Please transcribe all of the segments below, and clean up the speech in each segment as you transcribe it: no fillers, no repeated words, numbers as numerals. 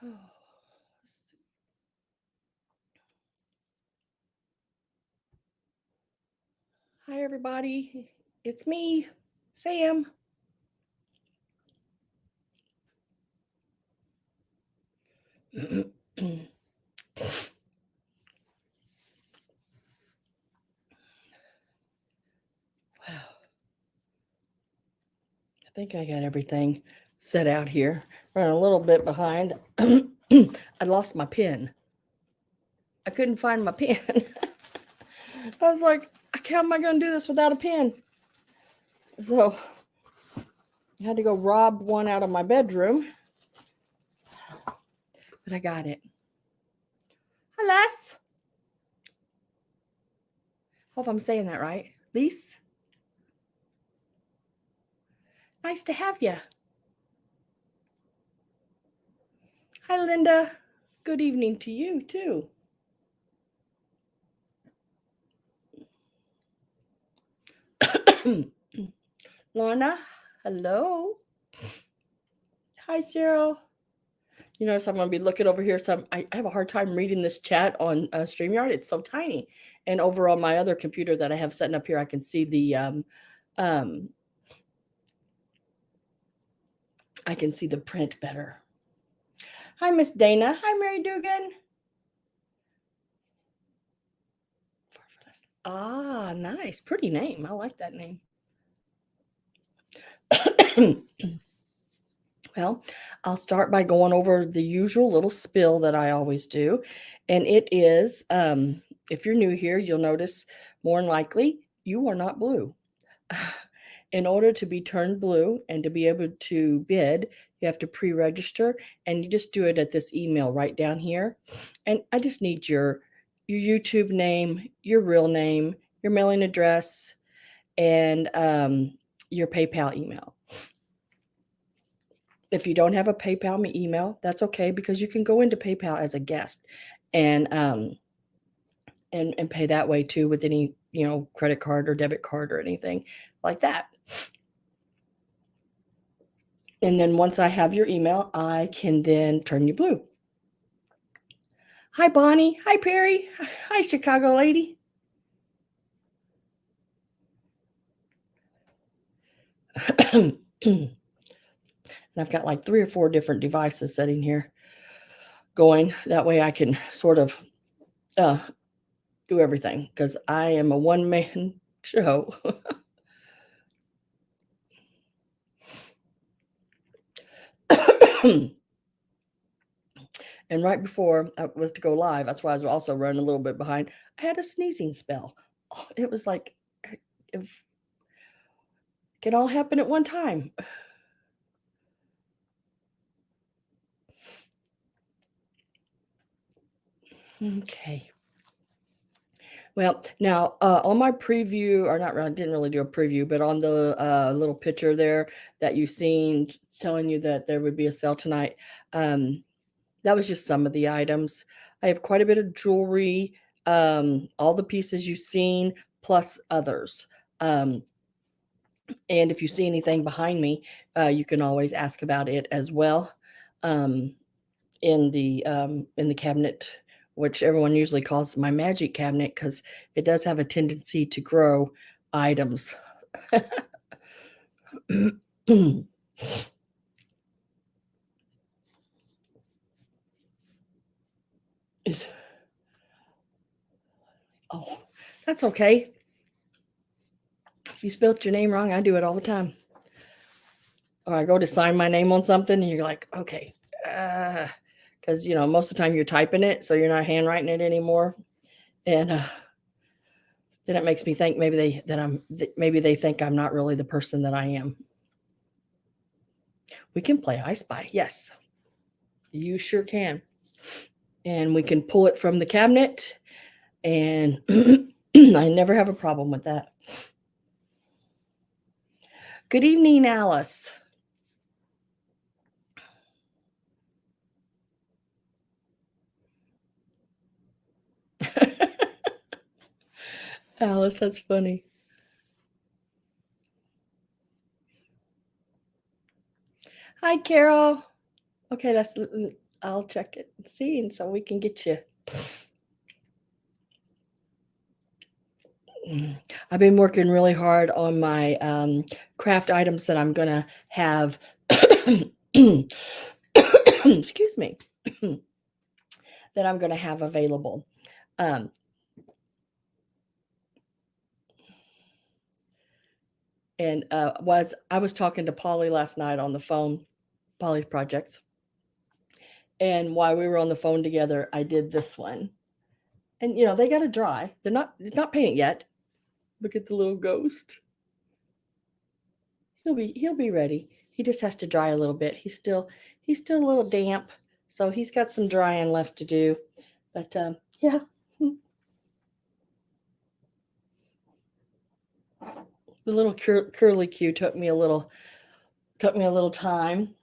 Oh, hi, everybody. It's me, Sam. Wow. I think I got everything set out here. Running a little bit behind. I lost my pen. I couldn't find my pen. I was like, how am I going to do this without a pen? So I had to go rob one out of my bedroom. But I got it. Hi, Les. Hope I'm saying that right. Lise? Nice to have you. Hi, Linda. Good evening to you, too. Lorna, hello. Hi, Cheryl. You notice I'm going to be looking over here. So I have a hard time reading this chat on StreamYard. It's so tiny. And over on my other computer that I have setting up here, I can see the I can see the print better. Hi, Miss Dana. Hi, Mary Dugan. Ah, nice. Pretty name. I like that name. Well, I'll start by going over the usual little spill that I always do. And it is, if you're new here, you'll notice more than likely you are not blue. In order to be turned blue and to be able to bid, you have to pre-register, and you just do it at this email right down here. And I just need your YouTube name, your real name, your mailing address, and your PayPal email. If you don't have a PayPal email, that's okay, because you can go into PayPal as a guest and pay that way too, with any, credit card or debit card or anything like that. And then once I have your email, I can then turn you blue. Hi, Bonnie. Hi, Perry. Hi, Chicago lady. And I've got like 3 or 4 different devices sitting here going. That way I can sort of do everything, because I am a one-man show. And right before I was to go live, that's why I was also running a little bit behind, I had a sneezing spell. It was like, it can all happen at one time. Okay. Well, now on my preview, or not really, I didn't really do a preview, but on the little picture there that you've seen telling you that there would be a sale tonight, that was just some of the items. I have quite a bit of jewelry, all the pieces you've seen, plus others. And if you see anything behind me, you can always ask about it as well, in the cabinet, which everyone usually calls my magic cabinet, because it does have a tendency to grow items. Oh, that's okay. If you spelled your name wrong, I do it all the time. Or I go to sign my name on something, and you're like, okay, because most of the time you're typing it, so you're not handwriting it anymore, and then it makes me think maybe they think I'm not really the person that I am. We can play I Spy. Yes, you sure can. And we can pull it from the cabinet, and I never have a problem with that. Good evening, Alice. Alice, that's funny. Hi, Carol. Okay, I'll check it and see, and so we can get you. I've been working really hard on my craft items that I'm gonna have. Excuse me. That I'm gonna have available. Um, and I was talking to Polly last night on the phone, Polly's projects. And while we were on the phone together, I did this one. And you know, they gotta dry. It's not painted yet. Look at the little ghost. He'll be ready. He just has to dry a little bit. He's still a little damp, so he's got some drying left to do. But yeah. The little curly Q took me a little time.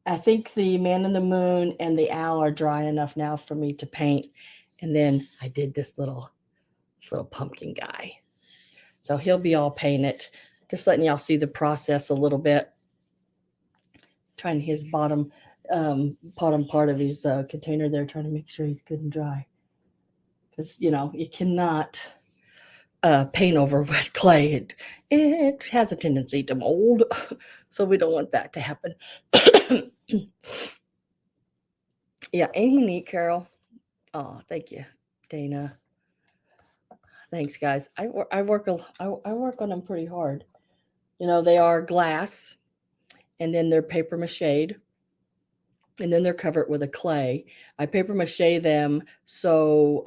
I think the man in the moon and the owl are dry enough now for me to paint. And then I did this little pumpkin guy. So he'll be all painted. Just letting y'all see the process a little bit. Trying his bottom part of his container there, trying to make sure he's good and dry. Because, you know, you cannot paint over wet clay. It has a tendency to mold. So we don't want that to happen. Yeah, ain't he neat, Carol? Oh, thank you, Dana. Thanks, guys. I work on them pretty hard. You know, they are glass, and then they're paper mache, and then they're covered with a clay. I paper mache them so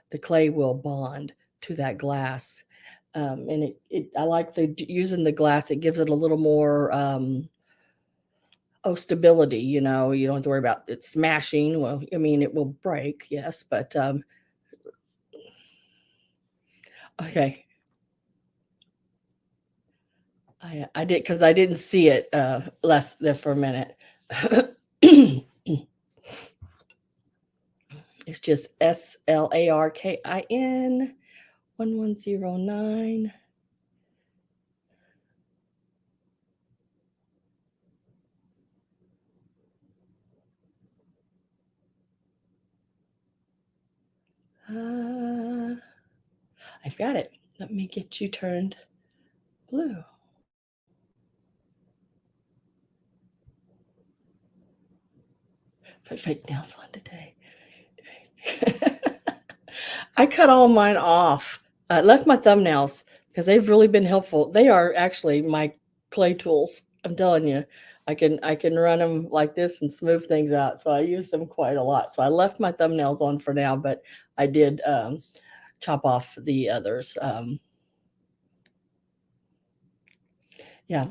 the clay will bond to that glass. And I like using the glass. It gives it a little more stability. You know, you don't have to worry about it smashing. Well, I mean, it will break, yes, but okay. I did, because I didn't see it less there for a minute. It's just SLARKIN 1109. I've got it. Let me get you turned blue. Put fake nails on today. I cut all mine off. I left my thumbnails because they've really been helpful. They are actually my clay tools. I'm telling you, I can run them like this and smooth things out. So I use them quite a lot. So I left my thumbnails on for now, but I did chop off the others. Yeah,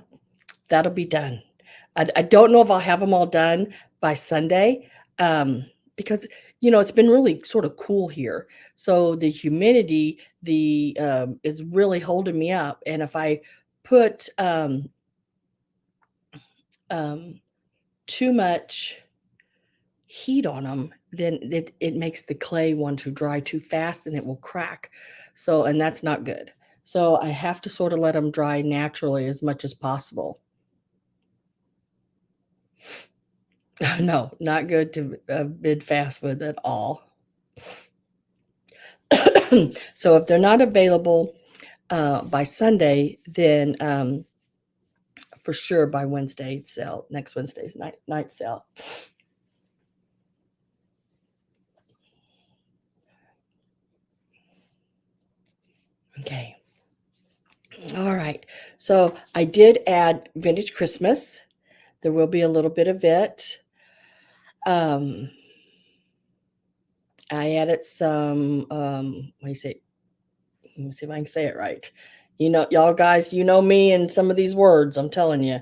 that'll be done. I don't know if I'll have them all done by Sunday because, you know, it's been really sort of cool here. So the humidity is really holding me up. And if I put too much heat on them, then it makes the clay want to dry too fast and it will crack. So, and that's not good. So I have to sort of let them dry naturally as much as possible. No, not good to bid fast with at all. So if they're not available by Sunday, then for sure by Wednesday sale, next Wednesday's night sale. Okay. All right. So I did add Vintage Christmas. There will be a little bit of it. I added some, let me see if I can say it right. You know, y'all guys, you know me and some of these words, I'm telling you.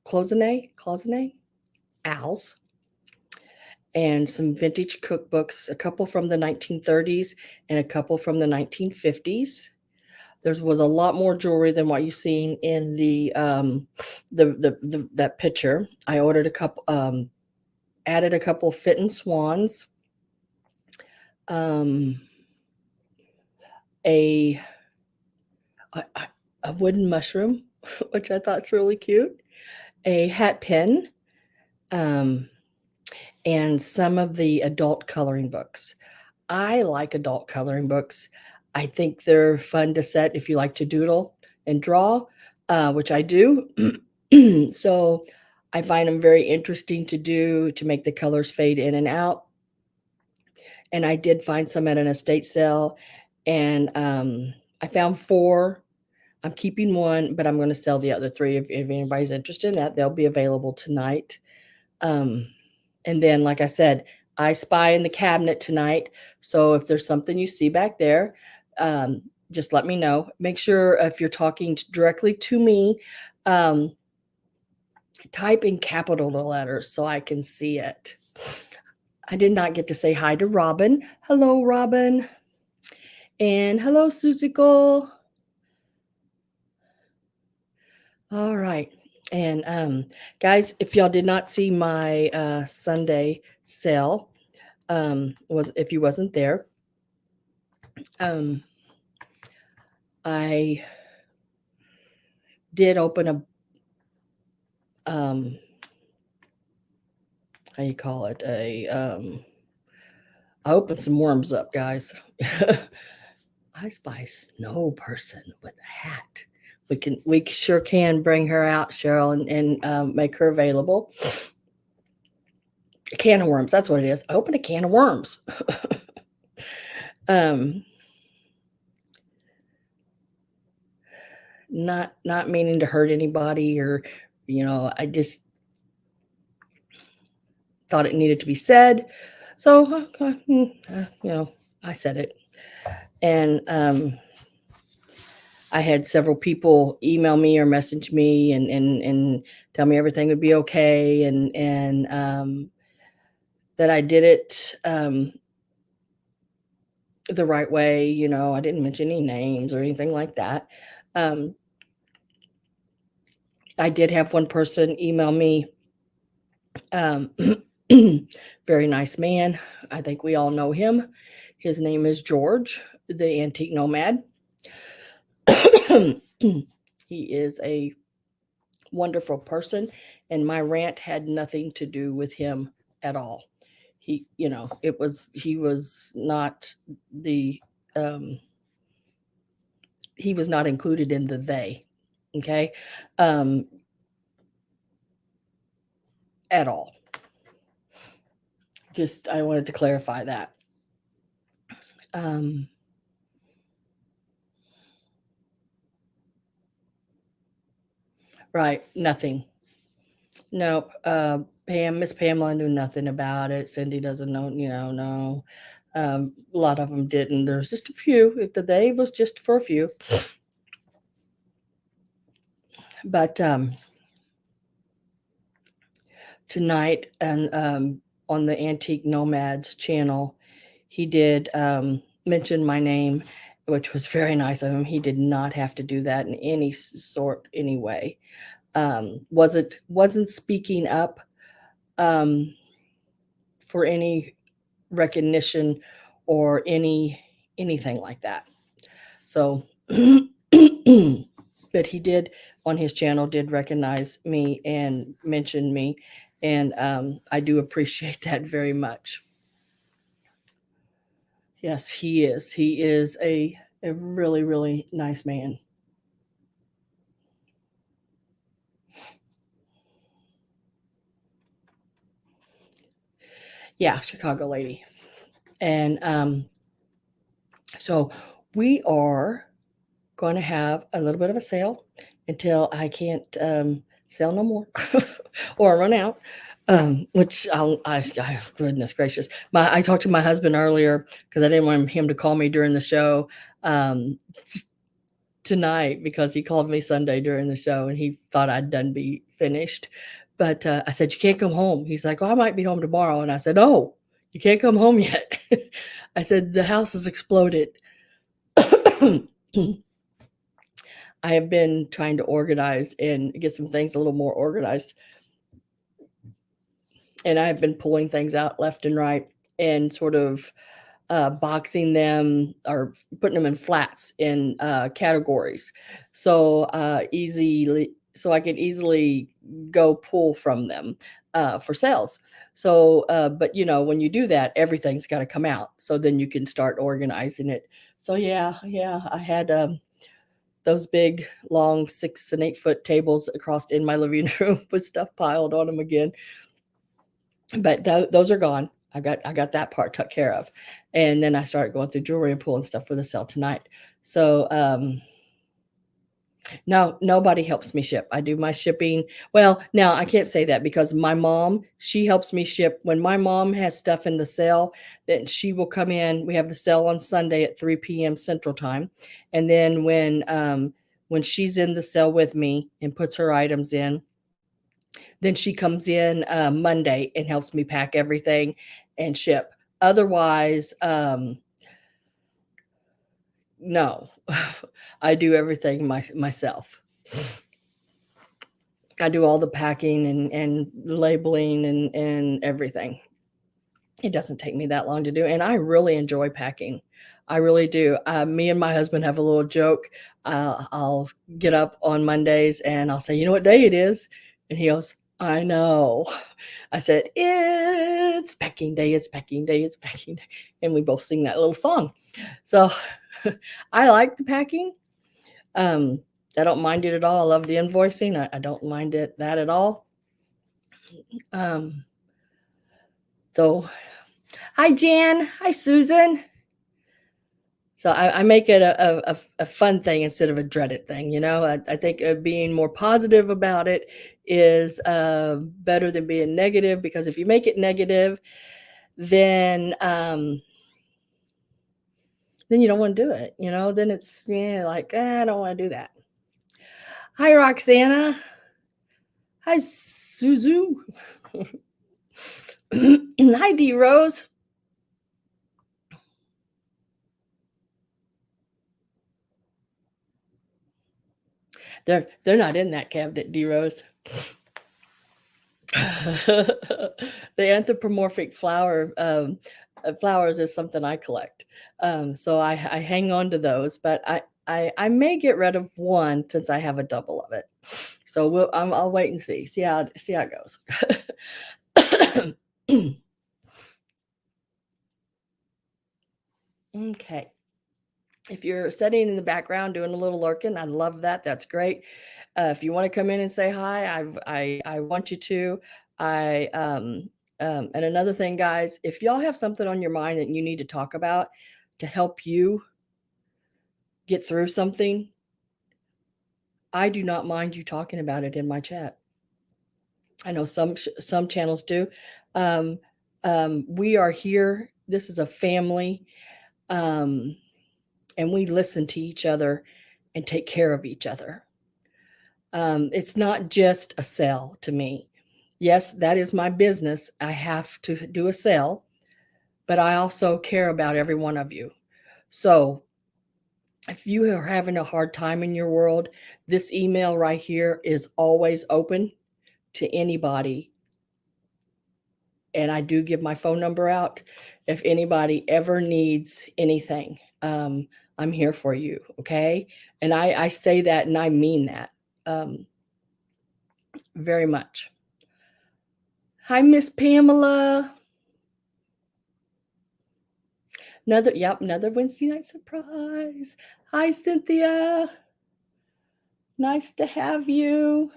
Cloisonne, owls, and some vintage cookbooks, a couple from the 1930s and a couple from the 1950s. There was a lot more jewelry than what you've seen in that picture. I ordered a couple, added a couple Fitting Swans, a wooden mushroom, which I thought is really cute, a hat pin, and some of the adult coloring books. I like adult coloring books. I think they're fun to set if you like to doodle and draw, which I do. So I find them very interesting to do to make the colors fade in and out. And I did find some at an estate sale, and I found 4. I'm keeping 1, but I'm going to sell the other 3 if anybody's interested in that. They'll be available tonight. And then, like I said, I spy in the cabinet tonight. So if there's something you see back there, just let me know. Make sure if you're talking directly to me, type in capital letters so I can see it. I did not get to say hi to Robin. Hello, Robin. And hello, Susical. All right. And guys, if y'all did not see my Sunday sale, if you wasn't there, I did open a how you call it, I opened some worms up, guys. I spy snow person with a hat. We sure can bring her out, Cheryl, and make her available. A can of worms, that's what it is. I opened a can of worms. Not meaning to hurt anybody, or I just thought it needed to be said. So I said it. And I had several people email me or message me and tell me everything would be okay, and that I did it the right way. I didn't mention any names or anything like that. I did have one person email me, very nice man. I think we all know him. His name is George, the antique nomad. He is a wonderful person, and my rant had nothing to do with him at all. He was not he was not included in the they, okay, at all. Just, I wanted to clarify that. Right, nothing. Nope. Miss Pamela knew nothing about it. Cindy doesn't know, no. A lot of them didn't. There's just a few. The they was just for a few. But tonight, and on the Antique Nomads channel, he did mention my name, which was very nice of him. He did not have to do that in any sort, any way. Wasn't speaking up for any recognition or anything like that. So but he did, on his channel, did recognize me and mention me, and I do appreciate that very much. Yes, he is a really, really nice man. Yeah, Chicago lady. And so we are going to have a little bit of a sale until I can't sell no more or run out. Which goodness gracious. I talked to my husband earlier because I didn't want him to call me during the show tonight, because he called me Sunday during the show and he thought I'd be finished. But I said, you can't come home. He's like, well, I might be home tomorrow. And I said, oh, you can't come home yet. I said, the house has exploded. I have been trying to organize and get some things a little more organized. And I've been pulling things out left and right and sort of boxing them or putting them in flats in categories. So I can easily go pull from them. for sales. So, but you know, when you do that, everything's got to come out. So then you can start organizing it. So yeah, I had those big, long 6 and 8 foot tables across in my living room with stuff piled on them again. But those are gone. I got that part took care of, and then I started going through jewelry and pulling stuff for the sale tonight. So no, nobody helps me ship. I do my shipping. Well, now I can't say that because my mom, she helps me ship. When my mom has stuff in the sale, then she will come in. We have the sale on Sunday at 3 p.m. Central Time. And then when she's in the sale with me and puts her items in, then she comes in Monday and helps me pack everything and ship. Otherwise, no, I do everything myself. I do all the packing and labeling and everything. It doesn't take me that long to do. And I really enjoy packing. I really do. Me and my husband have a little joke. I'll get up on Mondays and I'll say, you know what day it is? And he goes, I know. I said, it's packing day, it's packing day, it's packing day. And we both sing that little song. So I like the packing. I don't mind it at all. I love the invoicing. I don't mind that at all. So hi, Jan. Hi, Susan. So I make it a fun thing instead of a dreaded thing. You know, I think being more positive about it is better than being negative, because if you make it negative, then you don't want to do it. You know, then it's like, I don't want to do that. Hi, Roxana. Hi, Suzu. Hi, D Rose. They're not in that cabinet, D Rose. The anthropomorphic flowers is something I collect. So I hang on to those, but I may get rid of one since I have a double of it. So I'll wait and see how it goes. Okay. If you're sitting in the background doing a little lurking, I love that. That's great. If you want to come in and say hi, I want you to. And another thing, guys, if y'all have something on your mind that you need to talk about to help you get through something, I do not mind you talking about it in my chat. I know some channels do. We are here. This is a family. And we listen to each other and take care of each other. It's not just a sale to me. Yes, that is my business. I have to do a sale, but I also care about every one of you. So if you are having a hard time in your world, this email right here is always open to anybody. And I do give my phone number out. If anybody ever needs anything, I'm here for you. Okay. And I say that and I mean that very much. Hi, Miss Pamela. Another Wednesday night surprise. Hi, Cynthia. Nice to have you.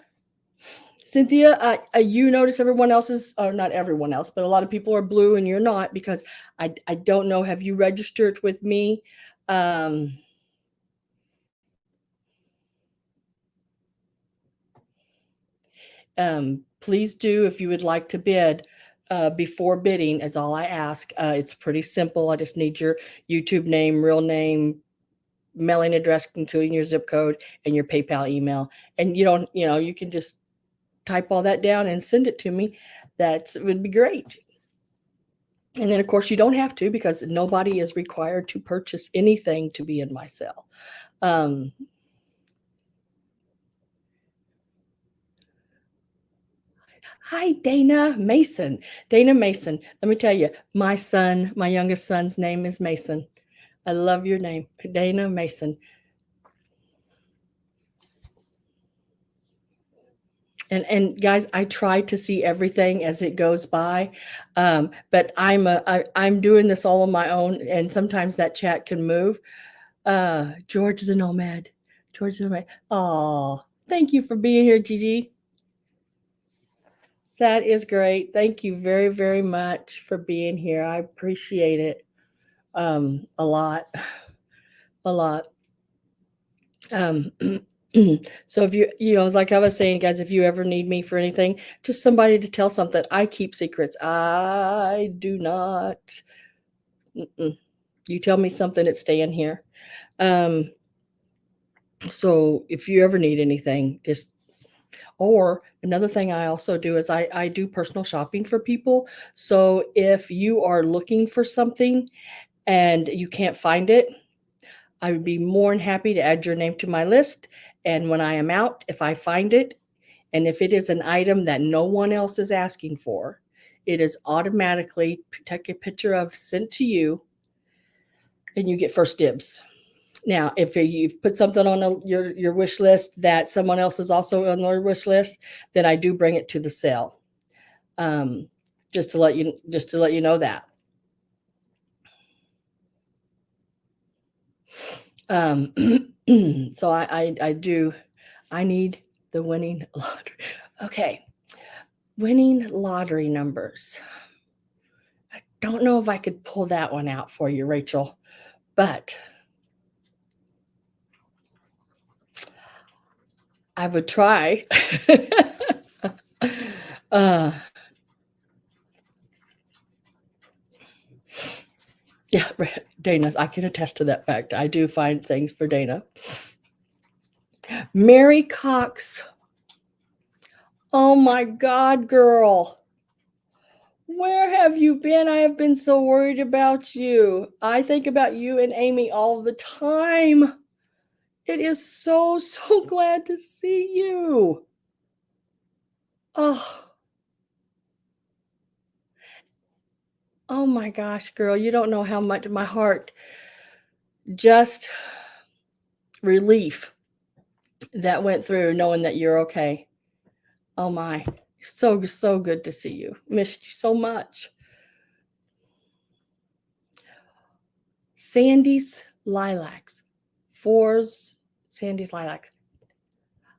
Cynthia, you notice everyone else's, or not everyone else, but a lot of people are blue and you're not, because I don't know. Have you registered with me? Please do, if you would like to bid. Before bidding is all I ask. It's pretty simple. I just need your YouTube name, real name, mailing address, including your zip code and your PayPal email. And you can just type all that down and send it to me. That would be great. And then, of course, you don't have to, because nobody is required to purchase anything to be in my sale. Hi, Dana Mason. Dana Mason. Let me tell you, my youngest son's name is Mason. I love your name, Dana Mason. And guys, I try to see everything as it goes by, but I'm doing this all on my own, and sometimes that chat can move. George is a nomad. George is a nomad. Oh, thank you for being here, Gigi. That is great. Thank you very, very much for being here. I appreciate it a lot, a lot. So if you know, like I was saying, guys, if you ever need me for anything, just somebody to tell something. I keep secrets. I do not. You tell me something, it's staying here. So if you ever need anything, just, or another thing I also do is I do personal shopping for people. So if you are looking for something and you can't find it, I would be more than happy to add your name to my list. And when I am out, if I find it, and if it is an item that no one else is asking for, it is automatically take a picture of, sent to you, and you get first dibs. Now, if you've put something on your wish list that someone else is also on their wish list, then I do bring it to the sale. Just to let you know that. So I need the winning lottery. Okay, winning lottery numbers. I don't know if I could pull that one out for you, Rachel, but I would try. Yeah, Dana, I can attest to that fact. I do find things for Dana. Mary Cox. Oh my God, girl. Where have you been? I have been so worried about you. I think about you and Amy all the time. It is so glad to see you. Oh. Oh my gosh, girl, you don't know how much my heart, just relief that went through knowing that you're okay. Oh my, so good to see you. Missed you so much. Sandy's Lilacs. Sandy's Lilacs.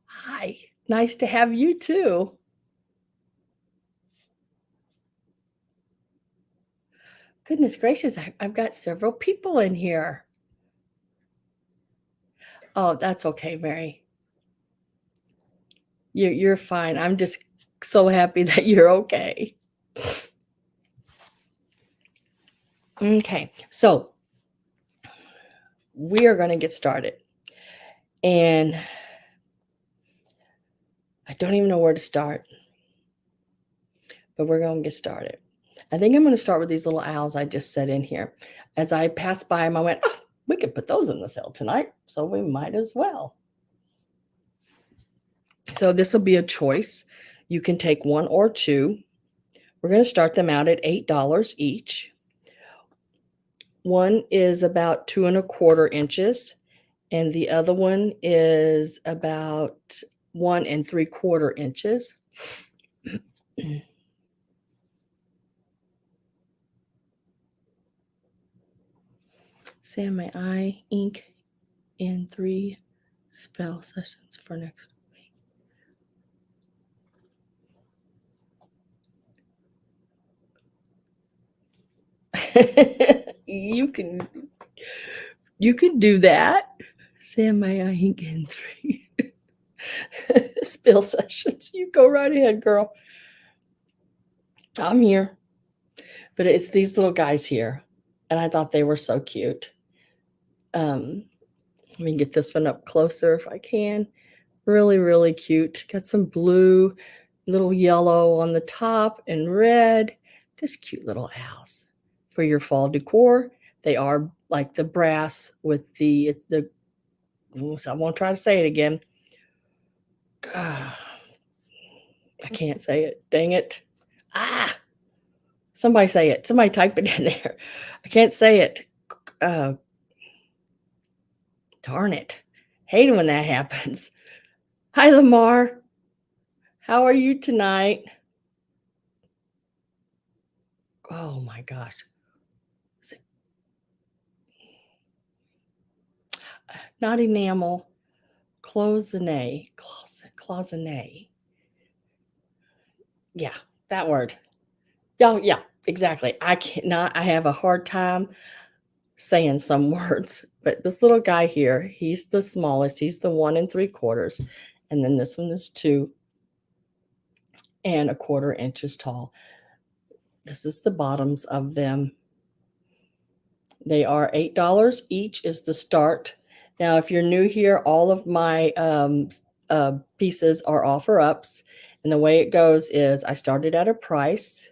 Hi, nice to have you too. Goodness gracious, I've got several people in here. Oh, that's okay, Mary. You're fine. I'm just so happy that you're okay. Okay, so we are going to get started. And I don't even know where to start, but we're going to get started. I think I'm going to start with these little owls I just set in here. As I passed by them, I went, oh, we could put those in the sale tonight, so we might as well. So this will be a choice. You can take one or two. We're going to start them out at $8 each. One is about 2 1/4 inches, and the other one is about 1 3/4 inches. Sand my eye ink in 3 spell sessions for next week. You can do that. Sand my eye ink in 3 spill sessions. You go right ahead, girl. I'm here. But it's these little guys here, and I thought they were so cute. Let me get this one up closer if I can. Really, really cute. Got some blue, little yellow on the top, and red. Just cute little owls for your fall decor. They are like the brass with the I won't try to say it again. I can't say it. Dang it. Somebody say it. Somebody type it in there. I can't say it. Darn it. Hate when that happens. Hi, Lamar. How are you tonight? Oh my gosh. Not enamel, cloisonne. Cloisonne. Yeah, that word. Yeah, exactly. I have a hard time saying some words, but this little guy here, he's the smallest. He's the 1 3/4. And then this one is 2 1/4 inches tall. This is the bottoms of them. They are $8 each is the start. Now, if you're new here, all of my pieces are offer ups. And the way it goes is I started at a price.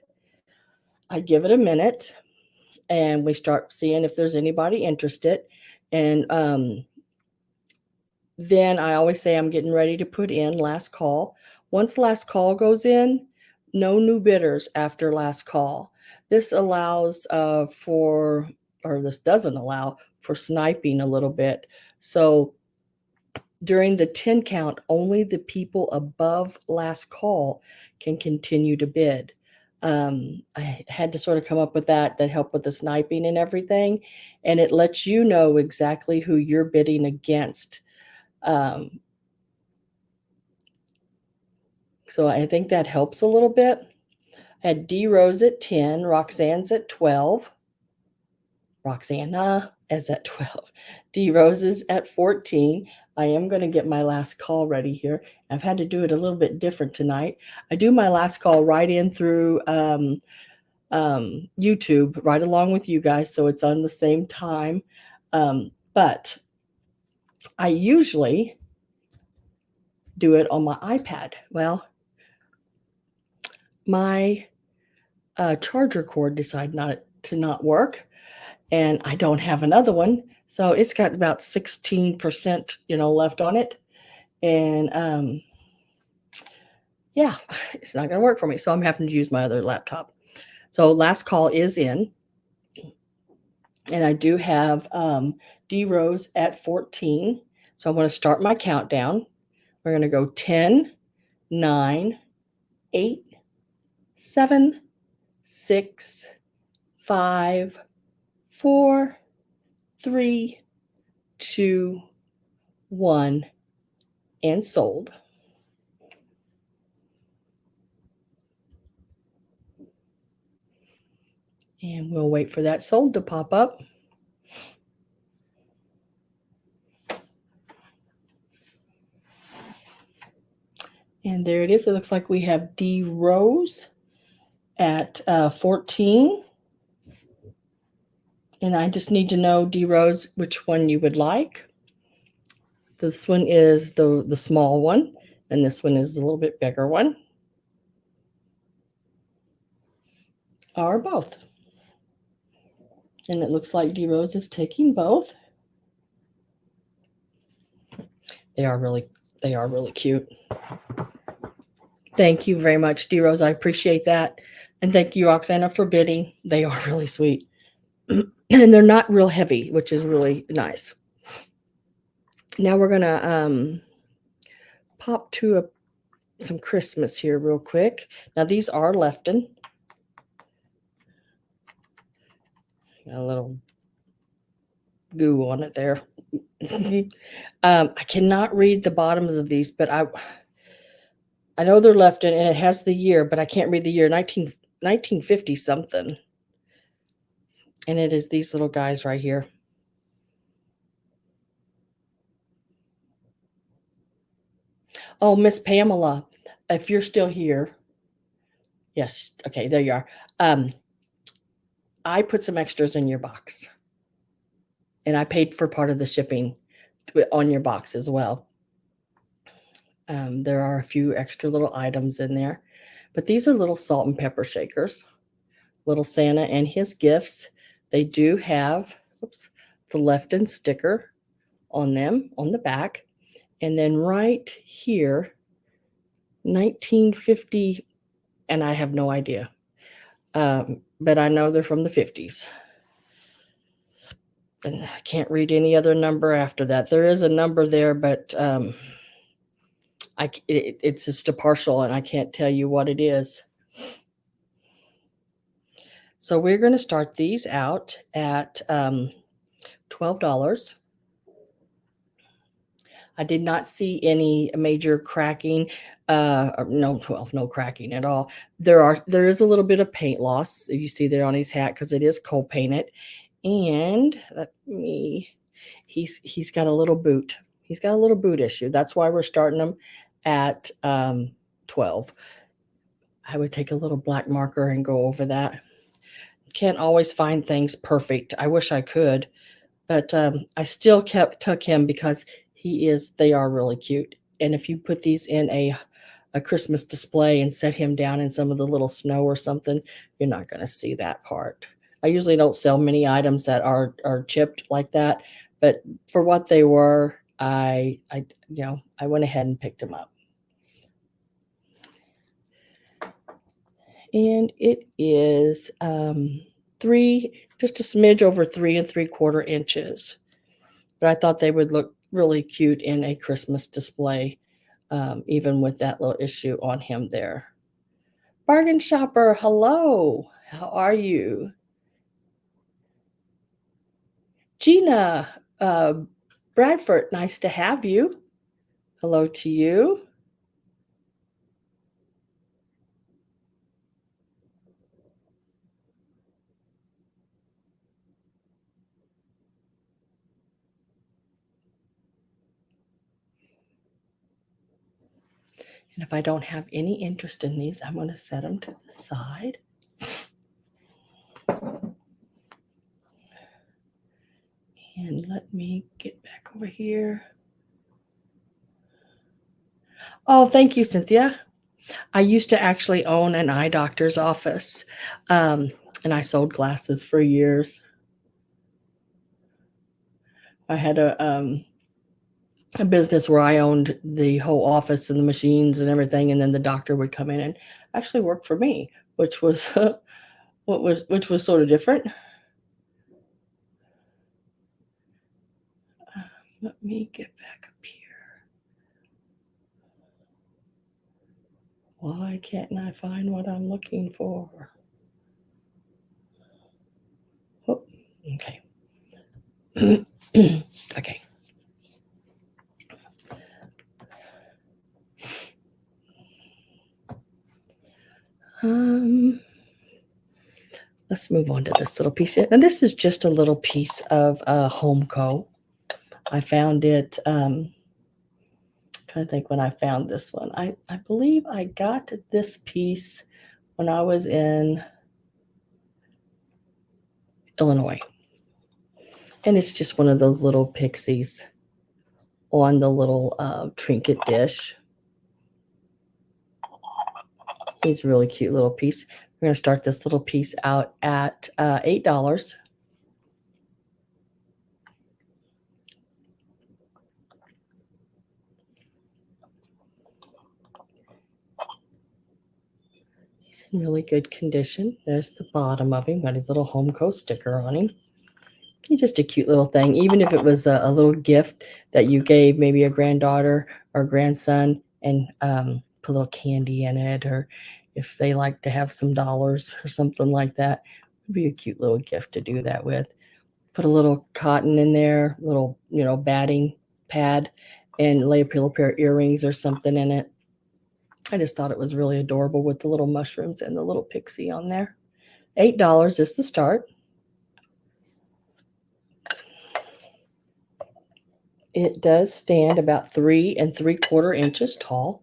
I give it a minute and we start seeing if there's anybody interested. And then I always say I'm getting ready to put in last call. Once last call goes in, no new bidders after last call. This allows this doesn't allow for sniping a little bit. So during the 10 count, only the people above last call can continue to bid. I had to sort of come up with that helped with the sniping and everything. And it lets you know exactly who you're bidding against. So I think that helps a little bit. I had D Rose at 10, Roxanne's at 12. Roxana is at 12. D Rose's at 14. I am going to get my last call ready here. I've had to do it a little bit different tonight. I do my last call right in through YouTube, right along with you guys, so it's on the same time. But I usually do it on my iPad. Well, my charger cord decided to not work, and I don't have another one, so it's got about 16% left on it. And yeah, it's not going to work for me, so I'm having to use my other laptop. So last call is in, and I do have D Rose at 14. So I'm going to start my countdown. We're going to go 10, 9, 8, 7, 6, 5, 4, 3, 2, 1, and sold. And we'll wait for that sold to pop up. And there it is. It looks like we have D Rose at 14. And I just need to know, D Rose, which one you would like. This one is the small one, and this one is a little bit bigger one. Or both. And it looks like D Rose is taking both. They are really cute. Thank you very much, D Rose. I appreciate that. And thank you, Roxana, for bidding. They are really sweet. And they're not real heavy, which is really nice. Now we're going to pop to some Christmas here real quick. Now these are Lefton. Got a little goo on it there. I cannot read the bottoms of these, but I know they're Lefton, and it has the year, but I can't read the year. 1950 something. And it is these little guys right here. Oh, Miss Pamela, if you're still here. Yes. Okay, there you are. I put some extras in your box. And I paid for part of the shipping on your box as well. There are a few extra little items in there. But these are little salt and pepper shakers. Little Santa and his gifts. They do have the Lefton sticker on them on the back. And then right here, 1950, and I have no idea. But I know they're from the 50s. And I can't read any other number after that. There is a number there, but It's just a partial, and I can't tell you what it is. So we're going to start these out at $12. I did not see any major cracking. No cracking at all. There is a little bit of paint loss you see there on his hat because it is cold painted, and he's got a little boot. He's got a little boot issue. That's why we're starting them at 12. I would take a little black marker and go over that. Can't always find things perfect. I wish I could, but I still took him because they are really cute. And if you put these in a Christmas display and set him down in some of the little snow or something, you're not going to see that part. I usually don't sell many items that are chipped like that, but for what they were, I went ahead and picked them up. And it is just a smidge over 3 3/4 inches. But I thought they would look really cute in a Christmas display, even with that little issue on him there. Bargain shopper, hello. How are you? Gina Bradford, nice to have you. Hello to you. And if I don't have any interest in these, I'm going to set them to the side. And let me get back over here. Oh, thank you, Cynthia. I used to actually own an eye doctor's office, and I sold glasses for years. I had a business where I owned the whole office and the machines and everything, and then the doctor would come in and actually work for me, which was which was sort of different. Let me get back up here. Why can't I find what I'm looking for? Oh, okay. Okay. Let's move on to this little piece here. And this is just a little piece of HomeCo. I found it, trying to think when I found this one. I believe I got this piece when I was in Illinois. And it's just one of those little pixies on the little trinket dish. He's a really cute little piece. We're going to start this little piece out at $8. He's in really good condition. There's the bottom of him. Got his little HomeCo sticker on him. He's just a cute little thing. Even if it was a little gift that you gave maybe a granddaughter or grandson and put a little candy in it, or if they like to have some dollars or something like that, it would be a cute little gift to do that with. Put a little cotton in there, little, batting pad, and lay a pair of earrings or something in it. I just thought it was really adorable with the little mushrooms and the little pixie on there. $8 is the start. It does stand about 3 3/4 inches tall.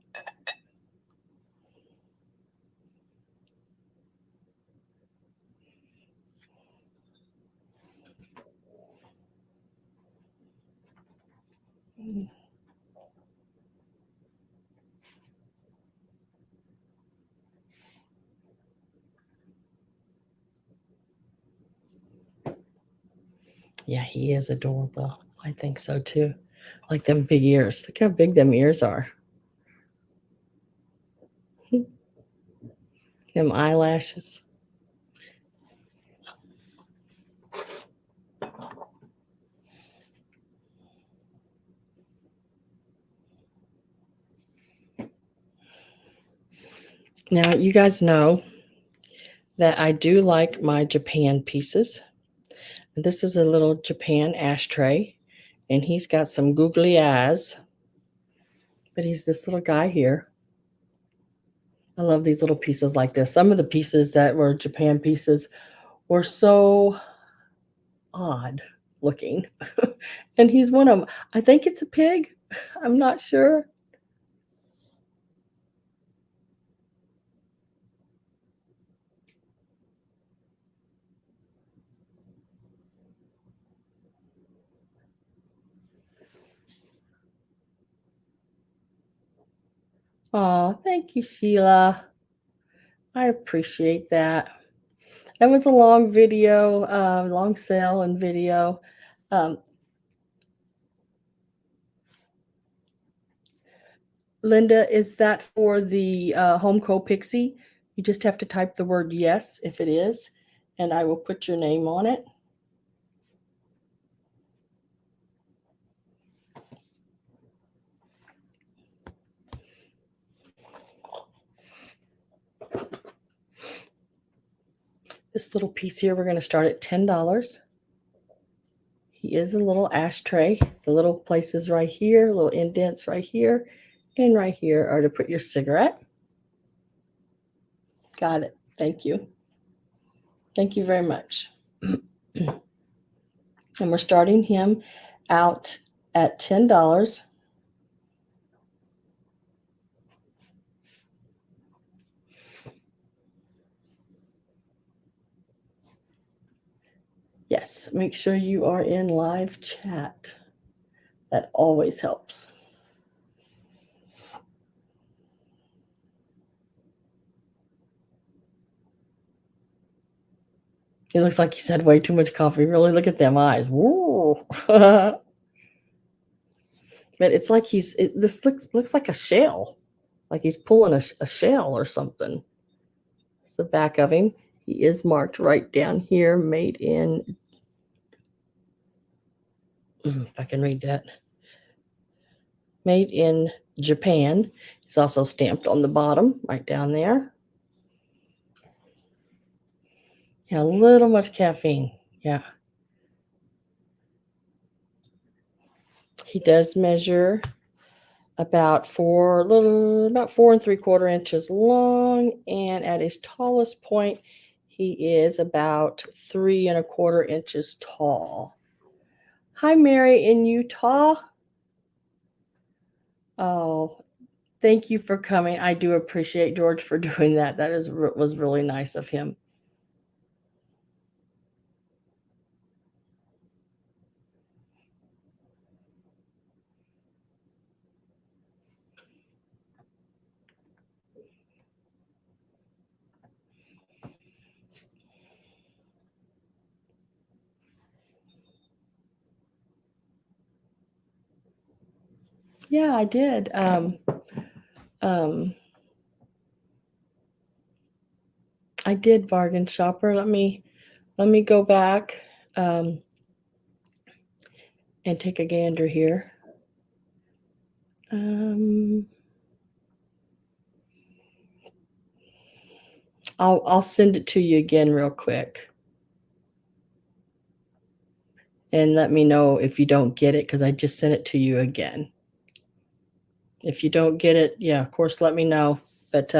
Yeah, he is adorable. I think so too. Like them big ears. Look how big them ears are. Them eyelashes. Now, you guys know that I do like my Japan pieces. This is a little Japan ashtray, and he's got some googly eyes, but he's this little guy here. I love these little pieces like this. Some of the pieces that were Japan pieces were so odd looking, and he's one of them. I think it's a pig. I'm not sure. Oh, thank you, Sheila. I appreciate that. That was a long video, long sale and video. Linda, is that for the HomeCo Pixie? You just have to type the word yes if it is, and I will put your name on it. This little piece here, we're going to start at $10. He is a little ashtray. The little places right here, little indents right here, and right here are to put your cigarette. Got it. Thank you. Thank you very much. And we're starting him out at $10. Yes, make sure you are in live chat. That always helps. He looks like he's had way too much coffee. Really, look at them eyes. Woo. But it's like this looks like a shell, like he's pulling a shell or something. It's the back of him. He is marked right down here, made in, if I can read that, made in Japan. It's also stamped on the bottom, right down there. Yeah, a little much caffeine. Yeah. He does measure about 4 3/4 inches long, and at his tallest point, he is about 3 1/4 inches tall. Hi, Mary in Utah. Oh, thank you for coming. I do appreciate George for doing that. That was really nice of him. Yeah, I did. I did, Bargain Shopper. Let me go back and take a gander here. I'll send it to you again real quick. And let me know if you don't get it, because I just sent it to you again. If you don't get it, yeah, of course, let me know. But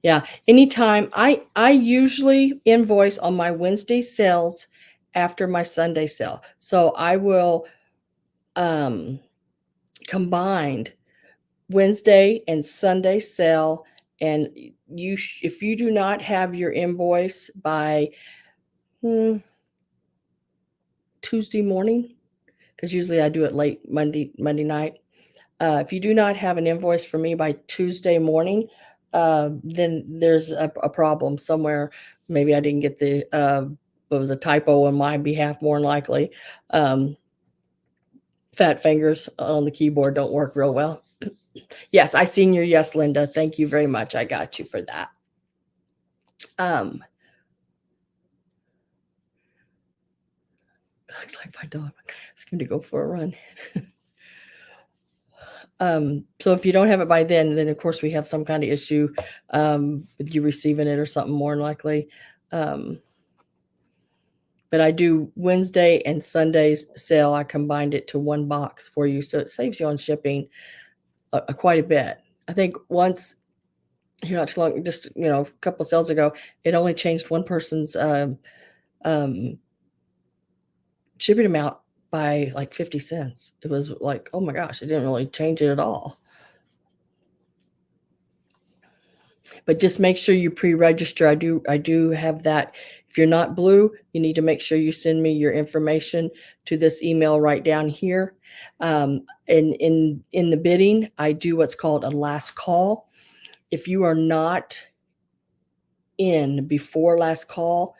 yeah, anytime. I usually invoice on my Wednesday sales after my Sunday sale. So I will combine Wednesday and Sunday sale. And if you do not have your invoice by Tuesday morning, because usually I do it late Monday night. If you do not have an invoice for me by Tuesday morning, then there's a problem somewhere. Maybe I didn't get it was a typo on my behalf, more than likely. Fat fingers on the keyboard don't work real well. Yes, I seen your yes, Linda. Thank you very much. I got you for that. Looks like my dog is going to go for a run. So if you don't have it by then of course we have some kind of issue with you receiving it or something more than likely. But I do Wednesday and Sunday's sale. I combined it to one box for you, so it saves you on shipping quite a bit. I think once here not too long, just a couple sales ago, it only changed one person's um, shipping amount by like 50 cents. It was like, oh my gosh, it didn't really change it at all. But just make sure you pre-register. I do have that. If you're not Blue, you need to make sure you send me your information to this email right down here. In the bidding, I do what's called a last call. If you are not in before last call,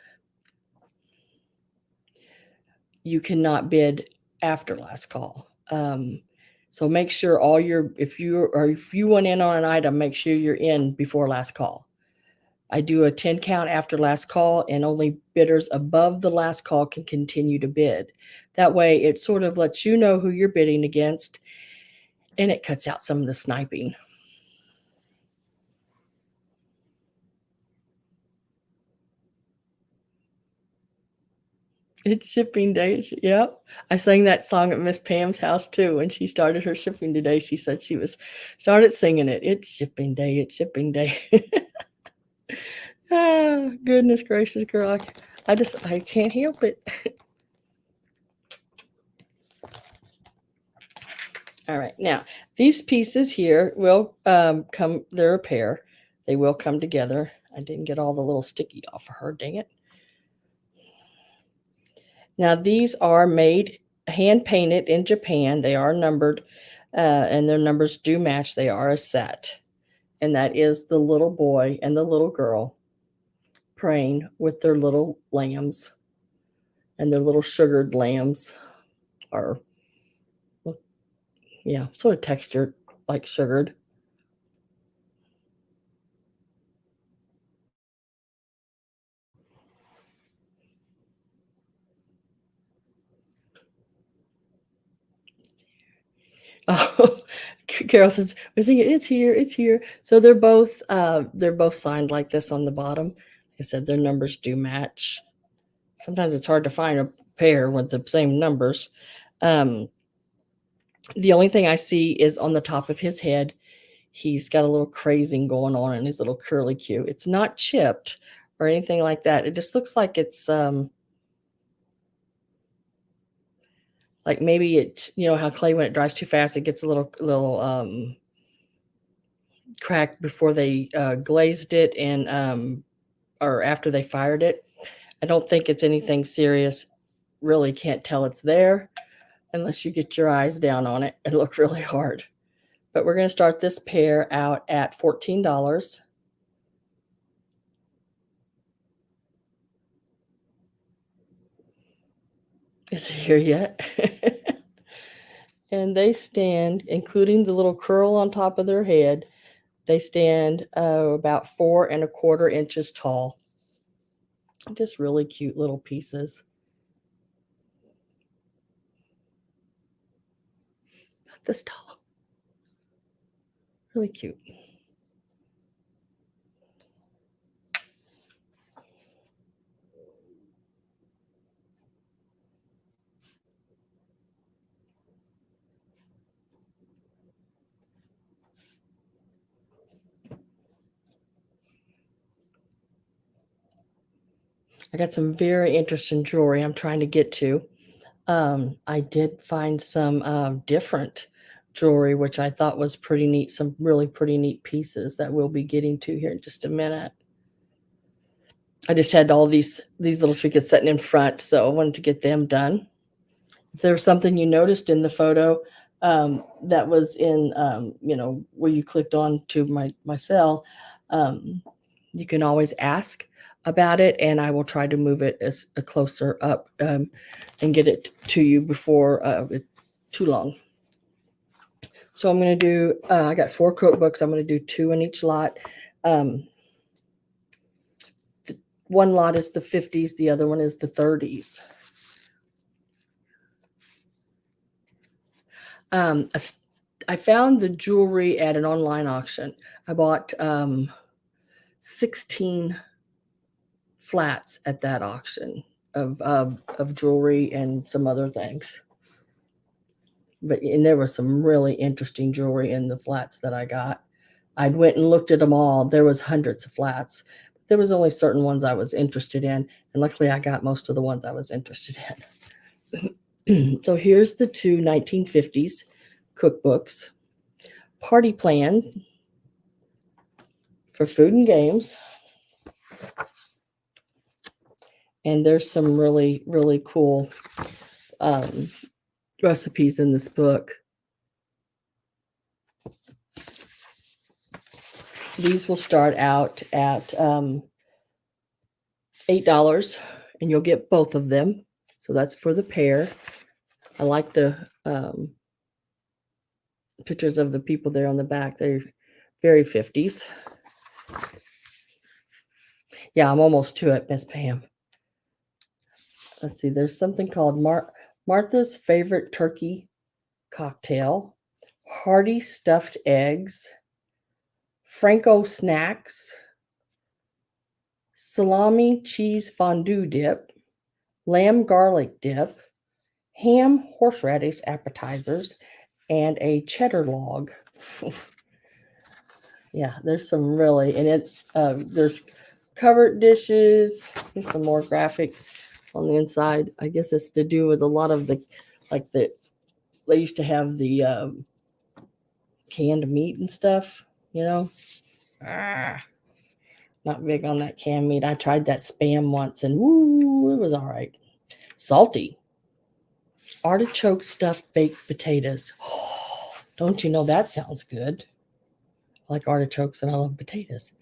you cannot bid after last call. So make sure if you went in on an item, make sure you're in before last call. I do a 10 count after last call, and only bidders above the last call can continue to bid. That way it sort of lets you know who you're bidding against, and it cuts out some of the sniping. It's shipping day. Yep. I sang that song at Miss Pam's house too. When she started her shipping today, she said she started singing it. It's shipping day. It's shipping day. Ah, goodness gracious, girl. I can't help it. All right. Now, these pieces here will come, they're a pair. They will come together. I didn't get all the little sticky off of her. Dang it. Now, these are made, hand painted in Japan. They are numbered, and their numbers do match. They are a set. And that is the little boy and the little girl praying with their little lambs, and their little sugared lambs are, yeah, sort of textured like sugared. Oh, Carol says, "It's here, it's here." So they're both signed like this on the bottom. Like I said, their numbers do match. Sometimes it's hard to find a pair with the same numbers. Um, the only thing I see is on the top of his head, he's got a little crazing going on in his little curly Q. It's not chipped or anything like that. It just looks like it's like maybe it, how clay when it dries too fast, it gets a little cracked before they glazed it and or after they fired it. I don't think it's anything serious. Really can't tell it's there unless you get your eyes down on it and look really hard. But we're going to start this pair out at $14. Is it here yet? And they stand, including the little curl on top of their head, they stand about 4¼ inches tall. Just really cute little pieces. About this tall. Really cute. I got some very interesting jewelry I'm trying to get to. I did find some different jewelry, which I thought was pretty neat, some really pretty neat pieces that we'll be getting to here in just a minute. I just had all these little trinkets sitting in front, so I wanted to get them done. If there was something you noticed in the photo that was in, where you clicked on to my cell, you can always ask about it, and I will try to move it as closer up and get it to you before it's too long. So I'm going to do, I got 4 cookbooks. I'm going to do 2 in each lot. One lot is the 50s. The other one is the 30s. I found the jewelry at an online auction. I bought 16 flats at that auction of jewelry and some other things. And there was some really interesting jewelry in the flats that I got. I went and looked at them all. There was hundreds of flats. There was only certain ones I was interested in, and luckily I got most of the ones I was interested in. So here's the two 1950s cookbooks. Party Plan for food and games. And there's some really, really cool recipes in this book. These will start out at $8, and you'll get both of them. So that's for the pair. I like the pictures of the people there on the back. They're very 50s. Yeah, I'm almost to it, Miss Pam. Let's see. There's something called Martha's Favorite Turkey Cocktail, Hearty Stuffed Eggs, Franco Snacks, Salami Cheese Fondue Dip, Lamb Garlic Dip, Ham Horseradish Appetizers, and a Cheddar Log. Yeah, there's some really, and there's covered dishes. There's some more graphics on the inside. I guess it's to do with a lot of they used to have the canned meat and stuff, Not big on that canned meat. I tried that Spam once, and woo, it was all right. Salty. Artichoke stuffed baked potatoes. Oh, don't you know that sounds good? I like artichokes and I love potatoes.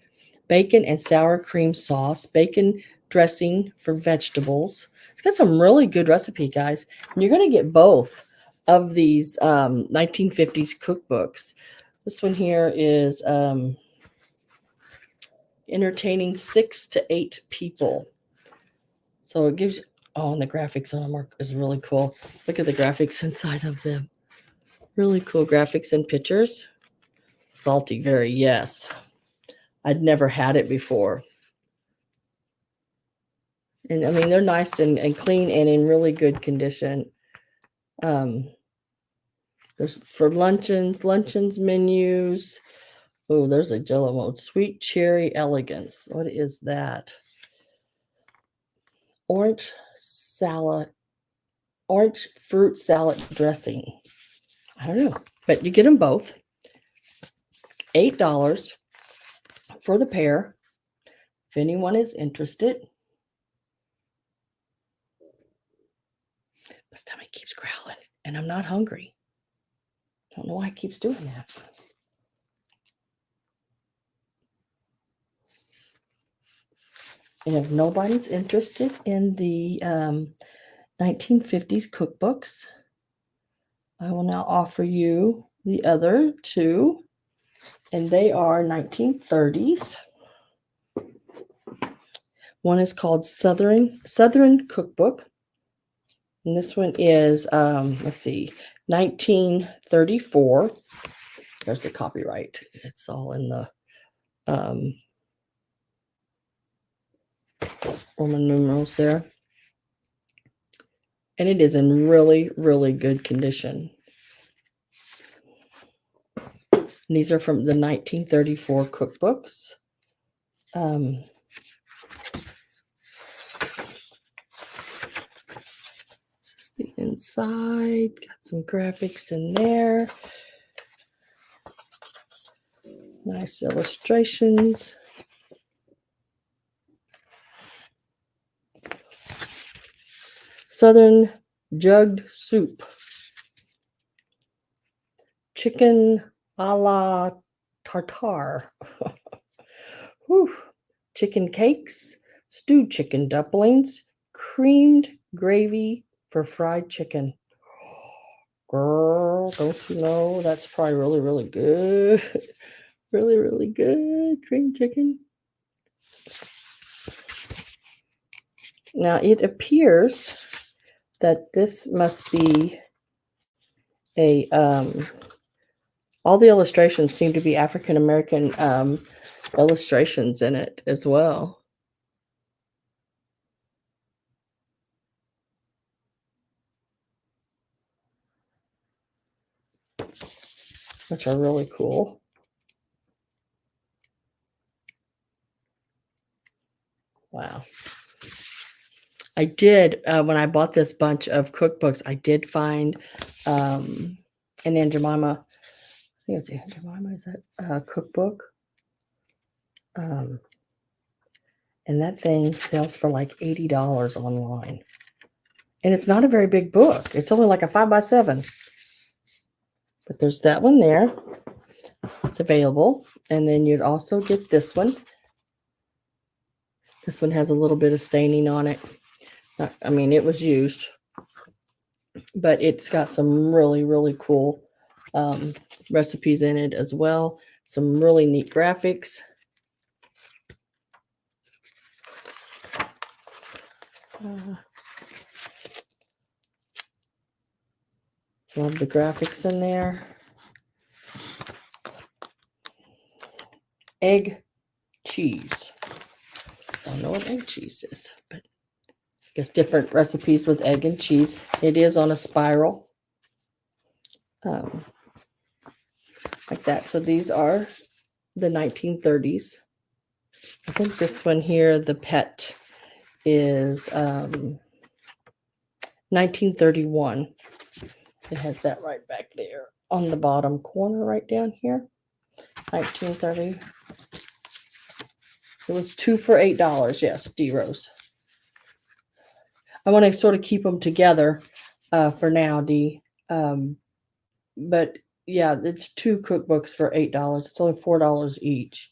Bacon and sour cream sauce. Bacon dressing for vegetables. It's got some really good recipe, guys. And you're going to get both of these 1950s cookbooks. This one here is entertaining 6 to 8 people. So it gives you, and the graphics on them is really cool. Look at the graphics inside of them. Really cool graphics and pictures. Salty, very, yes. I'd never had it before. And I mean, they're nice and clean and in really good condition. There's for luncheons menus. Oh, there's a Jello mode. Sweet Cherry Elegance. What is that? Orange fruit salad dressing. I don't know, but you get them both. $8 for the pair. If anyone is interested. My stomach keeps growling, and I'm not hungry. Don't know why it keeps doing that. And if nobody's interested in the 1950s cookbooks, I will now offer you the other two, and they are 1930s. One is called Southern Cookbook, and this one is, 1934. There's the copyright. It's all in the Roman numerals there. And it is in really, really good condition. And these are from the 1934 cookbooks. This is the inside. Got some graphics in there. Nice illustrations. Southern jugged soup. Chicken a la tartare. Chicken cakes. Stewed chicken dumplings. Creamed gravy for fried chicken. Girl, don't you know that's probably really, really good. Really, really good cream chicken. Now it appears that this must be a All the illustrations seem to be African American illustrations in it as well. Which are really cool. Wow. I did, when I bought this bunch of cookbooks, I did find an Aunt Jemima, I think it's Aunt Jemima, is that cookbook? And that thing sells for like $80 online. And it's not a very big book. It's only like a 5x7. But there's that one there. It's available. And then you'd also get this one. This one has a little bit of staining on it. I mean, it was used. But it's got some really, really cool recipes in it as well. Some really neat graphics. Love the graphics in there. Egg cheese. I don't know what egg cheese is, but I guess different recipes with egg and cheese. It is on a spiral. Like that. So these are the 1930s. I think this one here, the pet, is 1931. It has that right back there on the bottom corner right down here. 1930. It was 2 for $8. Yes, D-Rose. I want to sort of keep them together for now, D. But yeah, it's 2 cookbooks for $8. It's only $4 each.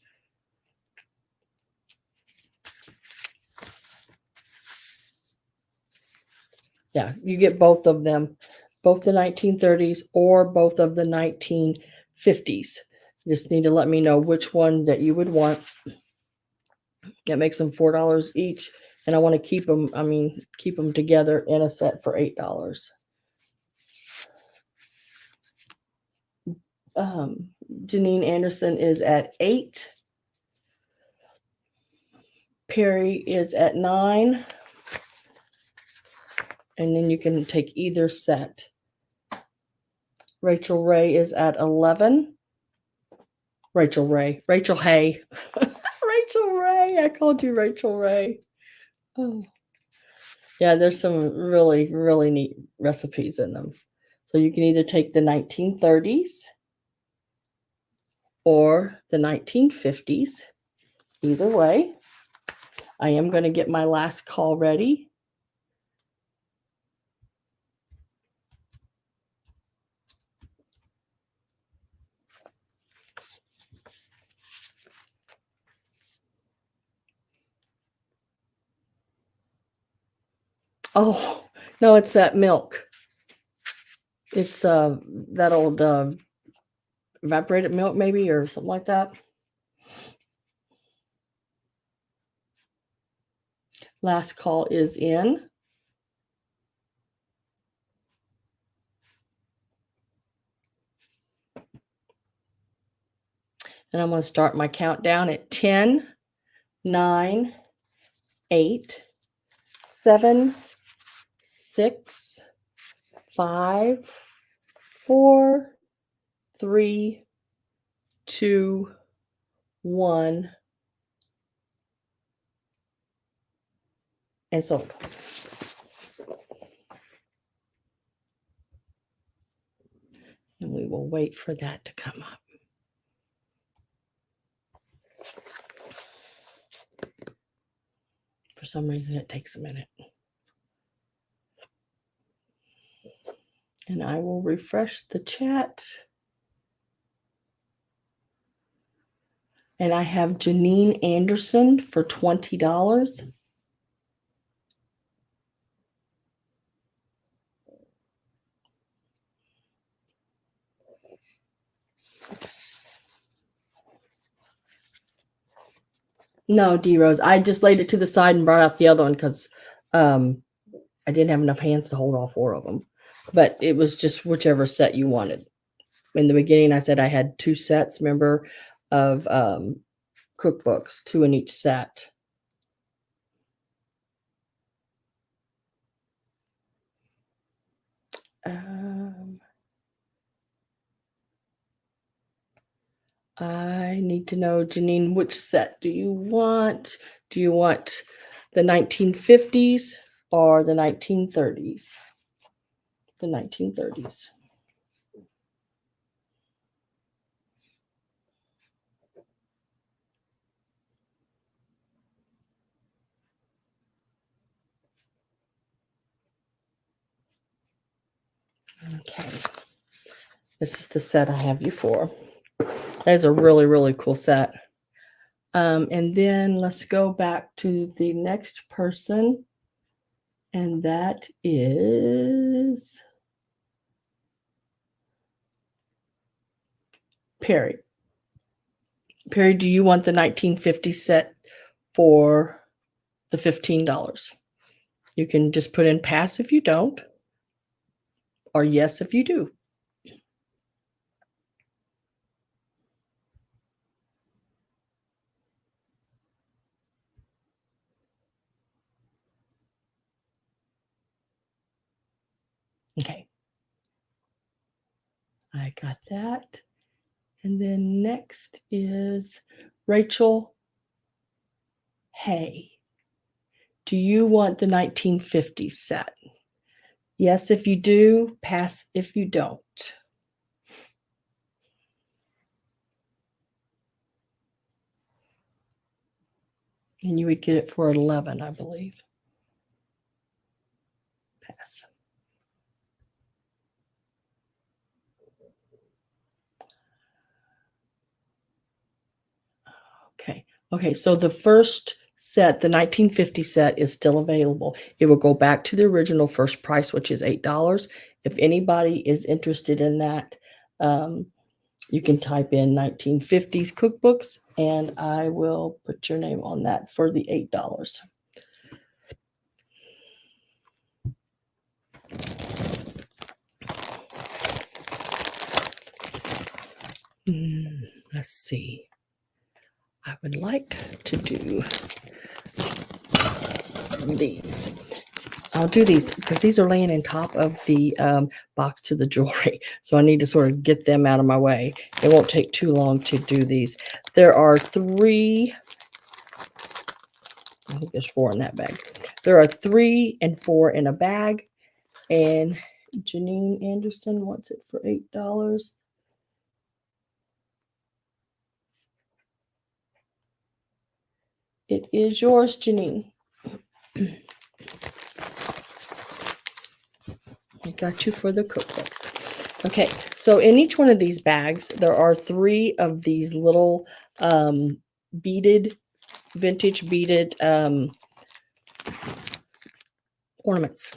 Yeah, you get both of them, both the 1930s or both of the 1950s. You just need to let me know which one that you would want. That makes them $4 each. And I want to keep them, keep them together in a set for $8. Janine Anderson is at 8. Perry is at 9. And then you can take either set. Rachel Ray is at 11. Rachel Hay. Rachel Ray. I called you Rachel Ray. Oh. Yeah, there's some really, really neat recipes in them. So you can either take the 1930s or the 1950s. Either way. I am going to get my last call ready. Oh, no, it's that milk. It's that old evaporated milk maybe or something like that. Last call is in. And I'm going to start my countdown at 10, 9, 8, 7, 6, 5, 4, 3, 2, 1. And sold. And we will wait for that to come up. For some reason, it takes a minute. And I will refresh the chat. And I have Janine Anderson for $20. No, D-Rose. I just laid it to the side and brought out the other one because I didn't have enough hands to hold all 4 of them. But it was just whichever set you wanted. in the beginning, I said I had 2 sets, remember, of cookbooks, 2 in each set. I need to know, Janine, which set do you want? Do you want the 1950s or the 1930s? The 1930s. Okay. This is the set I have you for. That is a really, really cool set. And then let's go back to the next person. And that is Perry. Perry, do you want the 1950 set for the $15? You can just put in pass if you don't, or yes if you do. Okay. I got that. And then next is Rachel Hay. Do you want the 1950 set? Yes if you do, pass if you don't. And you would get it for 11, I believe. Pass. Okay. Okay, so the first set, the 1950 set, is still available. It will go back to the original first price, which is $8. If anybody is interested in that, you can type in 1950s cookbooks, and I will put your name on that for the $8. Let's see. I would like to do these. I'll do these because these are laying on top of the box to the jewelry. So I need to sort of get them out of my way. It won't take too long to do these. There are 3. I think there's 4 in that bag. There are 3 and 4 in a bag. And Janine Anderson wants it for $8. It is yours, Janine. I got you for the cookbooks. Okay, so in each one of these bags, there are 3 of these little beaded, vintage beaded ornaments.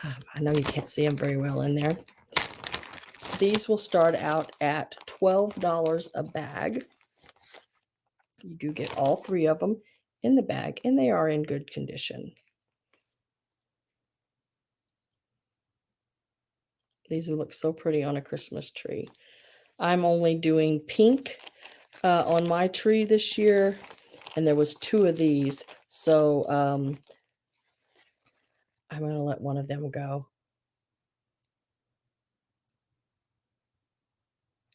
I know you can't see them very well in there. These will start out at $12 a bag. You do get all 3 of them in the bag, and they are in good condition. These will look so pretty on a Christmas tree. I'm only doing pink on my tree this year, and there was 2 of these, so I'm going to let one of them go.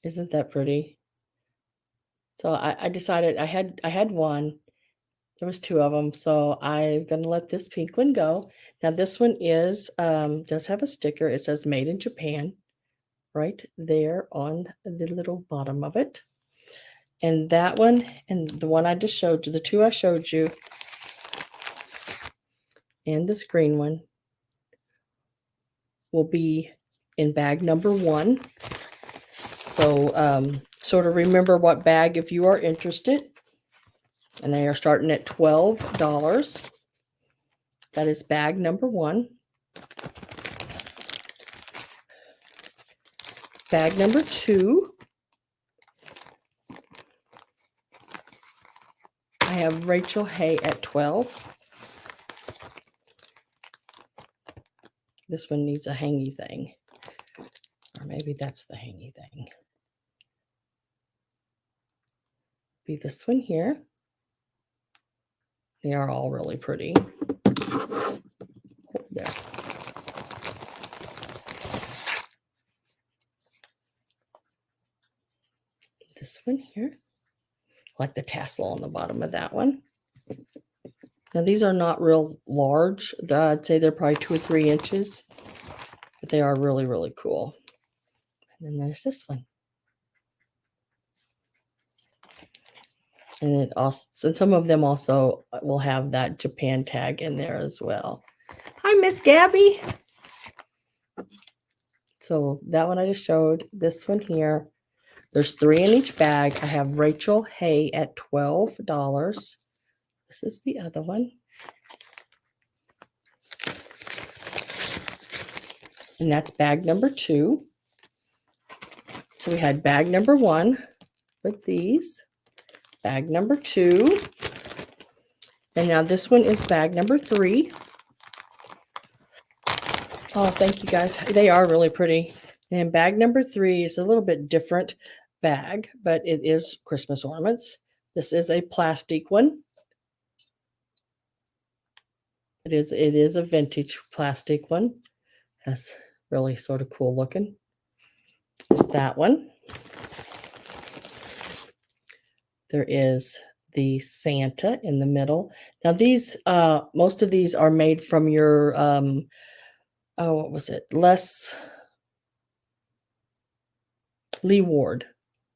Isn't that pretty? So I decided I had one. There was 2 of them, so I'm going to let this pink one go. Now this one is does have a sticker. It says Made in Japan right there on the little bottom of it. And that one and the one I just showed you, the 2 I showed you, and this green one will be in bag number 1. So sort of remember what bag if you are interested. And they are starting at $12. That is bag number 1. Bag number 2. I have Rachel Hay at 12. This one needs a hangy thing. Or maybe that's the hangy thing. Be this one here. They are all really pretty. There. This one here. Like the tassel on the bottom of that one. Now these are not real large. I'd say they're probably 2 or 3 inches. But they are really, really cool. And then there's this one. And it also, and some of them also will have that Japan tag in there as well. Hi, Miss Gabby. So that one I just showed. This one here. There's 3 in each bag. I have Rachel Hay at $12. This is the other one. And that's bag number 2. So we had bag number 1 with these. Bag number 2. And now this one is bag number 3. Oh, thank you guys. They are really pretty. And bag number 3 is a little bit different bag, but it is Christmas ornaments. This is a plastic one. It is a vintage plastic one. That's really sort of cool looking. There's that one. There is the Santa in the middle. Now these, most of these are made from your, what was it? Lee Ward.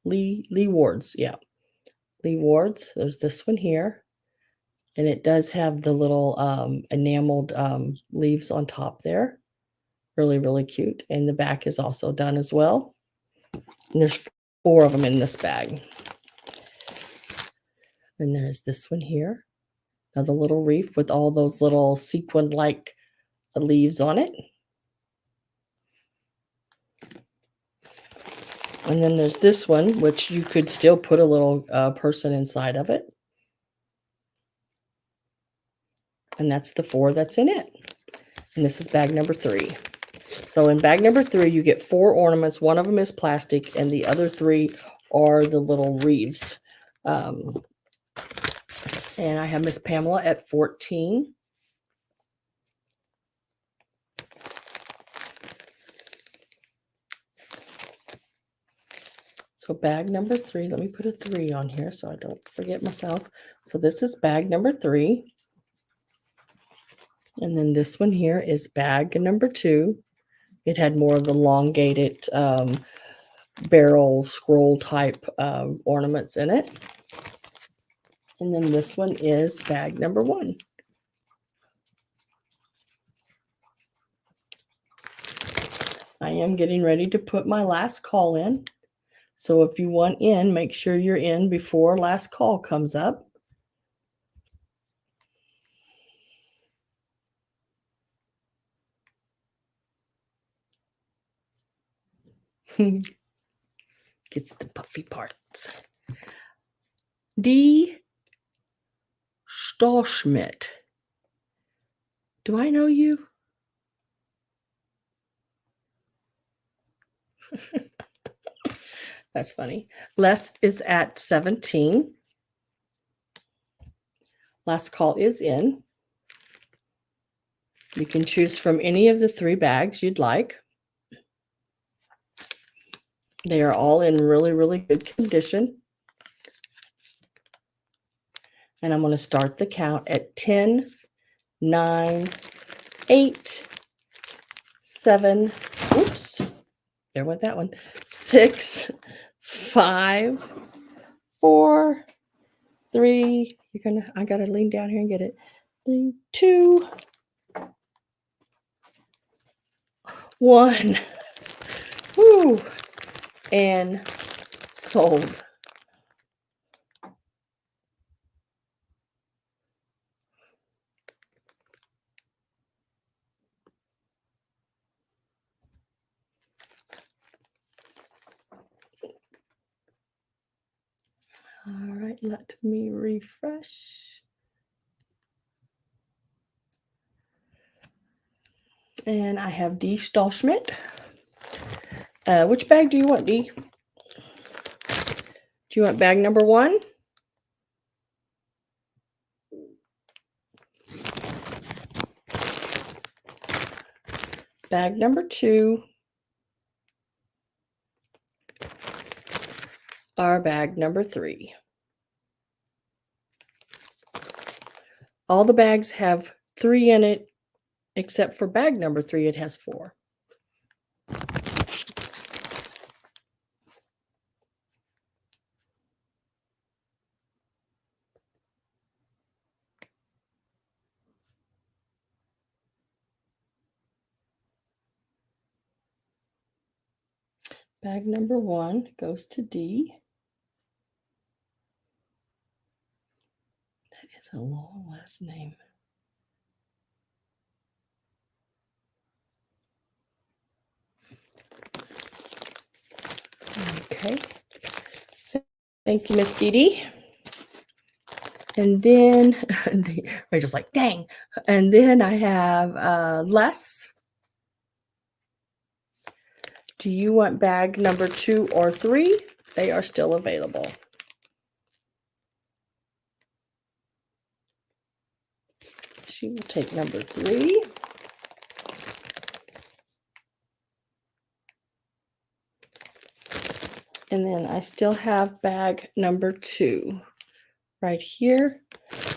Lee Wards, yeah. Lee Wards. There's this one here. And it does have the little enameled leaves on top there. Really, really cute. And the back is also done as well. And there's 4 of them in this bag. And there's this one here. Another little wreath with all those little sequin-like leaves on it. And then there's this one, which you could still put a little person inside of it. And that's the 4 that's in it. And this is bag number 3. So in bag number 3, you get 4 ornaments. One of them is plastic, and the other 3 are the little wreaths. And I have Miss Pamela at 14. So bag number 3, let me put a 3 on here so I don't forget myself. So this is bag number 3. And then this one here is bag number 2. It had more of the elongated barrel scroll type ornaments in it. And then this one is bag number 1. I am getting ready to put my last call in. So if you want in, make sure you're in before last call comes up. Gets the puffy parts. D. Stahlschmidt. Do I know you? That's funny. Les is at 17. Last call is in. You can choose from any of the 3 bags you'd like. They are all in really, really good condition. And I'm going to start the count at 10, 9, 8, 7, oops, there went that one, 6, 5, 4, 3, I got to lean down here and get it, 3, 2, 1, woo, and sold. All right, let me refresh. And I have D. Stahlschmidt. Which bag do you want, Dee? Do you want bag number 1? Bag number 2? Or bag number 3? All the bags have 3 in it, except for bag number 3, it has 4. Bag number 1 goes to D. That is a long last name. Okay. Thank you, Miss Dee Dee. And then Rachel's like, dang. And then I have Les. Do you want bag number 2 or 3? They are still available. She will take number 3. And then I still have bag number 2 right here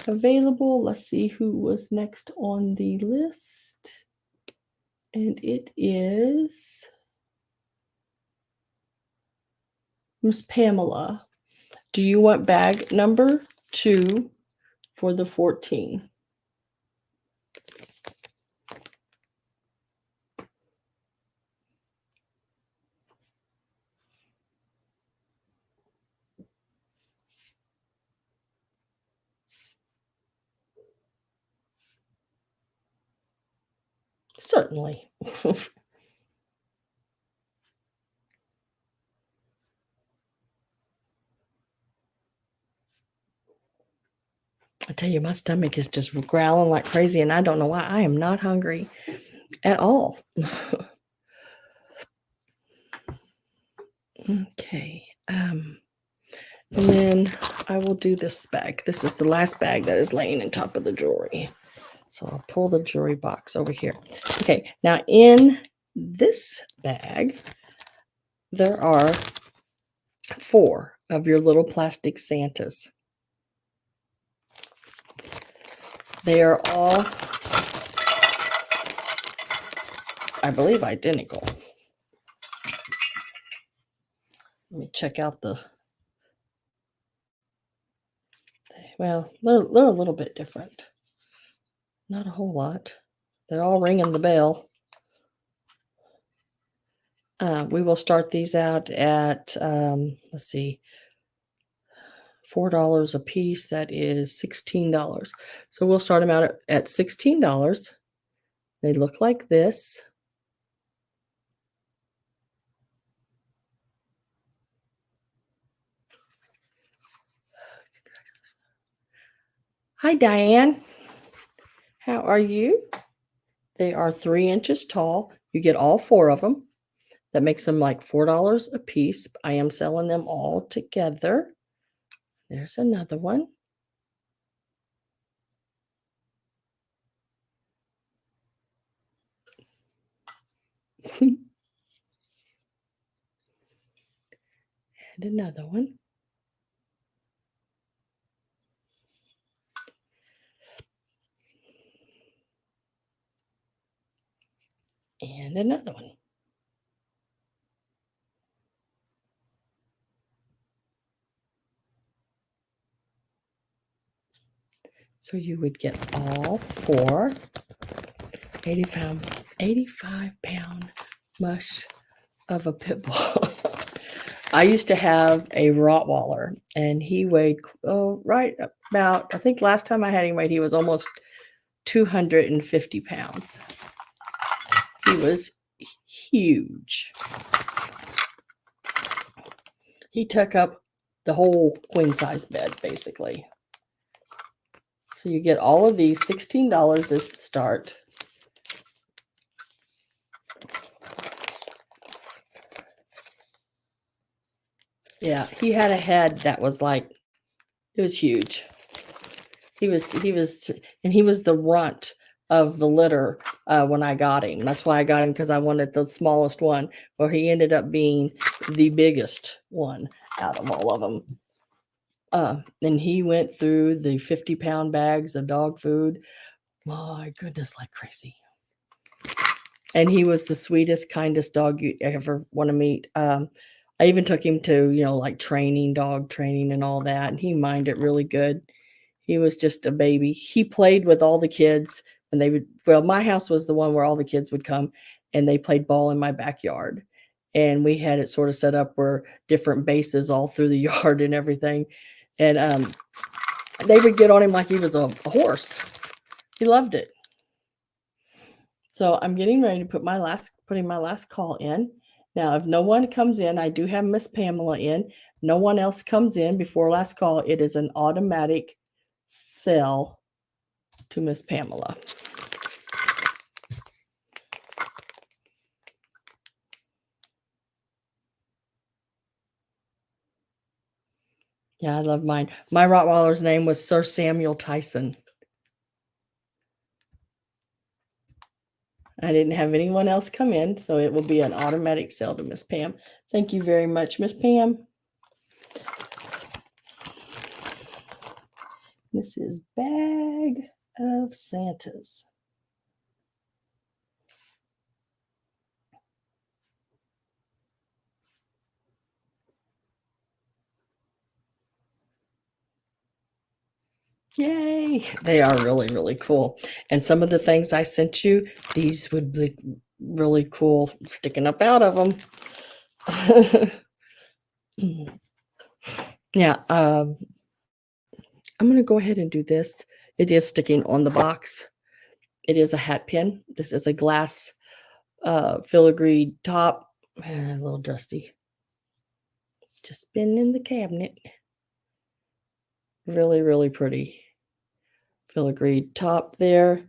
available. Let's see who was next on the list. And it is Miss Pamela. Do you want bag number 2 for the 14? Certainly. I tell you, my stomach is just growling like crazy, and I don't know why. I am not hungry at all. Okay. And then I will do this bag. This is the last bag that is laying on top of the jewelry. So I'll pull the jewelry box over here. Okay. Now in this bag, there are 4 of your little plastic Santas. They are all, I believe, identical. Let me check out the, well, they're a little bit different. Not a whole lot. They're all ringing the bell. We will start these out at, let's see, $4 a piece. That is $16. So we'll start them out at $16. They look like this. Hi, Diane. How are you? They are 3 inches tall. You get all 4 of them. That makes them like $4 a piece. I am selling them all together. There's another one. And another one. And another one. So you would get all 4 85-pound mush of a pit bull. I used to have a Rottweiler, and he weighed right about, I think last time I had him weighed, he was almost 250 pounds. He was huge. He took up the whole queen size bed, basically. So you get all of these. $16 is the start. Yeah, he had a head that was like, it was huge. He was, and he was the runt of the litter when I got him. That's why I got him, because I wanted the smallest one. Well, he ended up being the biggest one out of all of them. And he went through the 50-pound bags of dog food. My goodness, like crazy. And he was the sweetest, kindest dog you ever want to meet. I even took him to, like training, dog training and all that. And he minded really good. He was just a baby. He played with all the kids and they would, well, my house was the one where all the kids would come and they played ball in my backyard. And we had it sort of set up where different bases all through the yard and everything. And they would get on him like he was a horse. He loved it. So I'm getting ready to putting my last call in. Now, if no one comes in, I do have Miss Pamela in. No one else comes in before last call. It is an automatic sell to Miss Pamela. Yeah, I love mine. My Rottweiler's name was Sir Samuel Tyson. I didn't have anyone else come in, so it will be an automatic sale to Miss Pam. Thank you very much, Miss Pam. This is Bag of Santas. Yay! They are really, really cool. And some of the things I sent you, these would be really cool sticking up out of them. Yeah, I'm going to go ahead and do this. It is sticking on the box. It is a hat pin. This is a glass filigree top. A little dusty. Just been in the cabinet. Really, really pretty. Filigree top there.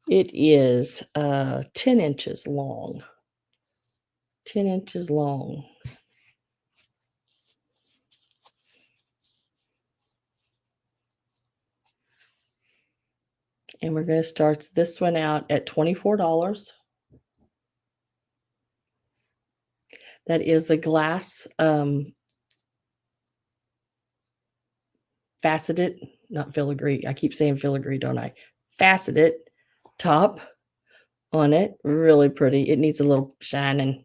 It is 10 inches long. 10 inches long. And we're going to start this one out at $24. That is a glass faceted, not filigree. I keep saying filigree, don't I? Faceted top on it. Really pretty. It needs a little shining.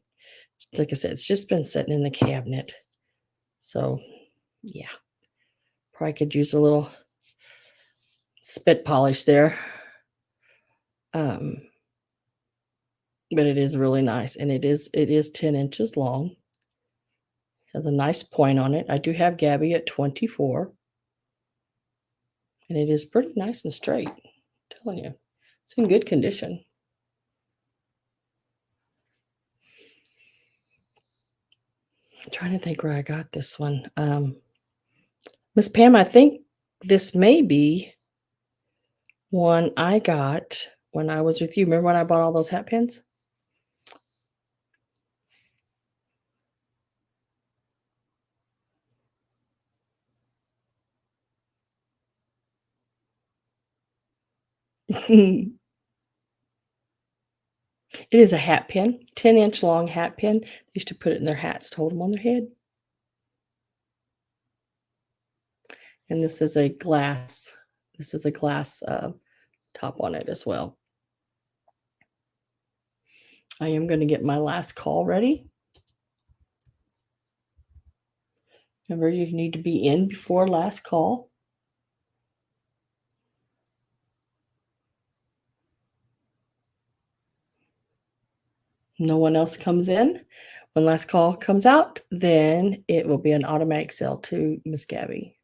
Like I said, it's just been sitting in the cabinet. So, yeah. Probably could use a little spit polish there. But it is really nice, and it is 10 inches long. Has a nice point on it. I do have Gabby at 24, and it is pretty nice and straight. I'm telling you, it's in good condition. I'm trying to think where I got this one. Miss Pam, I think this may be one I got when I was with you. Remember when I bought all those hat pins? It is a hat pin, 10-inch long hat pin. They used to put it in their hats to hold them on their head. And this is a glass. This is a glass top on it as well. I am going to get my last call ready. Remember, you need to be in before last call. No one else comes in. When last call comes out, then it will be an automatic sale to Miss Gabby.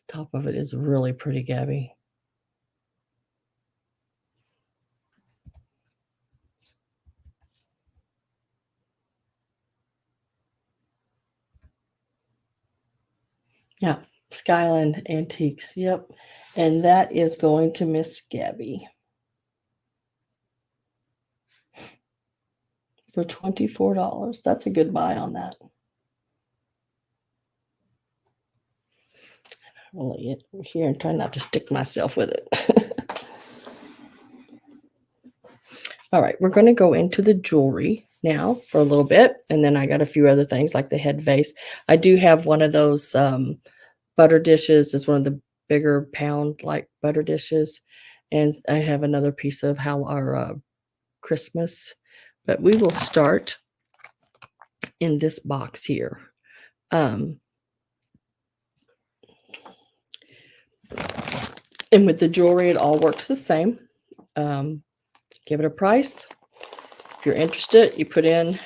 Top of it is really pretty, Gabby. Yeah, Skyland Antiques. Yep. And that is going to Miss Gabby for $24. That's a good buy on that. I'll lay it over here and try not to stick myself with it. All right, we're going to go into the jewelry now for a little bit, and then I got a few other things like the head vase. I do have one of those butter dishes. It's one of the bigger pound like butter dishes, and I have another piece of our Christmas. But we will start in this box here. And with the jewelry, it all works the same. Give it a price. If you're interested, you put in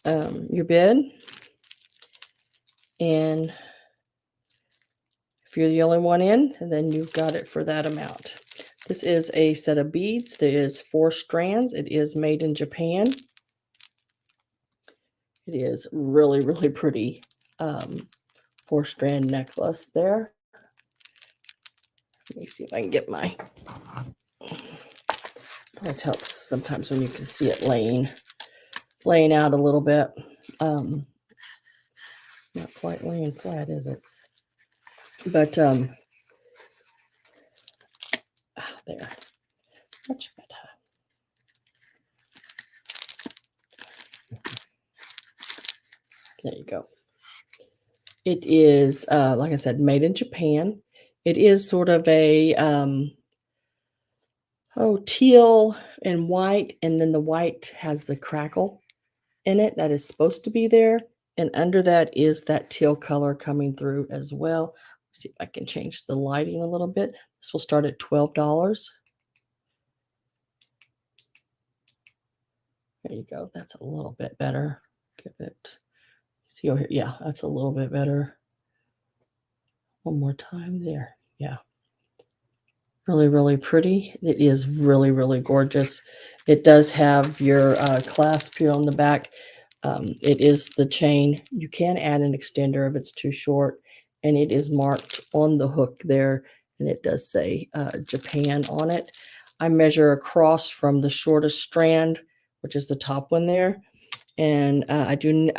your bid. And if you're the only one in, then you've got it for that amount. This is a set of beads. There is 4 strands. It is made in Japan. It is really, really pretty 4-strand necklace there. Let me see if I can get my... Always helps sometimes when you can see it laying out a little bit. Not quite laying flat, is it? But there, much better. There you go. It is, like I said, made in Japan. It is sort of a teal and white, and then the white has the crackle in it that is supposed to be there, and under that is that teal color coming through as well. Let's see if I can change the lighting a little bit. This will start at $12. There you go. That's a little bit better. Give it, see over here. Yeah, that's a little bit better. One more time there. Yeah. Really, really pretty. It is really, really gorgeous. It does have your clasp here on the back. It is the chain. You can add an extender if it's too short, and it is marked on the hook there, and it does say Japan on it. I measure across from the shortest strand, which is the top one there, and I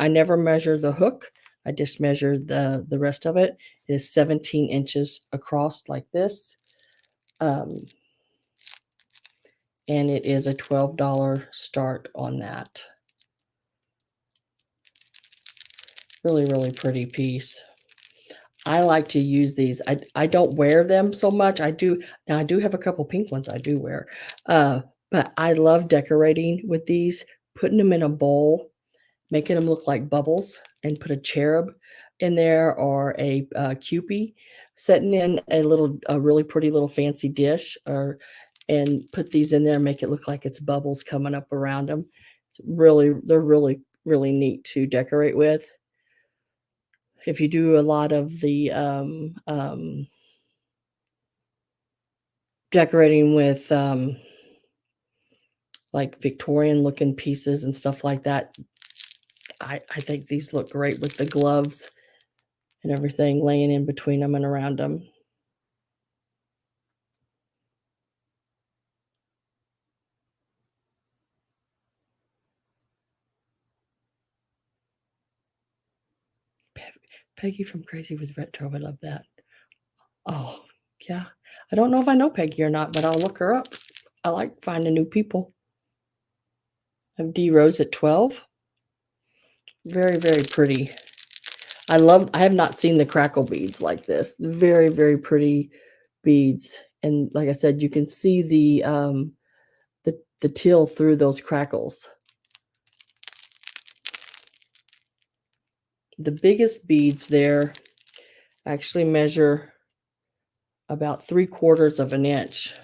never measure the hook. I just measure the rest of it. It is 17 inches across like this. And it is a $12 start on that. Really, really pretty piece. I like to use these. I don't wear them so much. I do have a couple pink ones I do wear. But I love decorating with these, putting them in a bowl, making them look like bubbles, and put a cherub in there or a Cupid, setting in a really pretty little fancy dish, and put these in there, make it look like it's bubbles coming up around them. They're really, really neat to decorate with. If you do a lot of the decorating with like Victorian looking pieces and stuff like that, I think these look great with the gloves and everything laying in between them and around them. Peggy from Crazy with Retro, I love that. Oh, yeah. I don't know if I know Peggy or not, but I'll look her up. I like finding new people. I have D Rose at 12. Very, very pretty. I have not seen the crackle beads like this. Very, very pretty beads. And like I said, you can see the teal through those crackles. The biggest beads there actually measure about 3/4 of an inch.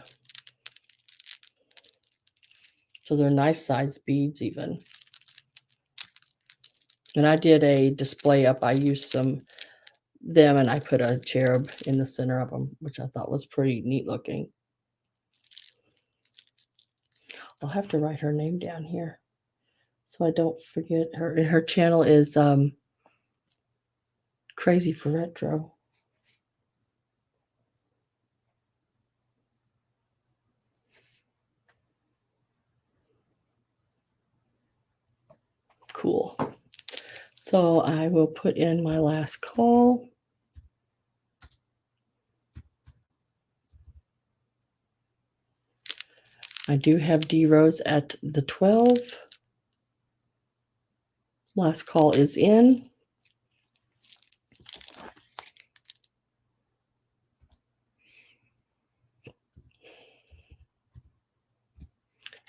So they're nice sized beads even. And I did a display up. I used them and I put a cherub in the center of them, which I thought was pretty neat looking. I'll have to write her name down here so I don't forget her. Her channel is Crazy for Retro. Cool. So I will put in my last call. I do have D Rose at the 12. Last call is in.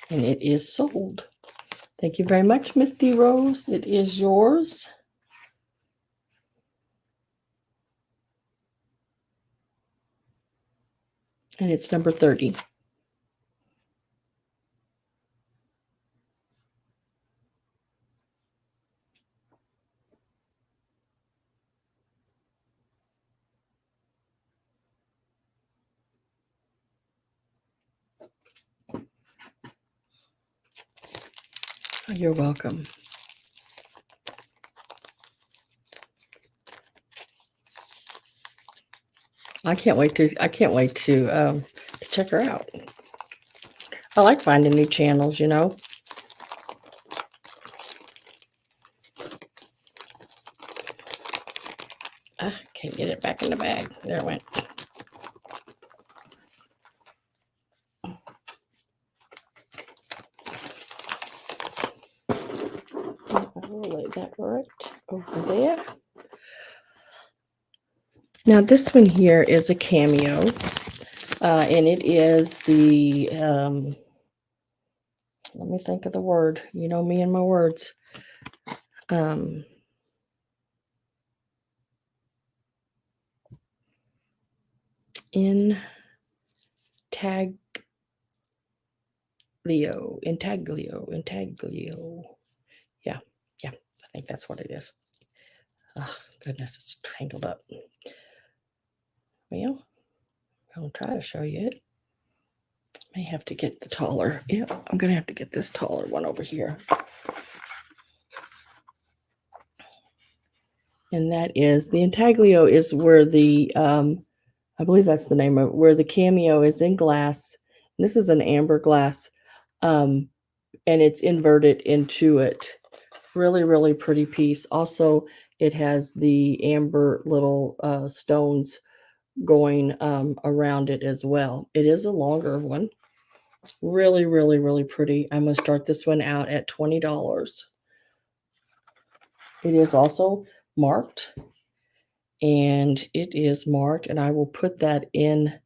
And it is sold. Thank you very much, Miss D Rose. It is yours. And it's number 30. You're welcome. I can't wait to check her out. I like finding new channels, you know. Can't get it back in the bag. There it went. I will lay that right over there. Now this one here is a cameo, and it is the, let me think of the word. You know me and my words. Intaglio. Yeah, I think that's what it is. Oh, goodness, it's tangled up. Well, I'll try to show you it. May have to get the taller. Yeah, I'm going to have to get this taller one over here. And that is, the intaglio is where the, I believe that's the name of it, where the cameo is in glass. This is an amber glass, and it's inverted into it. Really, really pretty piece. Also, it has the amber little stones going around it as well. It is a longer one. Really, really, really pretty. I'm going to start this one out at $20. It is also marked. And it is marked, and I will put that in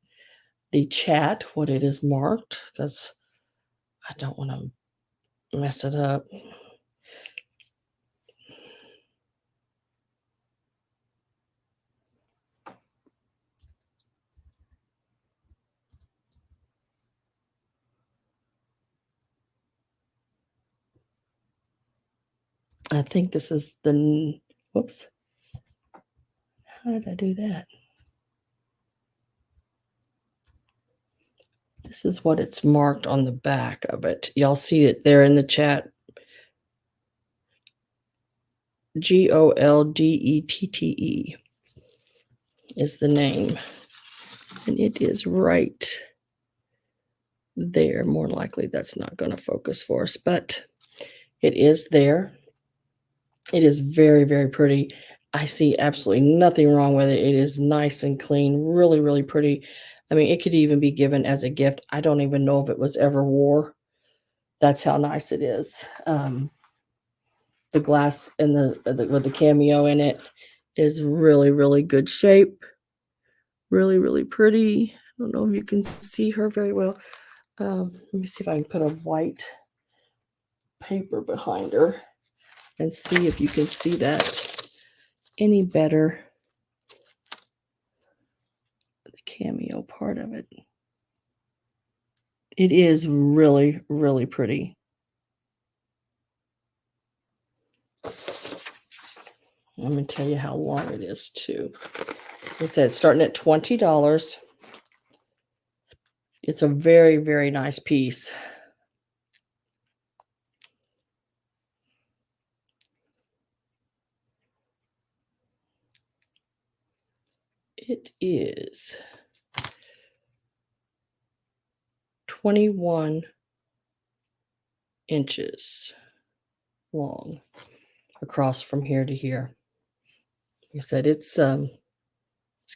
the chat, what it is marked, because I don't want to mess it up. I think this is the, whoops. How did I do that? This is what it's marked on the back of it. Y'all see it there in the chat. Goldette is the name. And it is right there. More likely that's not going to focus for us, but it is there. It is very, very pretty. I see absolutely nothing wrong with it. It is nice and clean, really, really pretty. I mean, it could even be given as a gift. I don't even know if it was ever wore. That's how nice it is. The glass and with the cameo in it is really, really good shape. Really, really pretty. I don't know if you can see her very well. Let me see if I can put a white paper behind her and see if you can see that any better. The cameo part of it. It is really, really pretty. I'm going to tell you how long it is too. Like I said, it's starting at $20. It's a very, very nice piece. It is 21 inches long across from here to here. Like I said, it's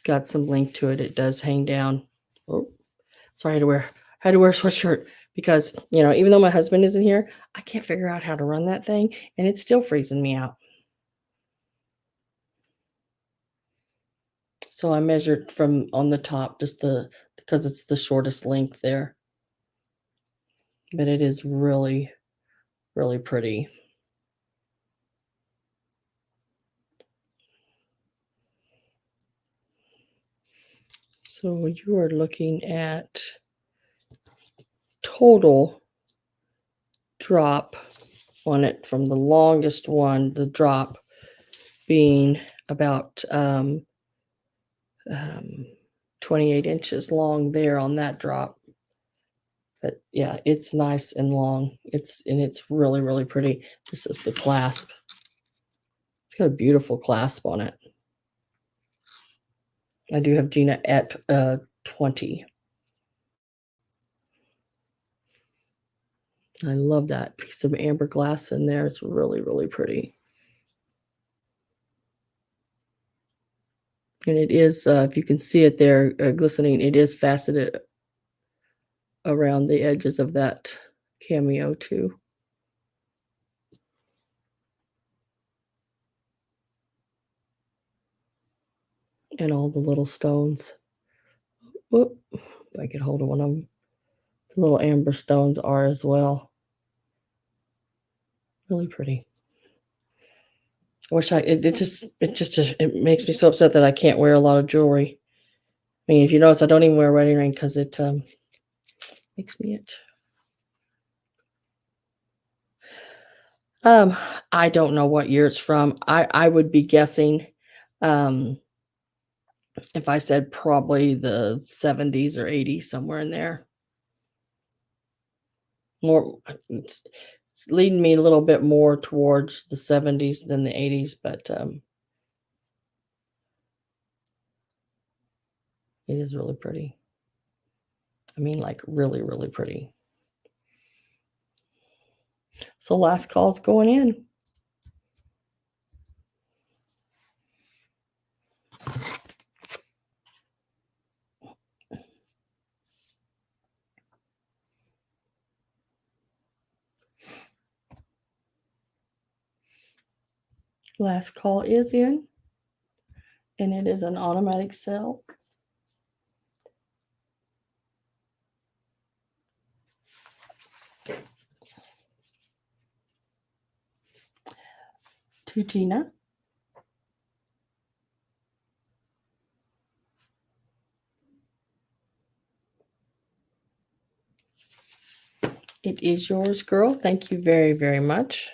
got some length to it. It does hang down. Oh, sorry, I had to wear a sweatshirt. because, even though my husband isn't here, I can't figure out how to run that thing, and it's still freezing me out. So I measured from on the top, because it's the shortest length there. But it is really, really pretty. So you are looking at total drop on it from the longest one, the drop being about 28 inches long there on that drop. But yeah, it's nice and long. It's really, really pretty. This is the clasp. It's got a beautiful clasp on it. I do have Gina at 20. I love that piece of amber glass in there. It's really, really pretty. And it is, if you can see it there, glistening, it is faceted around the edges of that cameo too. And all the little stones. Whoop, if I could hold one of them. The little amber stones are as well. Really pretty. I wish it makes me so upset that I can't wear a lot of jewelry. I mean, if you notice, I don't even wear a wedding ring because it makes me itch. I don't know what year it's from. I would be guessing, if I said probably the 70s or 80s, somewhere in there. More, it's leading me a little bit more towards the 70s than the 80s, but it is really pretty. I mean, like really, really pretty. So last call's going in. Last call is in, and it is an automatic sell. To Gina. It is yours, girl. Thank you very, very much.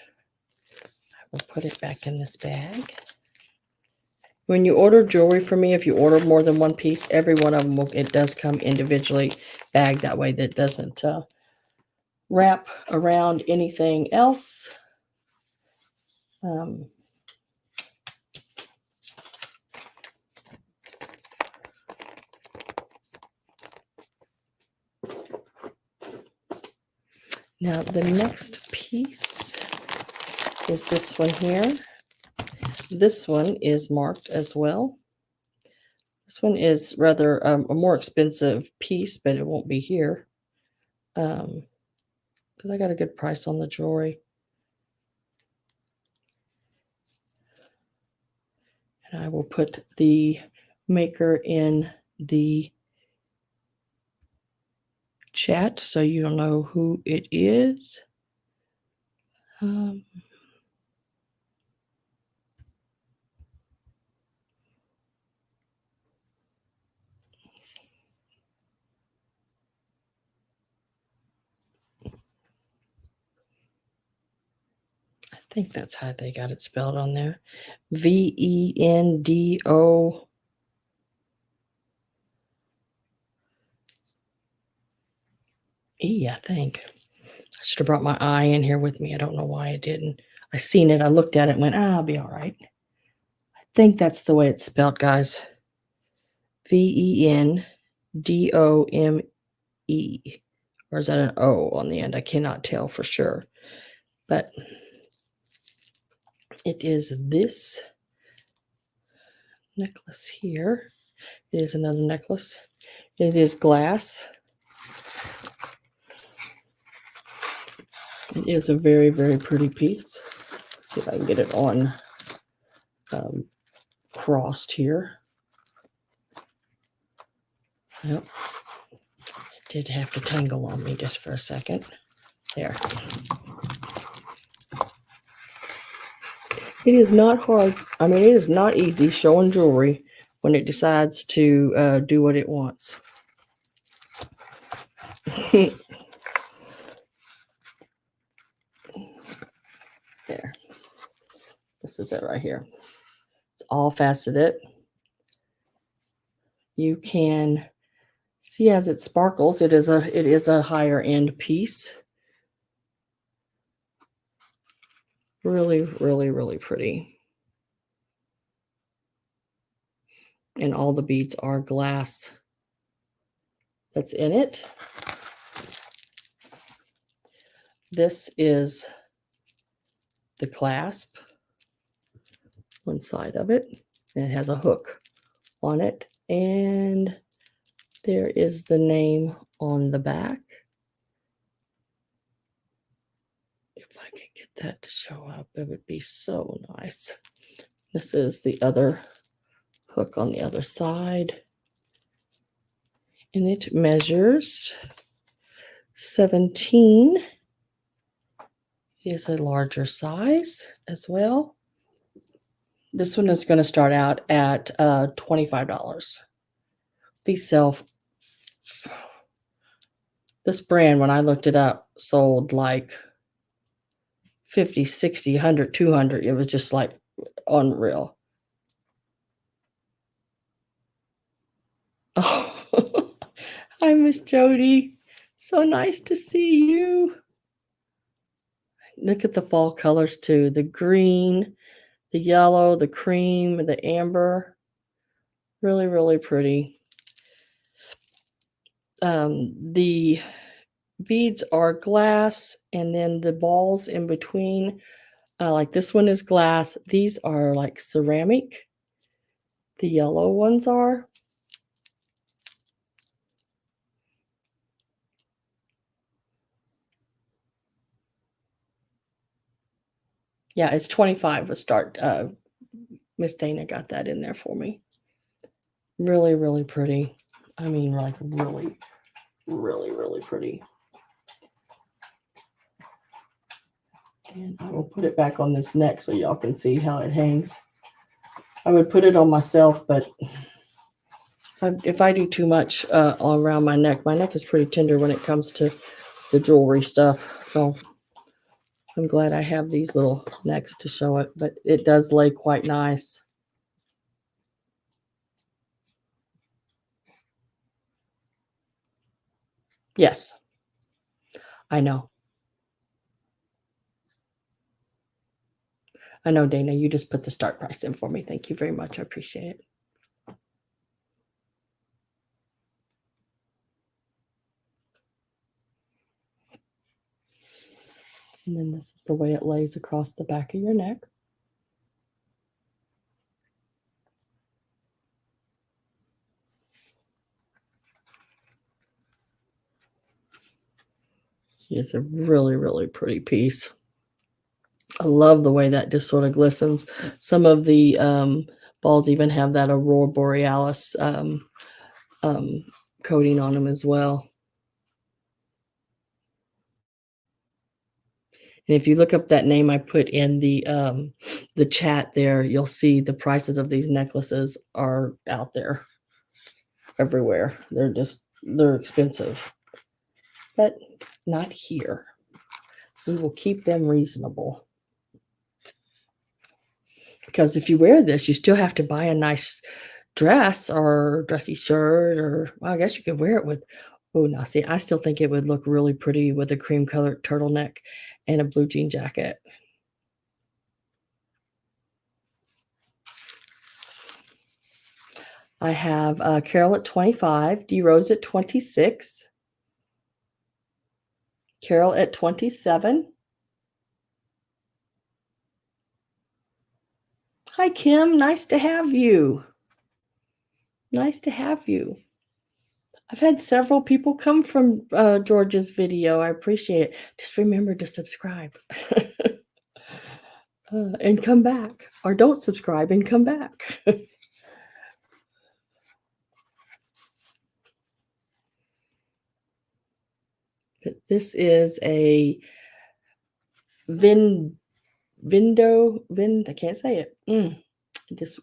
I will put it back in this bag. When you order jewelry from me, if you order more than one piece, every one of them it does come individually bagged that way. That doesn't wrap around anything else. Now the next piece is this one here. This one is marked as well. This one is rather a more expensive piece, but it won't be here because I got a good price on the jewelry. And I will put the maker in the chat so you'll know who it is. I think that's how they got it spelled on there. Vendo. I think. I should have brought my eye in here with me. I don't know why I didn't. I seen it. I looked at it and went, I'll be all right. I think that's the way it's spelled, guys. Vendome. Or is that an O on the end? I cannot tell for sure. But it is this necklace here. It is another necklace. It is glass. It is a very, very pretty piece. Let's see if I can get it on crossed here. Yep. It did have to tangle on me just for a second. There. It is not hard. I mean, it is not easy showing jewelry when it decides to do what it wants. There. This is it right here. It's all faceted. You can see as it sparkles, it is a higher end piece. Really, really, really pretty. And all the beads are glass that's in it. This is the clasp, one side of it, and it has a hook on it. And there is the name on the back. If I could get that to show up, it would be so nice. This is the other hook on the other side. And it measures 17. It is a larger size as well. This one is going to start out at $25. These sell, this brand, when I looked it up, sold like 50, 60, 100, 200. It was just like unreal. Oh, hi, Miss Jody. So nice to see you. Look at the fall colors too. The green, the yellow, the cream, the amber. Really, really pretty. The beads are glass, and then the balls in between, like this one is glass. These are like ceramic. The yellow ones are. Yeah, it's 25 a start. Miss Dana got that in there for me. Really, really pretty. I mean, like really, really, really pretty. And I will put it back on this neck so y'all can see how it hangs. I would put it on myself, but if I do too much all around my neck is pretty tender when it comes to the jewelry stuff. So I'm glad I have these little necks to show it, but it does lay quite nice. Yes, I know. I know, Dana, you just put the start price in for me. Thank you very much. I appreciate it. And then this is the way it lays across the back of your neck. It's a really, really pretty piece. I love the way that just sort of glistens. Some of the balls even have that aurora borealis coating on them as well. And if you look up that name I put in the chat there, you'll see the prices of these necklaces are out there everywhere. They're expensive, but not here. We will keep them reasonable. Because if you wear this, you still have to buy a nice dress or dressy shirt, or well, I guess you could wear it with, oh, now see, I still think it would look really pretty with a cream colored turtleneck and a blue jean jacket. I have Carol at 25, D Rose at 26, Carol at 27. Hi, Kim. Nice to have you. Nice to have you. I've had several people come from George's video. I appreciate it. Just remember to subscribe and come back, or don't subscribe and come back. This is a I can't say it. This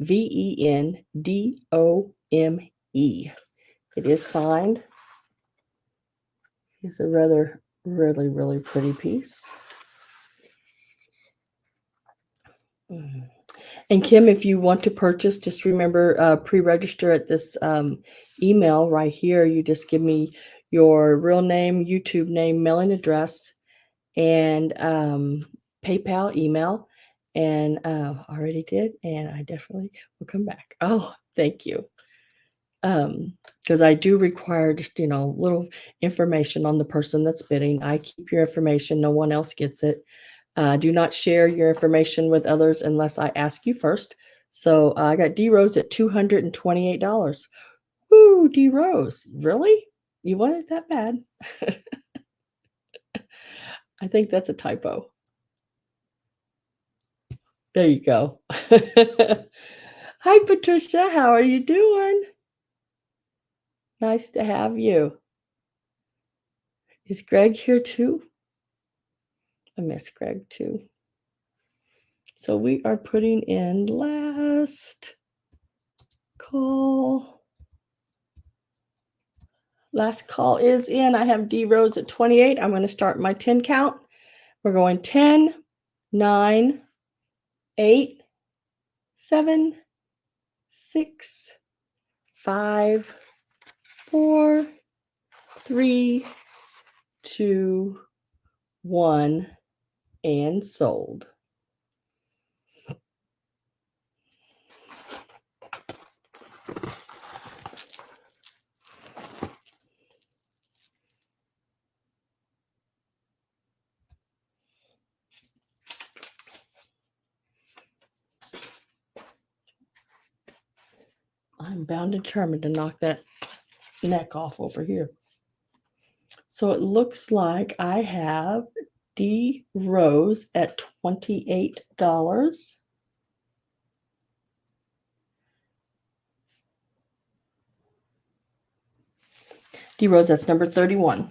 VENDOME. It is signed. It's a rather, really pretty piece. And Kim, if you want to purchase, just remember, pre-register at this email right here. You just give me your real name, YouTube name, mailing address, and PayPal email. And already did, and I definitely will come back. Oh, thank you. Because I do require just, little information on the person that's bidding. I keep your information. No one else gets it. Do not share your information with others unless I ask you first. So I got D Rose at $228. Woo, D Rose. Really? You want it that bad? I think that's a typo. There you go. Hi, Patricia. How are you doing? Nice to have you. Is Greg here too? I miss Greg too. So we are putting in last call. Last call is in. I have D Rose at 28. I'm going to start my 10 count. We're going 10, 9, 8, 7, 6, 5, 4, 3, 2, 1, and sold. I'm bound and determined to knock that neck off over here. So it looks like I have D Rose at $28. D Rose, that's number 31.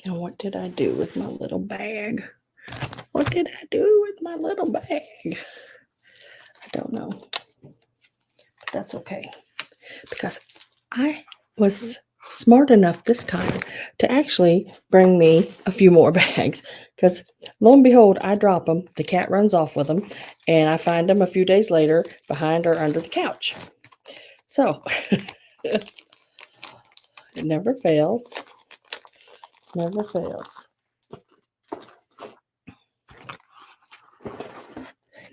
And what did I do with my little bag? What did I do with my little bag? I don't know. But that's okay. Because I was smart enough this time to actually bring me a few more bags. Because lo and behold, I drop them. The cat runs off with them. And I find them a few days later behind or under the couch. So it never fails. Never fails.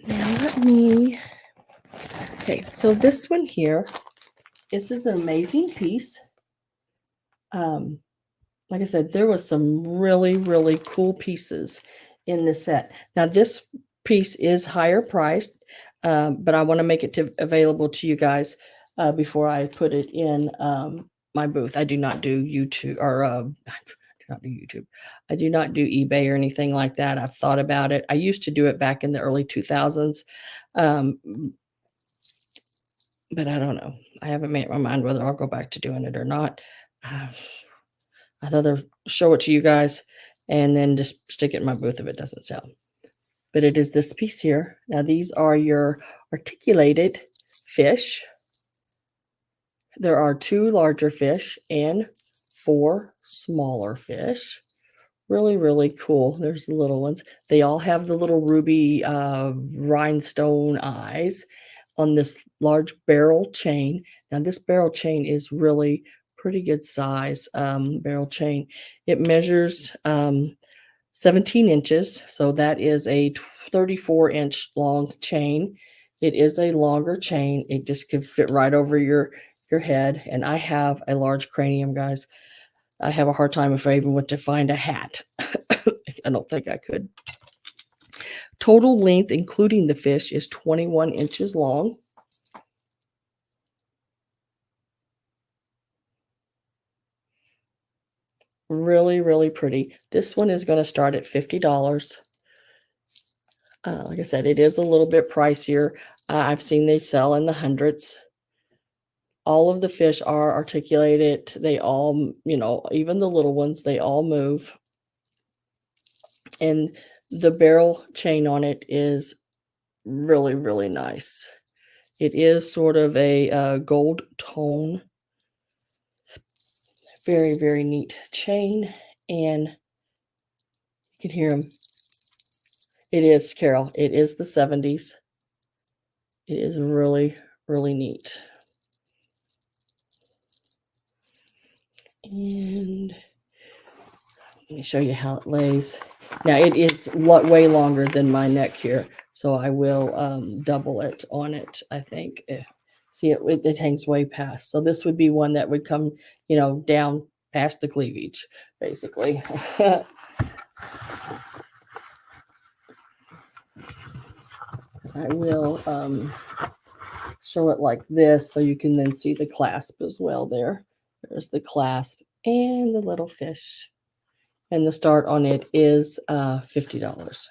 Now let me, okay, so this one here, this is an amazing piece. Like I said, there was some really cool pieces in this set. Now this piece is higher priced, but I want to make it available to you guys before I put it in my booth. I do not do YouTube, or not do YouTube. I do not do eBay or anything like that. I've thought about it. I used to do it back in the early 2000s. But I don't know. I haven't made up my mind whether I'll go back to doing it or not. I'd rather show it to you guys and then just stick it in my booth if it doesn't sell. But it is this piece here. Now these are your articulated fish. There are 2 larger fish and 4 smaller fish. Really cool. There's the little ones. They all have the little ruby rhinestone eyes on this large barrel chain. Now this barrel chain is really pretty good size barrel chain. It measures 17 inches. So that is a 34-inch long chain. It is a longer chain. It just could fit right over your your head. And I have a large cranium, guys. I have a hard time if I even went to find a hat. I don't think I could. Total length, including the fish, is 21 inches long. Really, really pretty. This one is going to start at $50. Like I said, it is a little bit pricier. I've seen they sell in the hundreds. All of the fish are articulated. They all, even the little ones, they all move. And the barrel chain on it is really, really nice. It is sort of a gold tone. Very, very neat chain. And you can hear them. It is, Carol. It is the 70s. It is really, really neat. And let me show you how it lays. Now, it is way longer than my neck here, so I will double it on it, I think. See, it hangs way past. So this would be one that would come, down past the cleavage, basically. I will show it like this so you can then see the clasp as well there. There's the clasp and the little fish. And the start on it is $50.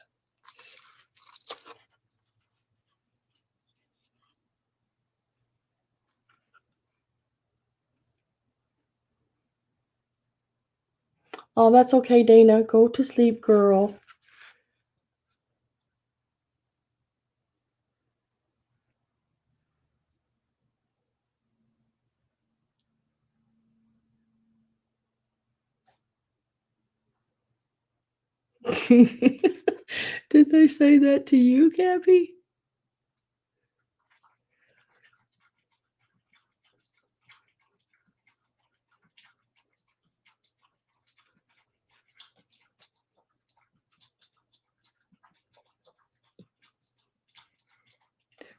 Oh, that's okay, Dana. Go to sleep, girl. Did they say that to you, Gabby?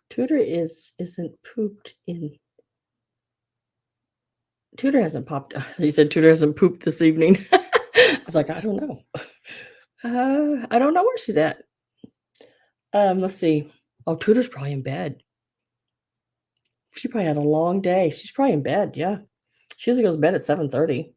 Tudor isn't pooped in. Tudor hasn't popped. He said Tudor hasn't pooped this evening. I was like, I don't know. I don't know where she's at. Let's see. Oh, Tudor's probably in bed. She probably had a long day. She's probably in bed. Yeah, she usually goes to bed at 7:30.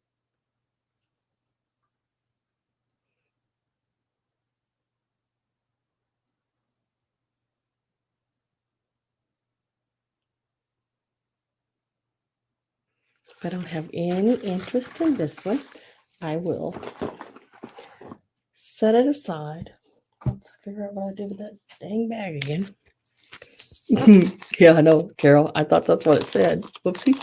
If I don't have any interest in this one, I will set it aside. Let's figure out what I did with that dang bag again. Yeah, I know, Carol. I thought that's what it said. Whoopsie.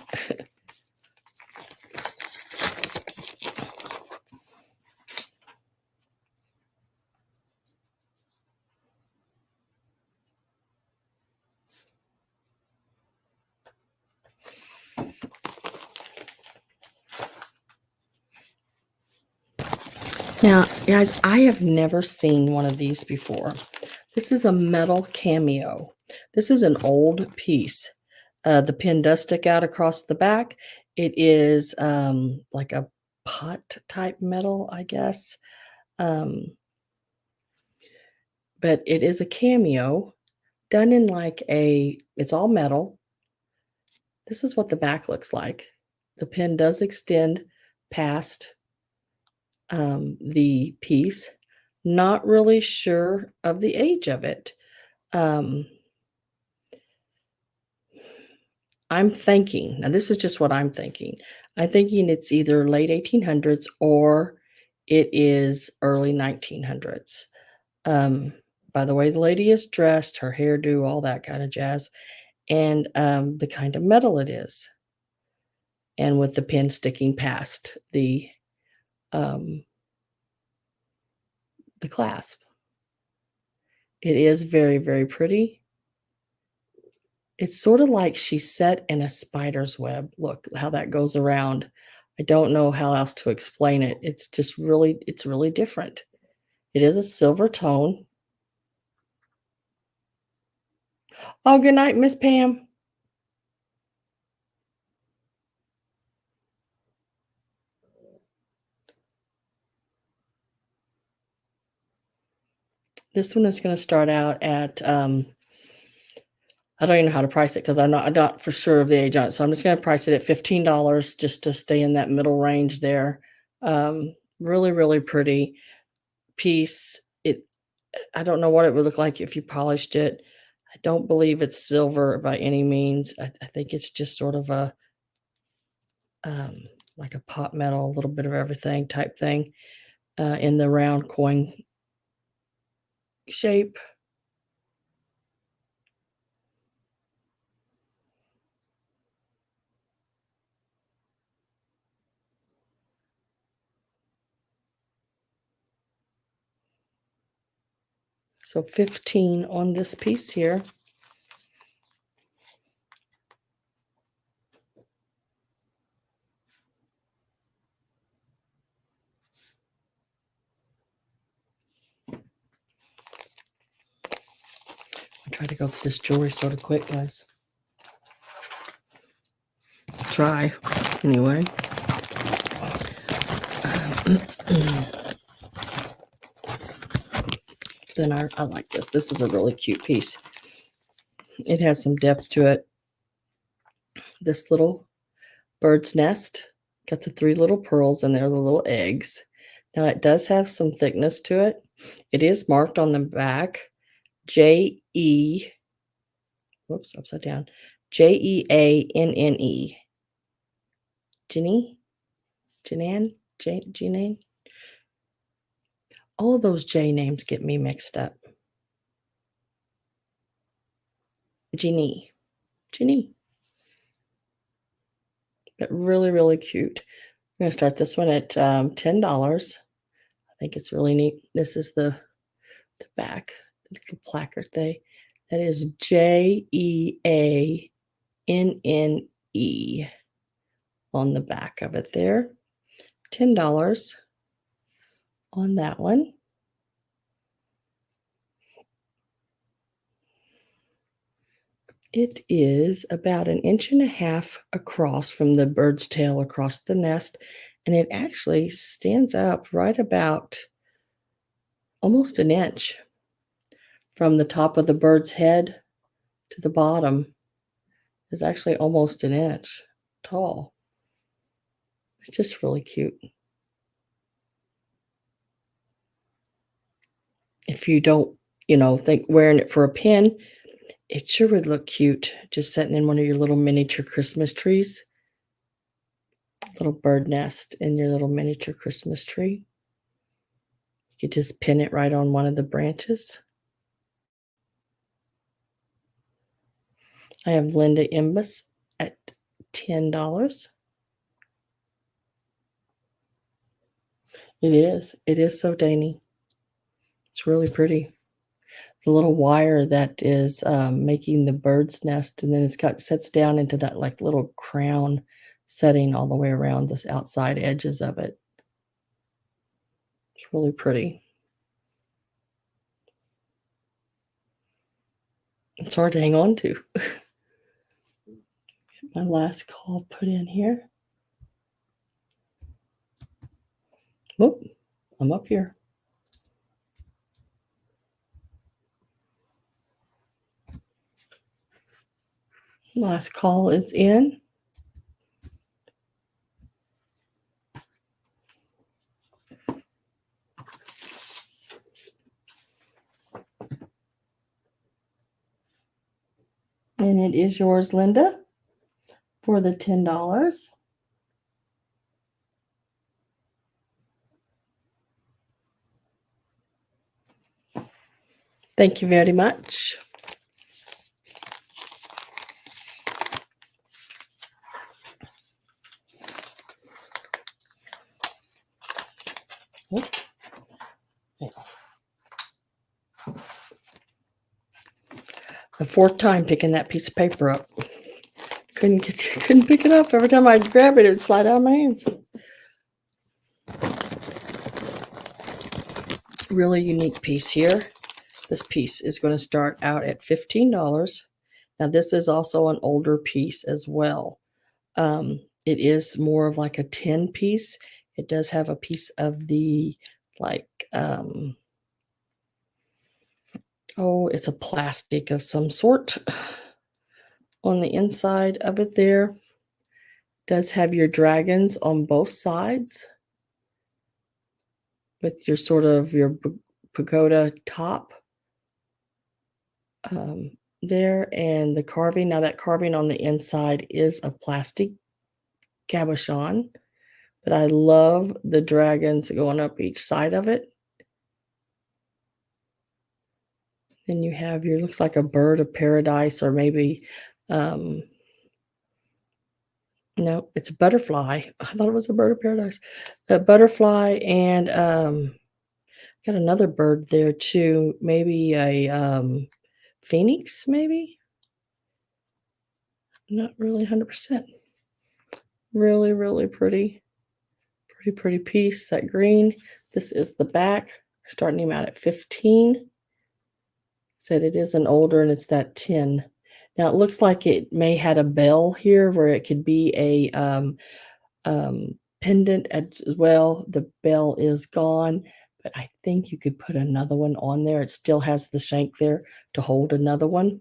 Now, guys, I have never seen one of these before. This is a metal cameo. This is an old piece. The pin does stick out across the back. It is like a pot type metal, I guess. But it is a cameo done in it's all metal. This is what the back looks like. The pin does extend past the piece. Not really sure of the age of it. I'm thinking, now this is just what I'm thinking. I'm thinking it's either late 1800s or it is early 1900s. By the way the lady is dressed, her hairdo, all that kind of jazz, and the kind of metal it is. And with the pin sticking past the clasp. It is very, very pretty. It's sort of like she's set in a spider's web. Look how that goes around. I don't know how else to explain it. It's just really, it's really different. It is a silver tone. Oh, good night, Miss Pam. This one is going to start out at, I don't even know how to price it because I'm not for sure of the age on it. So I'm just going to price it at $15 just to stay in that middle range there. Really, really pretty piece. I don't know what it would look like if you polished it. I don't believe it's silver by any means. I think it's just sort of a like a pot metal, a little bit of everything type thing in the round coin shape. So 15 on this piece here. I'll try to go through this jewelry sort of quick, guys. Try, anyway. Then I like this. This is a really cute piece. It has some depth to it. This little bird's nest. Got the 3 little pearls and they're the little eggs. Now it does have some thickness to it. It is marked on the back. J-E, whoops, upside down. Jeanne. Ginny? Jeanne? Jeanne? All of those J names get me mixed up. Ginny. But really, really cute. I'm going to start this one at $10. I think it's really neat. This is the back, the little placard thing. That is Jeanne on the back of it there. $10 on that one. It is about 1.5 inches across from the bird's tail across the nest, and it actually stands up right about almost 1 inch from the top of the bird's head to the bottom. Is actually almost 1 inch tall. It's just really cute. If you don't, think wearing it for a pin, it sure would look cute just sitting in one of your little miniature Christmas trees. Little bird nest in your little miniature Christmas tree. You could just pin it right on one of the branches. I have Linda Imbus at $10. It is so dainty. It's really pretty. The little wire that is making the bird's nest, and then sets down into that like little crown setting all the way around the outside edges of it. It's really pretty. It's hard to hang on to. Get my last call put in here. Whoop, I'm up here. Last call is in. And it is yours, Linda, for the $10. Thank you very much. The 4th time picking that piece of paper up. Couldn't pick it up. Every time I'd grab it, it would slide out of my hands. Really unique piece here. This piece is going to start out at $15. Now this is also an older piece as well. It is more of like a 10 piece. It does have a piece of the like Oh, it's a plastic of some sort. On the inside of it there does have your dragons on both sides with your sort of your pagoda top there, and the carving. Now that carving on the inside is a plastic cabochon, but I love the dragons going up each side of it. Then you have your, looks like a bird of paradise, or maybe no, it's a butterfly. I thought it was a bird of paradise. A butterfly, and got another bird there too. Maybe a phoenix, maybe? Not really 100%. Really, really pretty. Pretty piece. That green. This is the back. We're starting him out at 15. Said it is an older, and it's that 10. Now it looks like it may had a bell here where it could be a pendant as well. The bell is gone, but I think you could put another one on there. It still has the shank there to hold another one.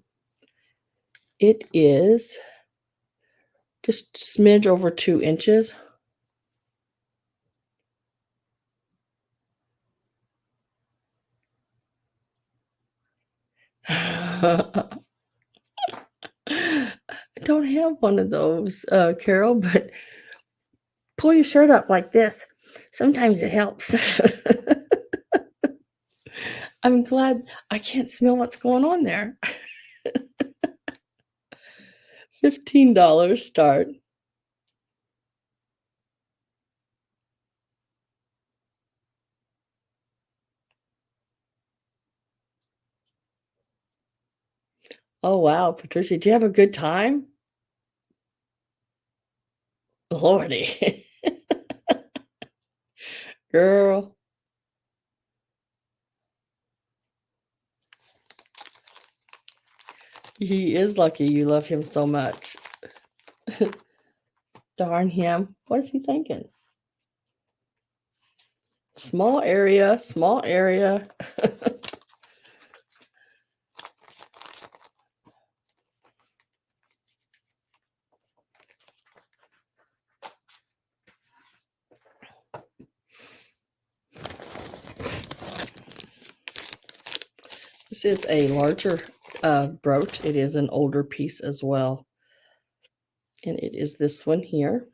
It is just smidge over 2 inches. I don't have one of those, Carol, but pull your shirt up like this. Sometimes it helps. I'm glad I can't smell what's going on there. $15 start. Oh, wow, Patricia, did you have a good time? Lordy. Girl. He is lucky you love him so much. Darn him. What is he thinking? Small area, small area. This is a larger brooch. It is an older piece as well. And it is this one here.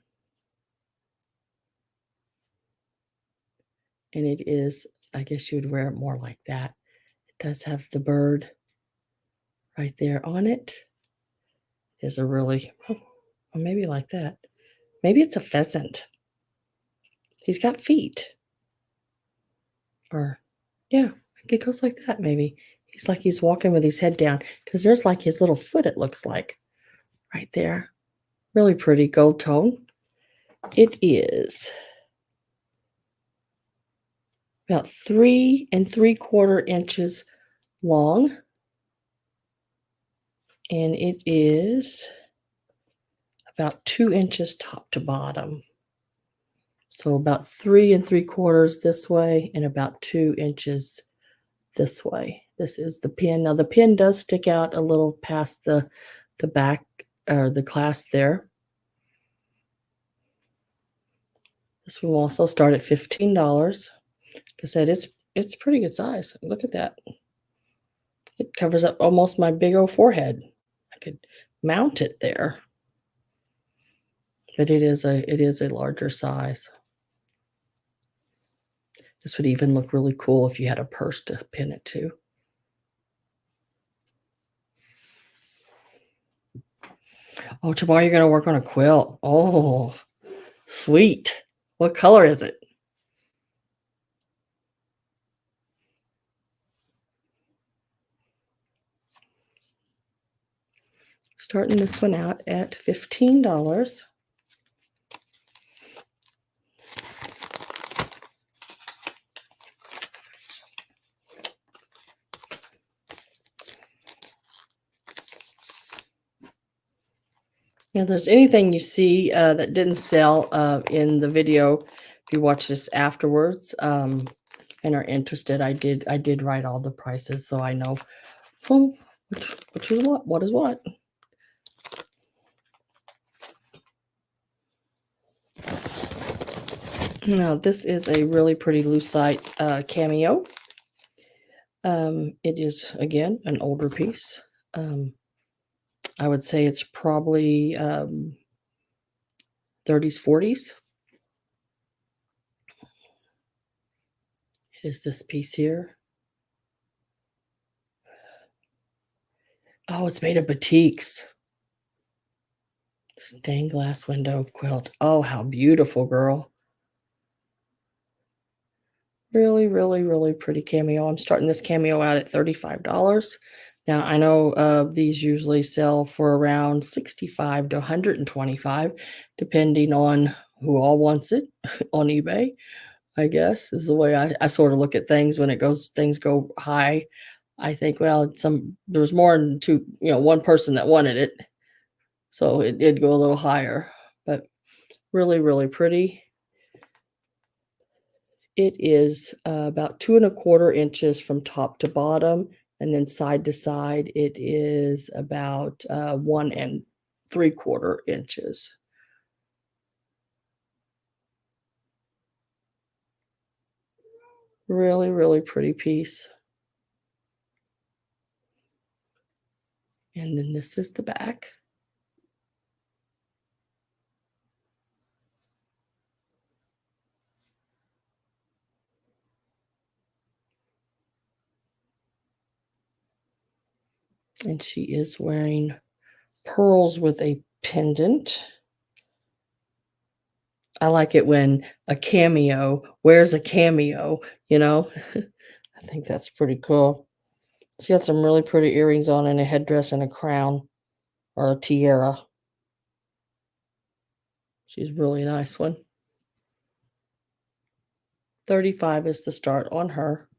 And it is, I guess you would wear it more like that. It does have the bird right there on it. It is a really, or maybe like that. Maybe it's a pheasant. He's got feet. Or, yeah, it goes like that maybe. He's like he's walking with his head down, because there's like his little foot, it looks like, right there. Really pretty gold tone. It is about 3 3/4 inches long. And it is about 2 inches top to bottom. So about 3 3/4 this way and about 2 inches this way. This is the pin. Now the pin does stick out a little past the back, or the clasp there. This one will also start at $15. Like I said, it's pretty good size. Look at that. It covers up almost my big old forehead. I could mount it there. But it is a larger size. This would even look really cool if you had a purse to pin it to. Oh, tomorrow you're going to work on a quilt. Oh, sweet. What color is it? Starting this one out at $15. Now, if there's anything you see that didn't sell in the video, if you watch this afterwards, and and are interested, I did write all the prices so I know which is what is what. Now this is a really pretty Lucite cameo. It is again an older piece. I would say it's probably 30s, 40s. It is this piece here. Oh, it's made of batiks. Stained glass window quilt. Oh, how beautiful, girl. Really, really, really pretty cameo. I'm starting this cameo out at $35. Now, I know these usually sell for around $65 to $125, depending on who all wants it on eBay, I guess, is the way I sort of look at things when things go high. I think, well, there was more than one person that wanted it. So it did go a little higher, but really, really pretty. It is about 2¼ inches from top to bottom, and then side to side, it is about 1¾ inches. Really, really pretty piece. And then this is the back. And she is wearing pearls with a pendant. I like it when a cameo wears a cameo, I think that's pretty cool. She's got some really pretty earrings on and a headdress and a crown or a tiara. She's a really nice one. 35 is the start on her.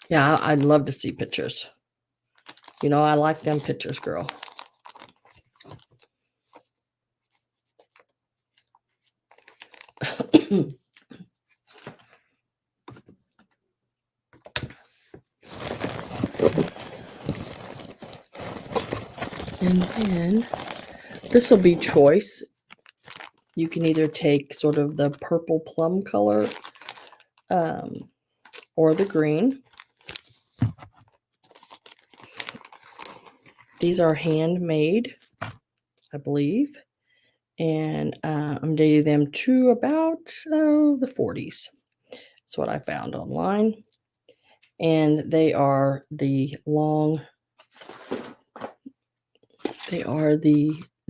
Yeah, I'd love to see pictures. I like them pictures, girl. And then this will be choice. You can either take sort of the purple plum color or the green. These are handmade, I believe. And I'm dating them to about the 40s. That's what I found online. And they are the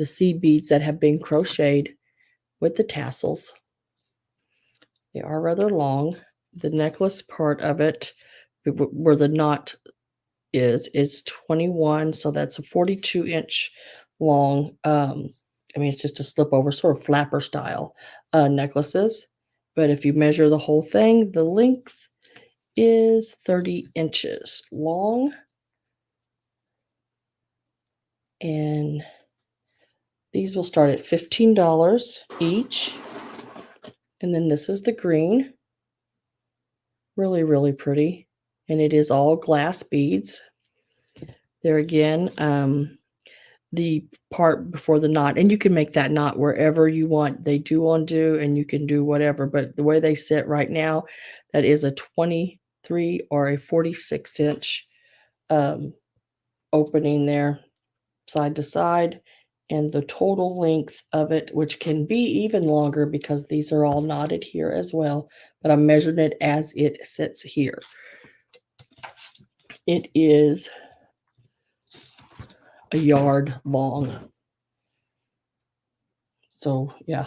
seed beads that have been crocheted with the tassels. They are rather long. The necklace part of it, where the knot is 21, so that's a 42-inch long. It's just a slip over, sort of flapper style necklaces. But if you measure the whole thing, the length is 30 inches long. And these will start at $15 each. And then this is the green. Really, really pretty. And it is all glass beads. There again, the part before the knot, and you can make that knot wherever you want. They do undo, and you can do whatever, but the way they sit right now, that is a 23 or a 46-inch opening there, side to side, and the total length of it, which can be even longer because these are all knotted here as well, but I'm measuring it as it sits here. It is a yard long. So yeah,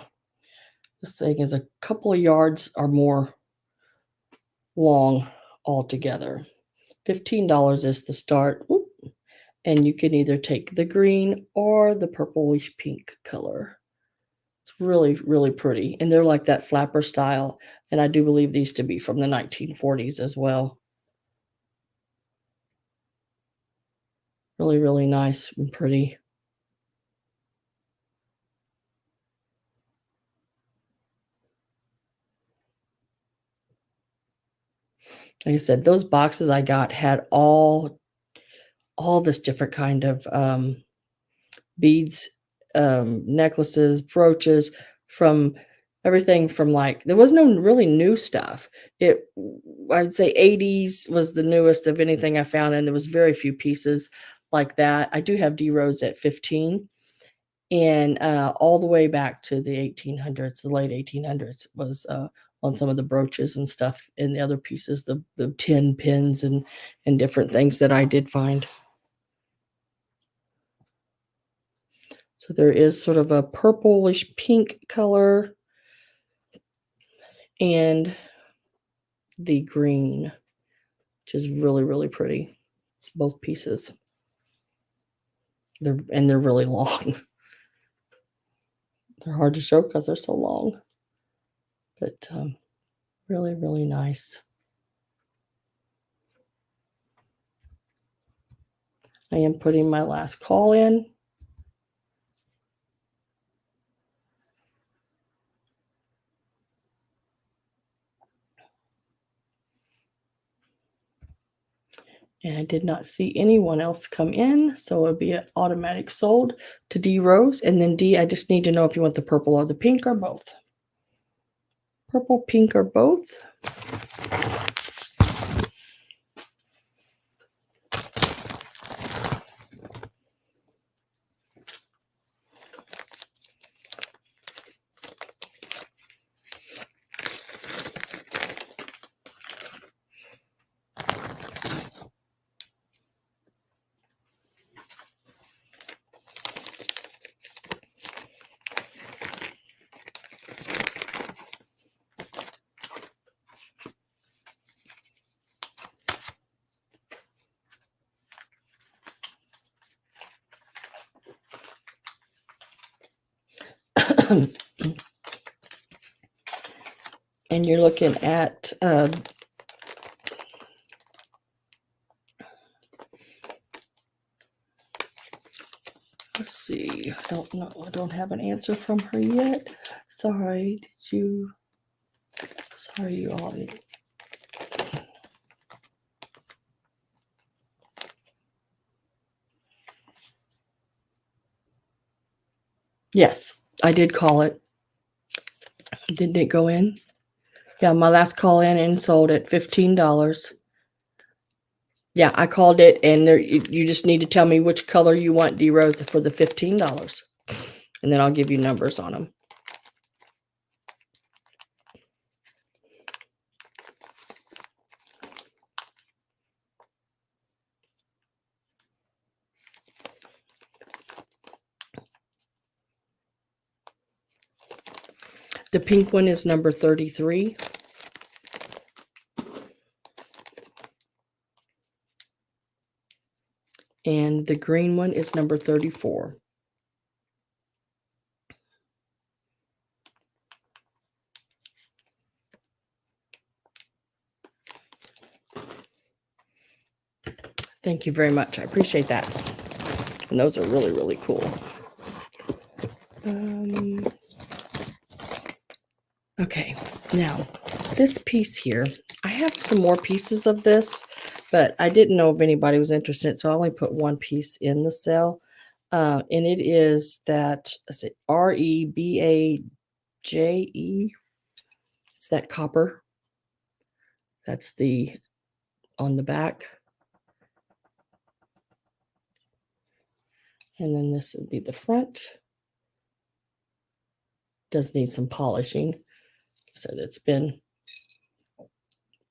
this thing is a couple of yards or more long altogether. $15 is the start. Whoop. And you can either take the green or the purplish pink color. It's really, really pretty. And they're like that flapper style. And I do believe these to be from the 1940s as well. Really, really nice and pretty. Like I said, those boxes I got had all this different kind of beads, necklaces, brooches, from everything from, like, there was no really new stuff. It I'd say 80s was the newest of anything I found, and there was very few pieces like that. I do have D Rose at 15, and all the way back to the 1800s, the late 1800s was on some of the brooches and stuff, and the other pieces, the tin pins and different things that I did find. So there is sort of a purplish pink color and the green, which is really, really pretty. Both pieces. They're really long. They're hard to show because they're so long. But really, really nice. I am putting my last call in. And I did not see anyone else come in, so it'll be an automatic sold to D Rose. And then D, I just need to know if you want the purple or the pink or both. Purple, pink, or both. And you're looking at let's see. I don't know. I don't have an answer from her yet. Sorry. Sorry, you all. Yes, I did call it. Didn't it go in? Yeah, my last call in and sold at $15. Yeah, I called it, and you just need to tell me which color you want, D Rose, for the $15, and then I'll give you numbers on them. The pink one is number 33. And the green one is number 34. Thank you very much. I appreciate that. And those are really, really cool. Okay, now this piece here, I have some more pieces of this, but I didn't know if anybody was interested, so I only put one piece in the sale. And it is that, let's see, Rebaje. It's that copper. That's the on the back. And then this would be the front. Does need some polishing. So it's been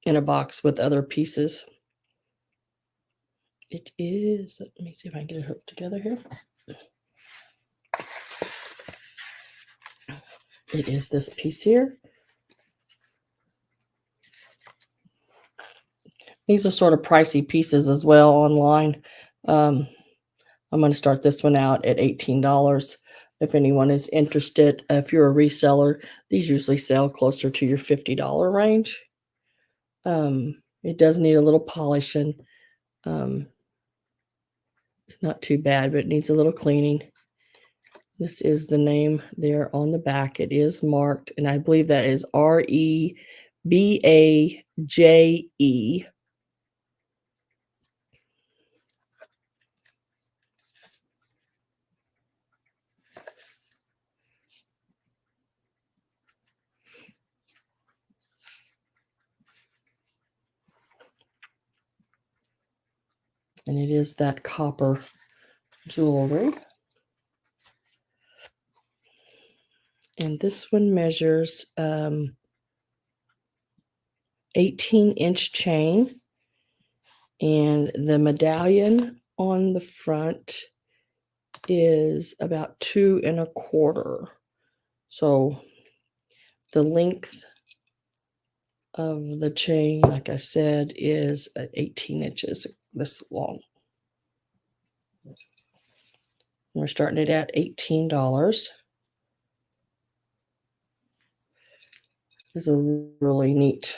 in a box with other pieces. It is, let me see if I can get it hooked together here. It is this piece here. These are sort of pricey pieces as well online. I'm going to start this one out at $18. If anyone is interested, if you're a reseller, these usually sell closer to your $50 range. It does need a little polishing. It's It's not too bad, but it needs a little cleaning. This is the name there on the back. It is marked, and I believe that is Rebaje. And it is that copper jewelry. And this one measures 18-inch chain. And the medallion on the front is about 2 1/4. So the length of the chain, like I said, is 18 inches this long. We're starting it at $18. It's a really neat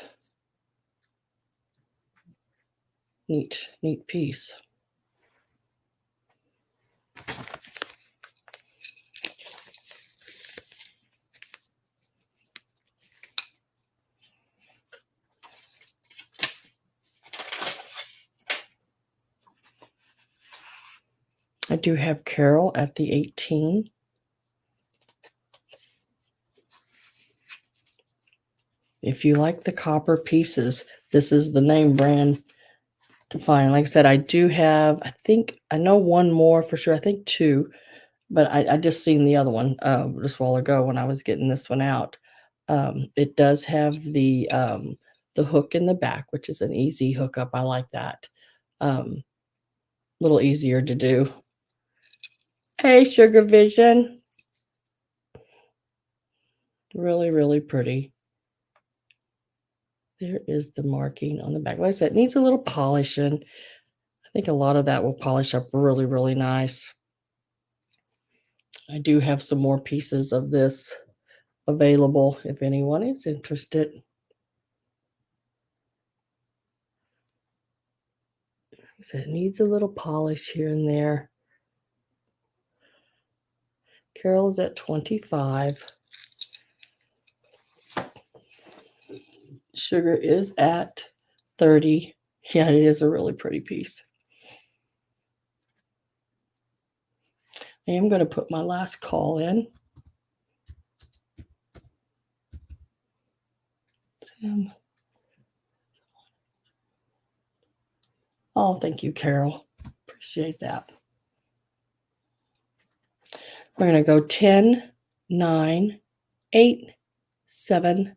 piece. I do have Carol at the 18. If you like the copper pieces, this is the name brand to find. Like I said, I do have, I know one more for sure. I think two, but I just seen the other one just a while ago when I was getting this one out. It does have the hook in the back, which is an easy hookup. I like that. Little easier to do. Hey, Sugar Vision. Really, really pretty. There is the marking on the back. Like I said, it needs a little polishing. I think a lot of that will polish up really, really nice. I do have some more pieces of this available if anyone is interested. Like I said, it needs a little polish here and there. Carol is at 25. Sugar is at 30. Yeah, it is a really pretty piece. I am going to put my last call in. Oh, thank you, Carol. Appreciate that. We're going to go 10, 9, 8, 7,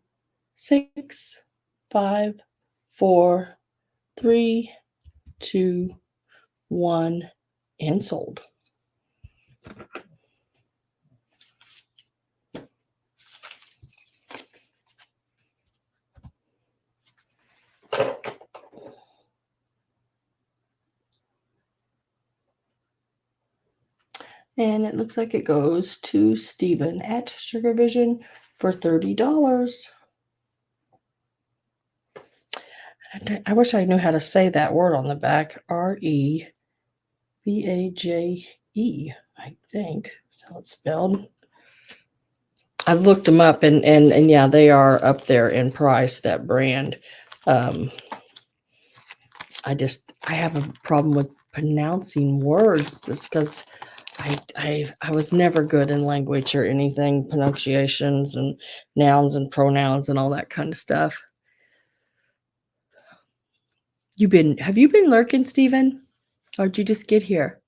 6, 5, 4, 3, 2, 1, and sold. And it looks like it goes to Stephen at Sugar Vision for $30. I wish I knew how to say that word on the back. Rebaje, I think. That's how it's spelled. I looked them up and yeah, they are up there in price, that brand. I have a problem with pronouncing words just because I was never good in language or anything, pronunciations and nouns and pronouns and all that kind of stuff. Have you been lurking, Stephen? Or did you just get here?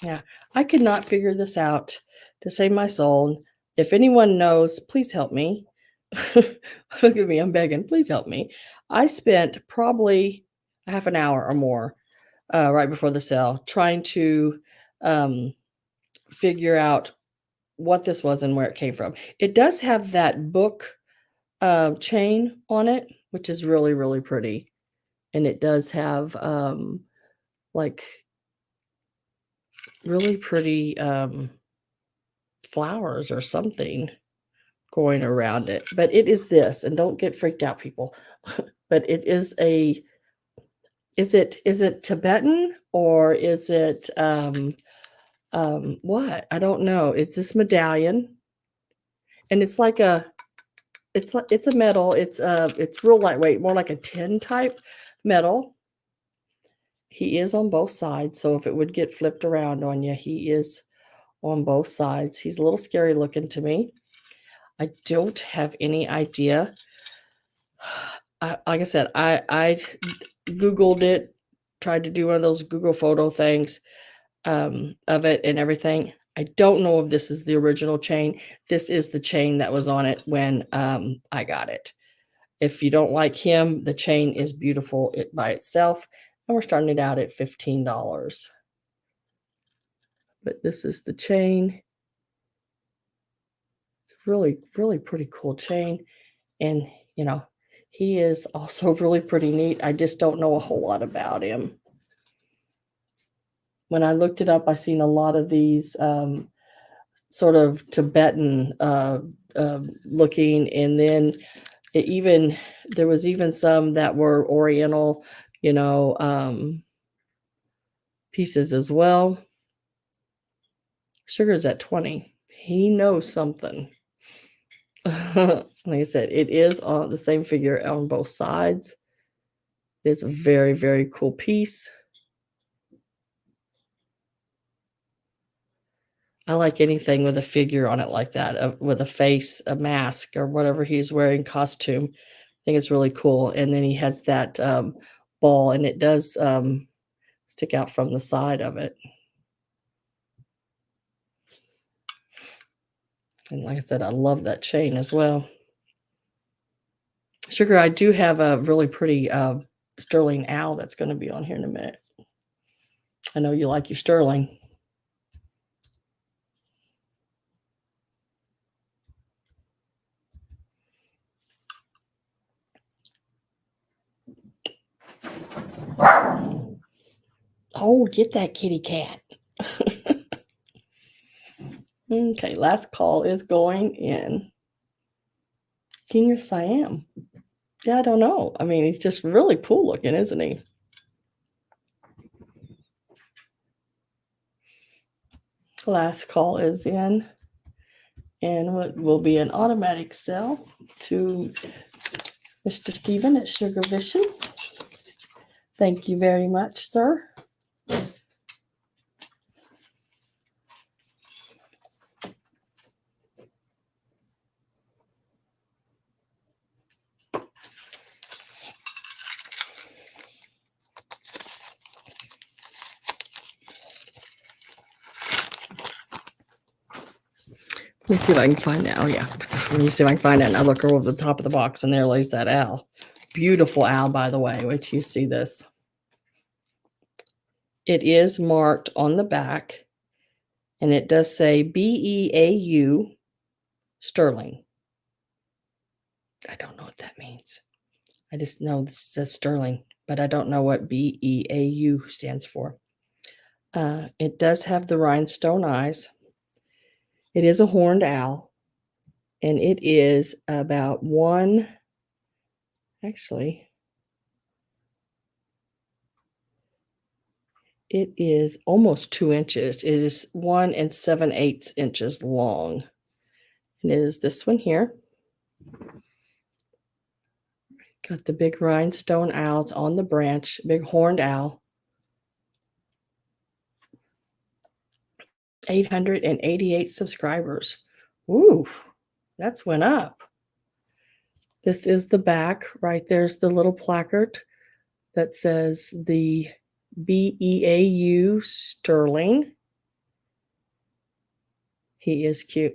Yeah, I could not figure this out to save my soul. If anyone knows, please help me. Look at me, I'm begging. Please help me. I spent probably half an hour or more right before the sale trying to figure out what this was and where it came from. It does have that book chain on it, which is really, really pretty. And it does have like really pretty flowers or something going around it. But it is this, and don't get freaked out, people. But it is a, is it Tibetan or is it what? I don't know. It's this medallion, and it's like a, it's a metal. It's real lightweight, more like a tin type metal. He is on both sides, so if it would get flipped around on you, he is on both sides. He's a little scary looking to me. I don't have any idea. Like I said, I Googled it, tried to do one of those Google photo things of it and everything. I don't know if this is the original chain. This is the chain that was on it when I got it. If you don't like him, the chain is beautiful by itself. And we're starting it out at $15. But this is the chain. It's a really, really pretty cool chain. And, you know, he is also really pretty neat. I just don't know a whole lot about him. When I looked it up, I seen a lot of these sort of Tibetan looking, and then there was even some that were Oriental, you know, pieces as well. Sugar's at 20. He knows something. Like I said, it is on the same figure on both sides. It's a very, very cool piece. I like anything with a figure on it like that, with a face, a mask, or whatever he's wearing, costume. I think it's really cool. And then he has that ball, and it does stick out from the side of it. And like I said, I love that chain as well. Sugar, I do have a really pretty sterling owl that's going to be on here in a minute. I know you like your sterling. Oh, get that kitty cat. Okay, last call is going in. King of Siam. Yeah, I don't know. I mean, he's just really cool looking, isn't he? Last call is in, and what will be an automatic sell to Mr. Stephen at Sugar Vision. Thank you very much, sir. Let me see if I can find that. Oh, yeah. Let me see if I can find it. And I look over the top of the box, and there lays that owl. Beautiful owl, by the way. Wait till you see this. It is marked on the back, and it does say BEAU sterling. I don't know what that means. I just know this says sterling, but I don't know what BEAU stands for. It does have the rhinestone eyes. It is a horned owl, and it is about it is almost 2 inches. It is 1 7/8 inches long. And it is this one here. Got the big rhinestone owls on the branch, big horned owl. 888 subscribers. Ooh, that's went up. This is the back. Right there's the little placard that says the BEAU sterling. He is cute.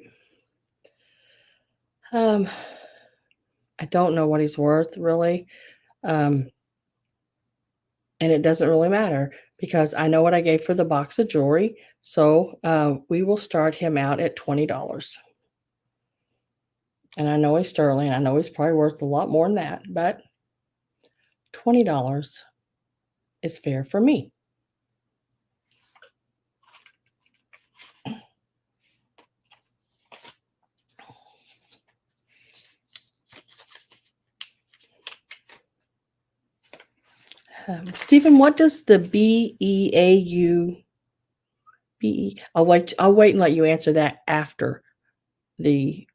I don't know what he's worth, really. And it doesn't really matter because I know what I gave for the box of jewelry. So we will start him out at $20. And I know he's sterling. I know he's probably worth a lot more than that, but $20 is fair for me. Stephen, what does the BEAU BE? I'll wait and let you answer that after the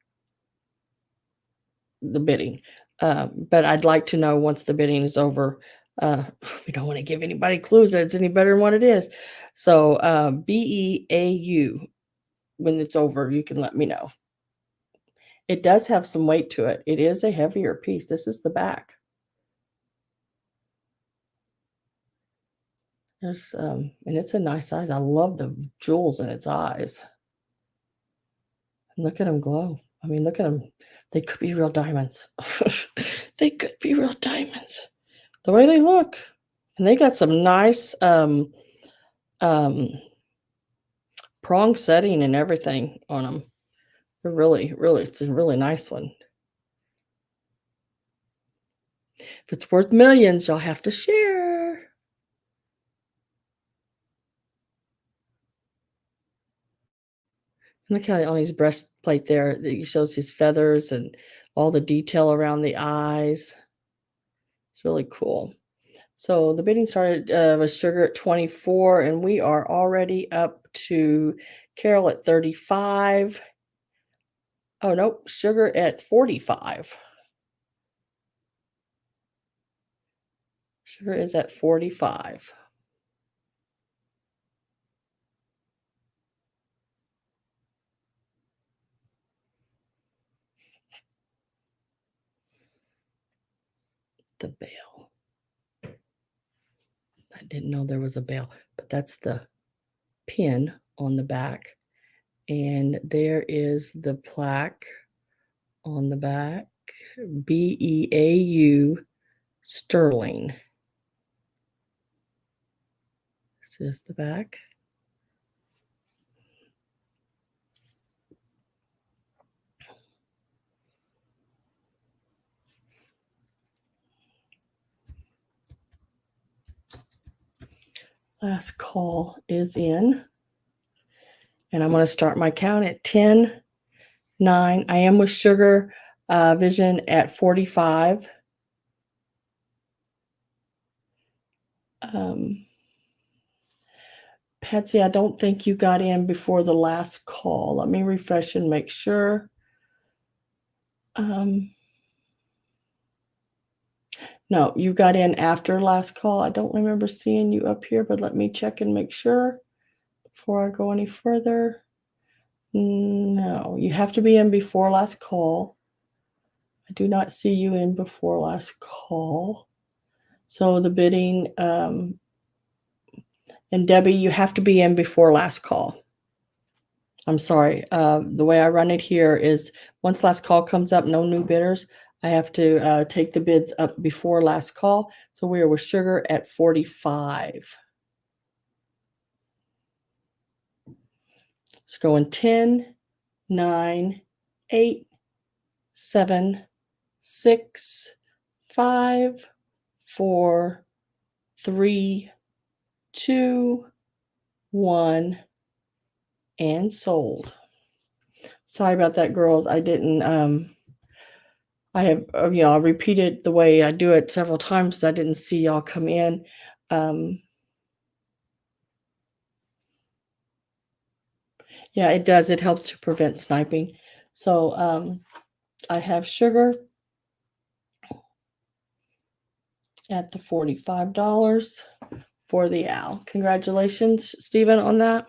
bidding. But I'd like to know once the bidding is over. We don't want to give anybody clues that it's any better than what it is. So BEAU, when it's over, you can let me know. It does have some weight to it. It is a heavier piece. This is the back. There's and it's a nice size. I love the jewels in its eyes. And look at them glow. I mean, look at them. They could be real diamonds. They could be real diamonds. The way they look. And they got some nice prong setting and everything on them. They're really, it's a really nice one. If it's worth millions, y'all have to share. Look how on his breastplate there, he shows his feathers and all the detail around the eyes. It's really cool. So the bidding started with sugar at 24, and we are already up to Carol at 35. Oh, nope, sugar at 45. Sugar is at 45. The bell. I didn't know there was a bell, but that's the pin on the back. And there is the plaque on the back, BEAU Sterling. This is the back. Last call is in. And I'm going to start my count at 10, 9. I am with Sugar Vision at 45. Patsy, I don't think you got in before the last call. Let me refresh and make sure. No, you got in after last call. I don't remember seeing you up here, but let me check and make sure before I go any further. No, you have to be in before last call. I do not see you in before last call. So the bidding, and Debbie, you have to be in before last call. I'm sorry. The way I run it here is once last call comes up, no new bidders. I have to take the bids up before last call. So we are with Sugar at 45. It's going 10, 9, 8, 7, 6, 5, 4, 3, 2, 1, and sold. Sorry about that, girls. I didn't, I have, I repeated the way I do it several times, so I didn't see y'all come in. Yeah, it does. It helps to prevent sniping. So I have Sugar at the $45 for the owl. Congratulations, Stephen, on that.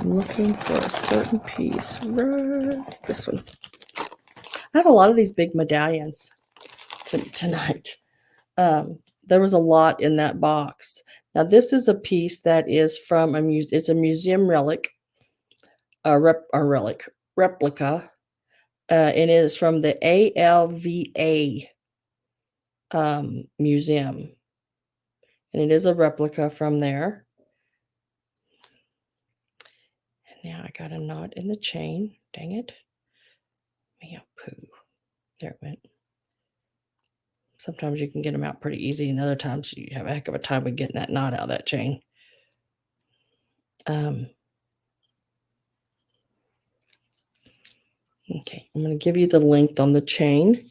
I'm looking for a certain piece. Right, this one. I have a lot of these big medallions tonight. There was a lot in that box. Now this is a piece that is from it's a museum relic, replica, and it is from the ALVA museum, and it is a replica from there. And now I got a knot in the chain. Dang it! Poo. There it went. Sometimes you can get them out pretty easy, and other times you have a heck of a time with getting that knot out of that chain. Okay, I'm going to give you the length on the chain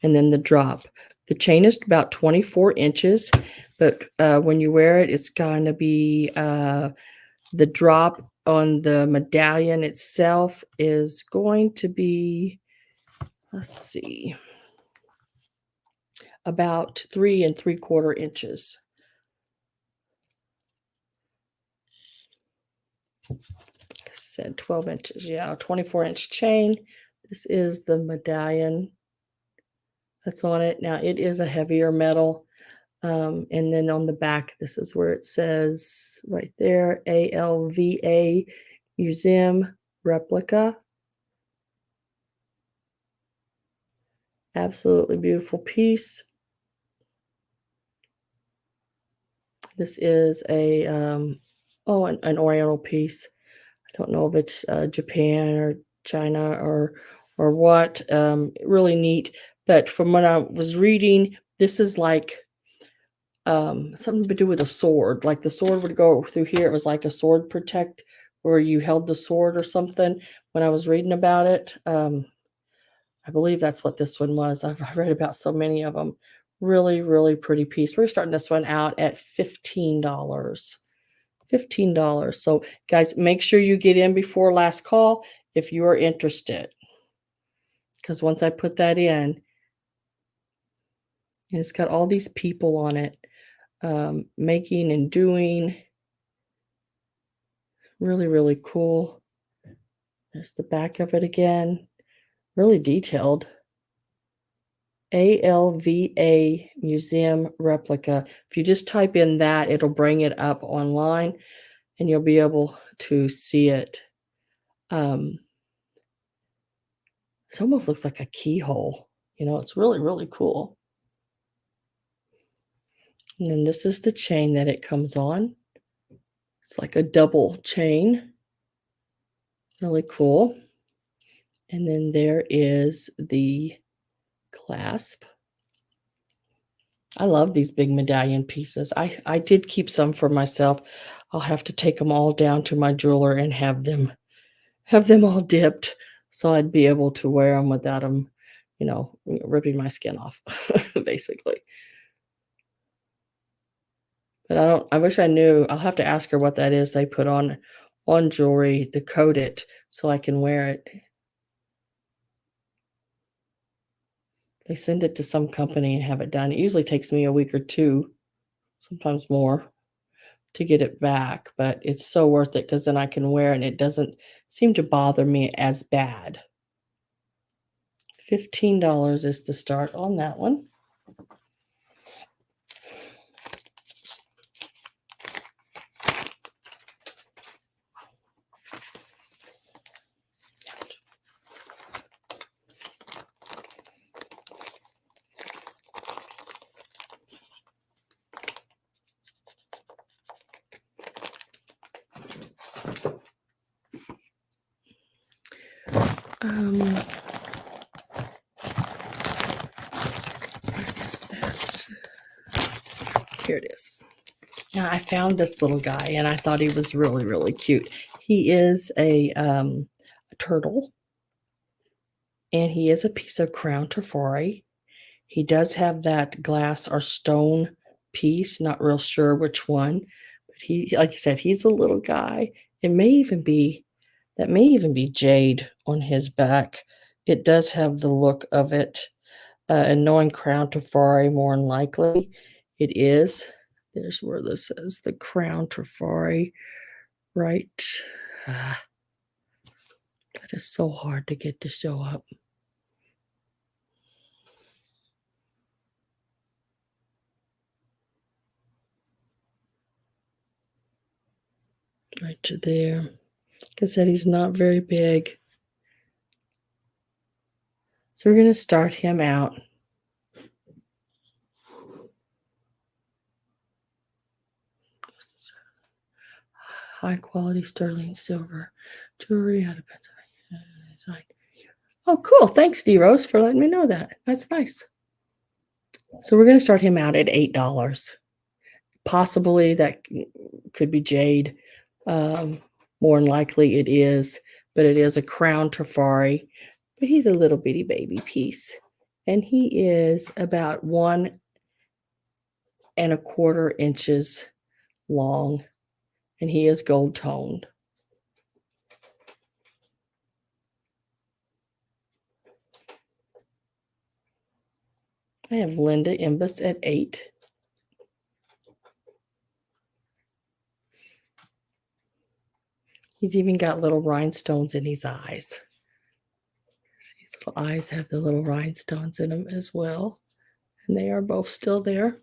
and then the drop. The chain is about 24 inches, but when you wear it, it's going to be the drop on the medallion itself is going to be, let's see, about 3 3/4 inches. Like I said, 12 inches. Yeah, 24-inch chain. This is the medallion that's on it. Now, it is a heavier metal. And then on the back, this is where it says right there, ALVA Museum Replica. Absolutely beautiful piece. This is a an Oriental piece. I don't know if it's Japan or China or what. Really neat. But from what I was reading, this is like something to do with a sword. Like the sword would go through here. It was like a sword protect where you held the sword or something. When I was reading about it, I believe that's what this one was. I've read about so many of them. Really, really pretty piece. We're starting this one out at $15. $15. So, guys, make sure you get in before last call if you are interested. Because once I put that in, and it's got all these people on it, making and doing. Really, really cool. There's the back of it again. Really detailed. ALVA Museum Replica. If you just type in that, it'll bring it up online and you'll be able to see it. It almost looks like a keyhole. You know, it's really, really cool. And then this is the chain that it comes on. It's like a double chain. Really cool. And then there is the clasp. I love these big medallion pieces. I did keep some for myself. I'll have to take them all down to my jeweler and have them all dipped so I'd be able to wear them without them, ripping my skin off, basically. But I wish I knew. I'll have to ask her what that is they put on jewelry to coat it so I can wear it. They send it to some company and have it done. It usually takes me a week or two, sometimes more, to get it back, but it's so worth it because then I can wear it and it doesn't seem to bother me as bad. $15 is the start on that one. Where is that? Here it is. Now I found this little guy and I thought he was really, really cute. He is a turtle and he is a piece of crown Trifari. He does have that glass or stone piece, not real sure which one, but he, like I said, he's a little guy. That may even be jade on his back. It does have the look of it. And knowing crown Trifari more than likely, it is. There's where this says the crown Trifari, right? That is so hard to get to show up. Right to there. Like I said, he's not very big. So we're going to start him out. High quality sterling silver jewelry out of Pennsylvania. Oh, cool. Thanks, D-Rose, for letting me know that. That's nice. So we're going to start him out at $8. Possibly that could be jade. More than likely it is, but it is a crown Trifari. but he's a little bitty baby piece. And he is about 1¼ inches long, and he is gold toned. I have Linda embossed at 8. He's even got little rhinestones in his eyes. His little eyes have the little rhinestones in them as well. And they are both still there.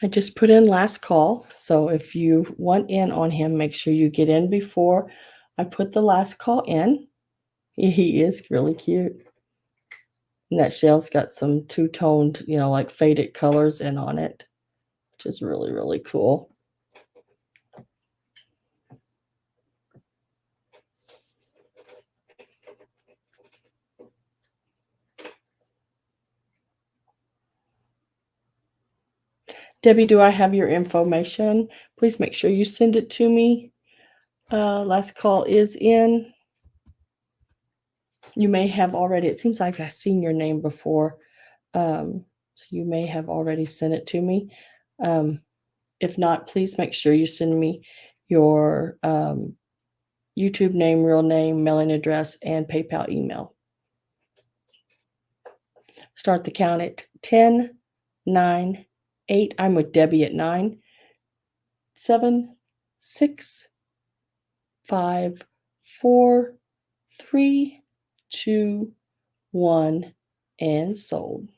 I just put in last call. So if you want in on him, make sure you get in before I put the last call in. He is really cute. And that shell's got some two-toned, like faded colors in on it, which is really, really cool. Debbie, do I have your information? Please make sure you send it to me. Last call is in. You may have already, it seems like I've seen your name before. So you may have already sent it to me. If not, please make sure you send me your YouTube name, real name, mailing address, and PayPal email. Start the count at 10, 9, 8. I'm with Debbie at 9, 7, 6, 5, 4, 3, 2, 1, and sold.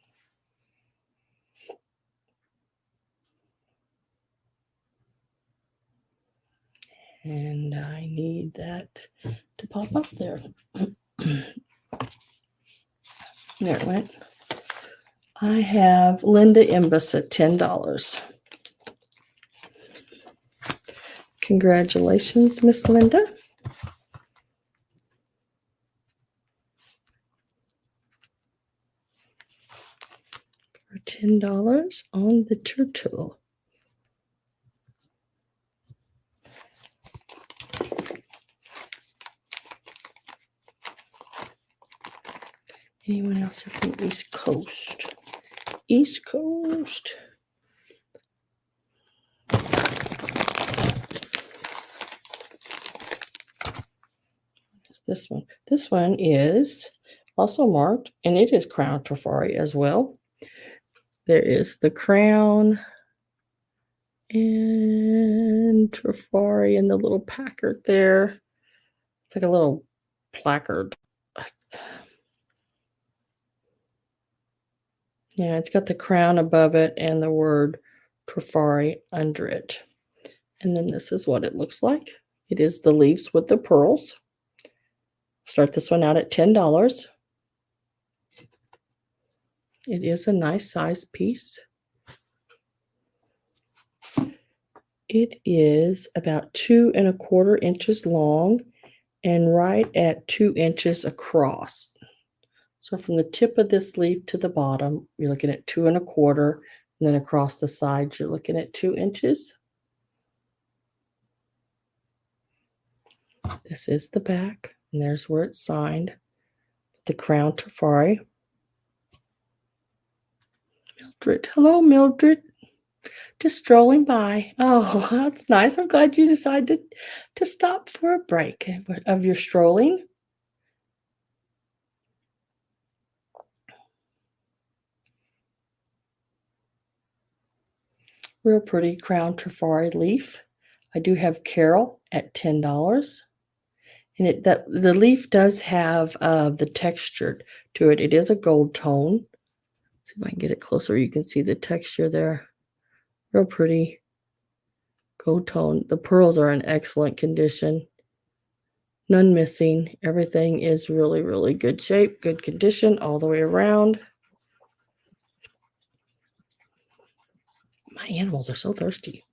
And I need that to pop up there. There it went. I have Linda Emboss at $10. Congratulations, Miss Linda. For $10 on the turtle. Anyone else from East Coast? East Coast. This one. This one is also marked, and it is crown Trifari as well. There is the crown and Trifari and the little placard there. It's like a little placard. Yeah, it's got the crown above it and the word Trifari under it. And then this is what it looks like. It is the leaves with the pearls. Start this one out at $10. It is a nice size piece. It is about 2¼ inches long and right at 2 inches across. So from the tip of this leaf to the bottom, you're looking at 2¼ and then across the sides, you're looking at 2 inches. This is the back, and there's where it's signed. The crown Trifari. Mildred. Hello, Mildred. Just strolling by. Oh, that's nice. I'm glad you decided to stop for a break of your strolling. Real pretty crown Trifari leaf. I do have Carol at $10. And the leaf does have the texture to it. It is a gold tone. See if I can get it closer. You can see the texture there. Real pretty gold tone. The pearls are in excellent condition. None missing. Everything is really, really good shape, good condition all the way around. My animals are so thirsty.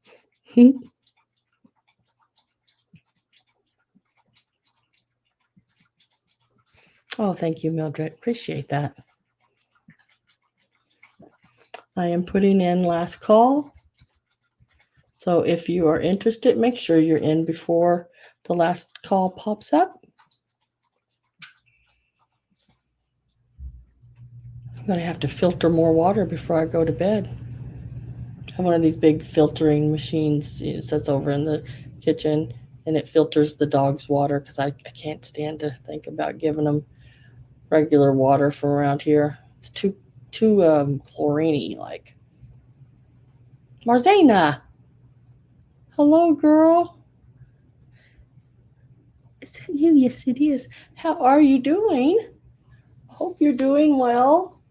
Oh, thank you, Mildred. Appreciate that. I am putting in last call. So if you are interested, make sure you're in before the last call pops up. I'm going to have to filter more water before I go to bed. I have one of these big filtering machines. It sits over in the kitchen, and it filters the dog's water because I can't stand to think about giving them regular water from around here. It's too chlorine-y like. Marzana! Hello, girl. Is that you? Yes, it is. How are you doing? Hope you're doing well.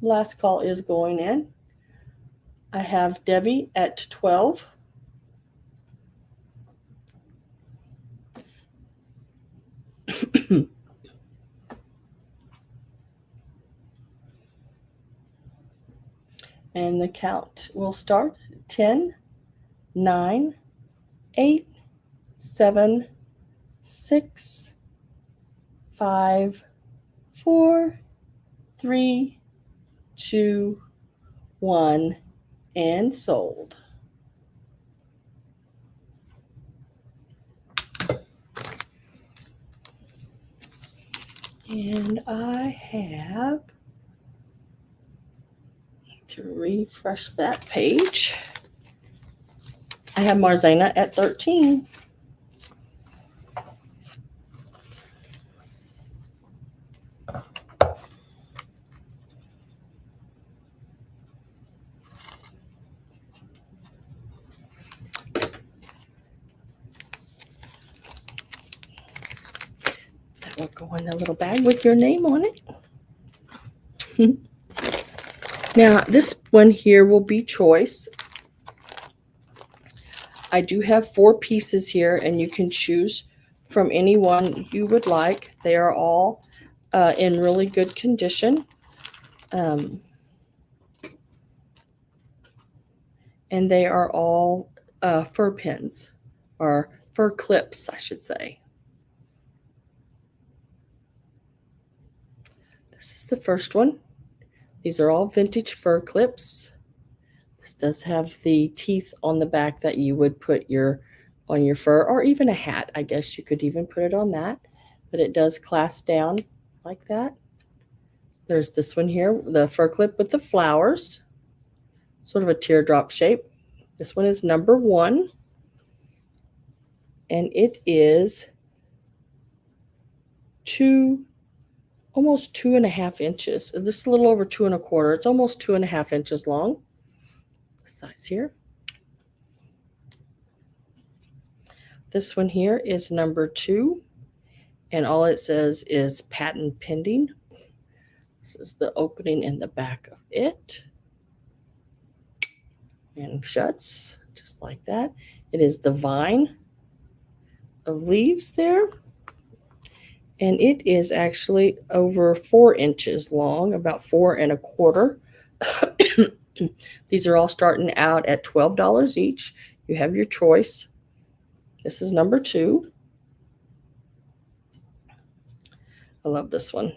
Last call is going in. I have Debbie at 12. And the count will start 10, 9, 8, 7, 6, 5, 4, 3, 2, 1, and sold. And I have to refresh that page. I have Marzana at 13. That will go in a little bag with your name on it. Now, this one here will be choice. I do have 4 pieces here, and you can choose from any one you would like. They are all in really good condition. And they are all fur pins, or fur clips, I should say. This is the first one. These are all vintage fur clips. This does have the teeth on the back that you would put on your fur, or even a hat. I guess you could even put it on that, but it does clasp down like that. There's this one here, the fur clip with the flowers, sort of a teardrop shape. This one is number 1, and it is almost 2.5 inches. Just a little over 2.25. It's almost 2.5 inches long. Size here. This one here is number 2, and all it says is patent pending. This is the opening in the back of it, and shuts just like that. It is the vine of leaves there, and it is actually over 4 inches long, about 4.25. These are all starting out at $12 each. You have your choice. This is number 2. I love this one.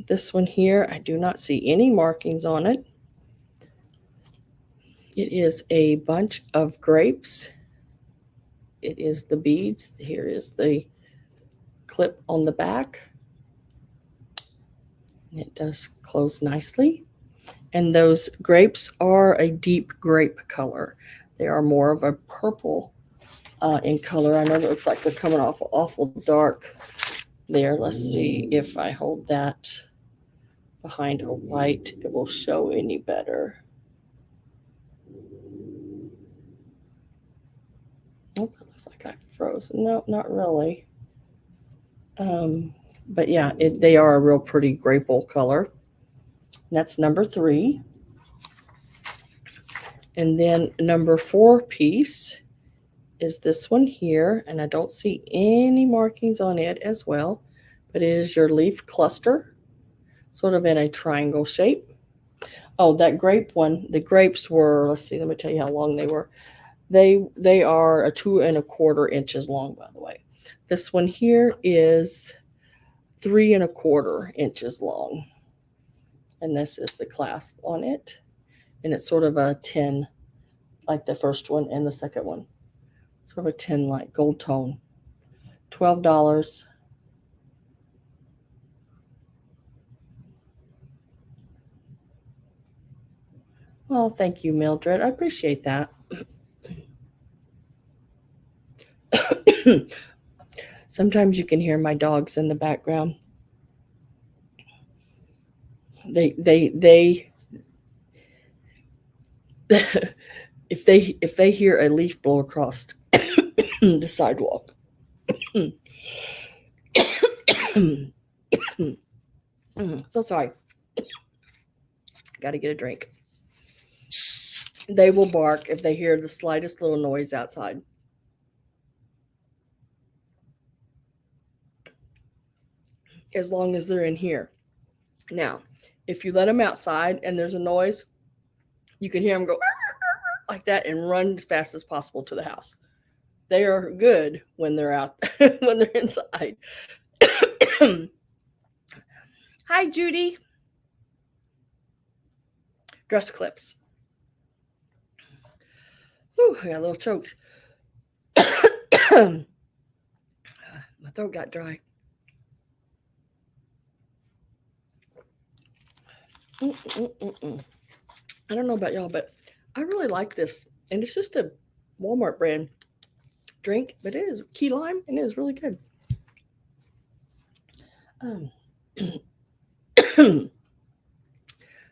This one here, I do not see any markings on it. It is a bunch of grapes. It is the beads. Here is the clip on the back. And it does close nicely. And those grapes are a deep grape color. They are more of a purple in color. I know it looks like they're coming off awful dark there. Let's see if I hold that behind a white, it will show any better. Oh, it looks like I froze. No, not really. But yeah, they are a real pretty grapeful color. And that's number 3. And then number 4 piece is this one here, and I don't see any markings on it as well, but it is your leaf cluster, sort of in a triangle shape. Oh, that grape one, the grapes were, let's see, let me tell you how long they were. They are a 2.25 inches long, by the way. This one here is 3.25 inches long. And this is the clasp on it. And it's sort of a tin, like the first one and the second one. Sort of a tin, like gold tone. $12. Well, thank you, Mildred. I appreciate that. Sometimes you can hear my dogs in the background. They if they hear a leaf blow across the sidewalk. So sorry. Got to get a drink. They will bark if they hear the slightest little noise outside. As long as they're in here. Now, if you let them outside and there's a noise, you can hear them go like that and run as fast as possible to the house. They are good when they're out, when they're inside. Hi, Judy. Dress clips. Whew, I got a little choked. My throat got dry. I don't know about y'all, but I really like this. And it's just a Walmart brand drink, but it is key lime and it is really good.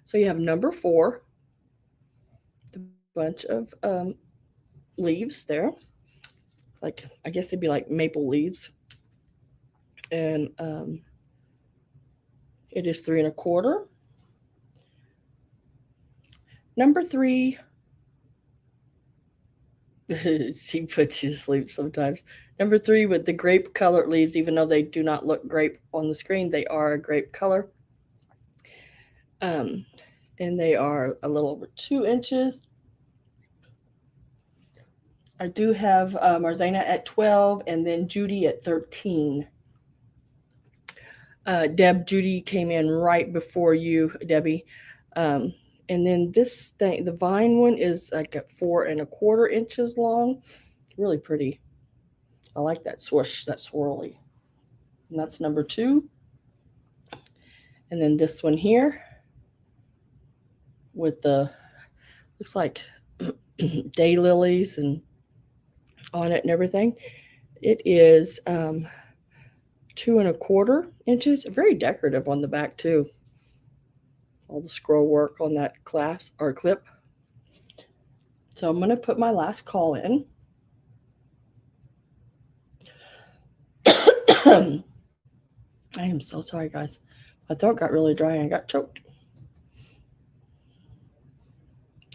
So you have number 4, a bunch of leaves there. Like, I guess they'd be like maple leaves. And it is 3 1/4. Number 3, she puts you to sleep sometimes. Number 3 with the grape colored leaves, even though they do not look grape on the screen, they are a grape color. And they are a little over 2 inches. I do have Marzana at 12 and then Judy at 13. Judy came in right before you, Debbie. And then this thing, the vine one is like at 4 1/4 inches long. Really pretty. I like that swoosh, that swirly. And that's number 2. And then this one here with the, looks like daylilies and on it and everything. It is 2 1/4 inches. Very decorative on the back too. All the scroll work on that clasp or clip. So I'm going to put my last call in. I am so sorry, guys. My throat got really dry and I got choked.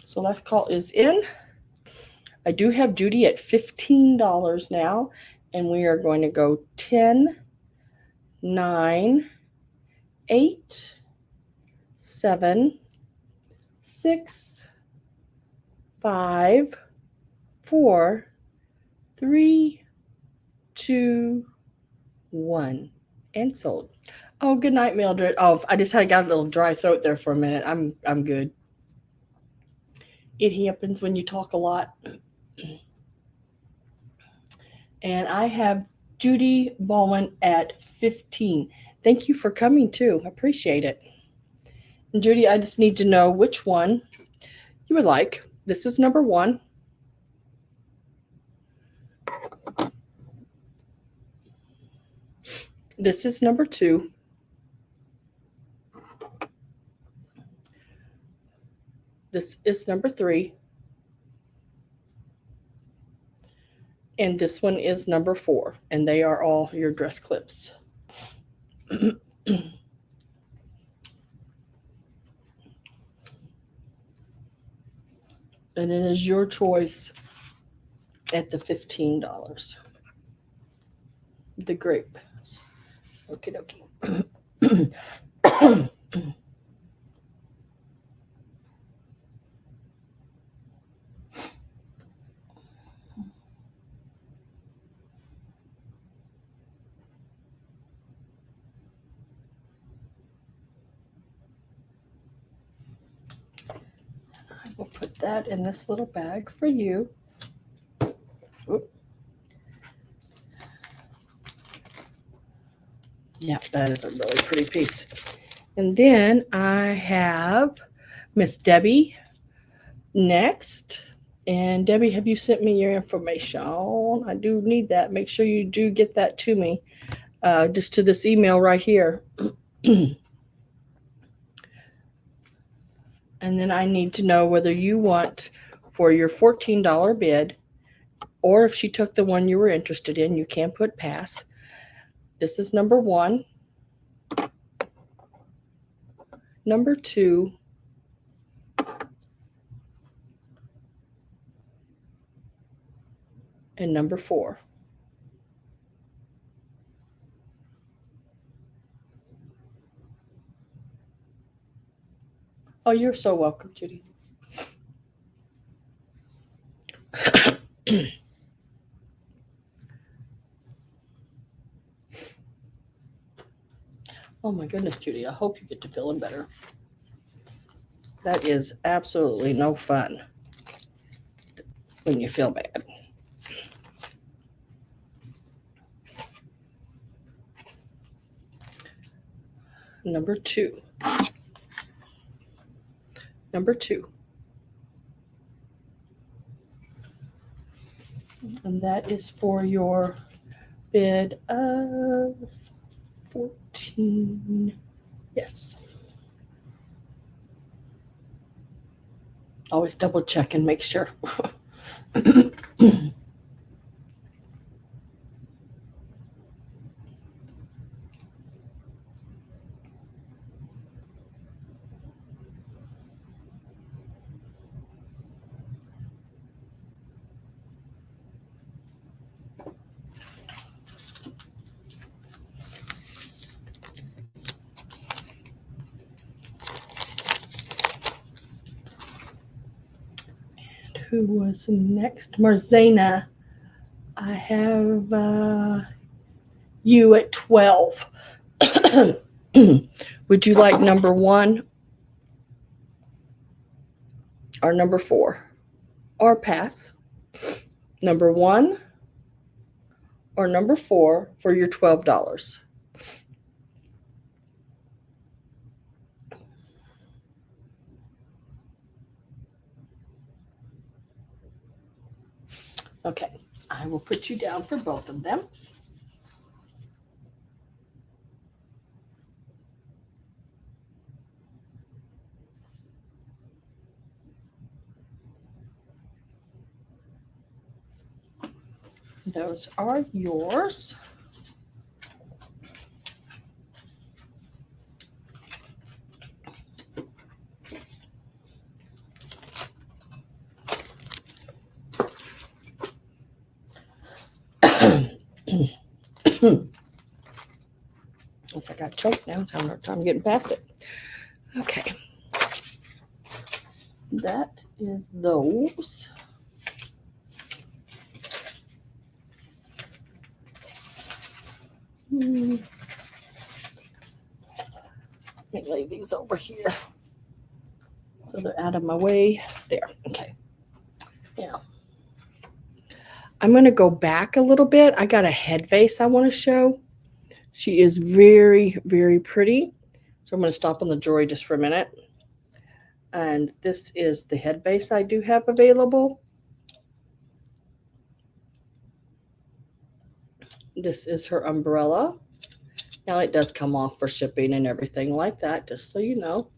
So last call is in. I do have Judy at $15 now, and we are going to go 10, 9, 8, 7, 6, 5, 4, 3, 2, 1, and sold. Oh, good night, Mildred. Oh, I just got a little dry throat there for a minute. I'm good. It happens when you talk a lot. And I have Judy Bowman at 15. Thank you for coming too. I appreciate it. And Judy, I just need to know which one you would like. This is number 1. This is number 2. This is number 3. And this one is number 4. And they are all your dress clips. And it is your choice at the $15. The grape. Okie dokie. that in this little bag for you. Oop. Yeah, that is a really pretty piece. And then I have Miss Debbie next. And Debbie, have you sent me your information? I do need that. Make sure you do get that to me, just to this email right here. And then I need to know whether you want for your $14 bid, or if she took the one you were interested in, you can put pass. This is number 1, number 2, and number 4. Oh, you're so welcome, Judy. Oh my goodness, Judy, I hope you get to feeling better. That is absolutely no fun when you feel bad. Number 2. Number 2. And that is for your bid of 14. Yes. Always double check and make sure. Who was next? Marzana. I have you at 12. Would you like number 1 or number 4? Or pass? Number 1 or number 4 for your $12? Okay, I will put you down for both of them. Those are yours. Once I got choked now, it's having a hard time getting past it. Okay. That is those. Let me lay these over here so they're out of my way. There. Okay. Yeah. I'm going to go back a little bit. I got a head vase I want to show. She is very, very pretty. So I'm going to stop on the jewelry just for a minute. And this is the head vase I do have available. This is her umbrella. Now it does come off for shipping and everything like that, just so you know.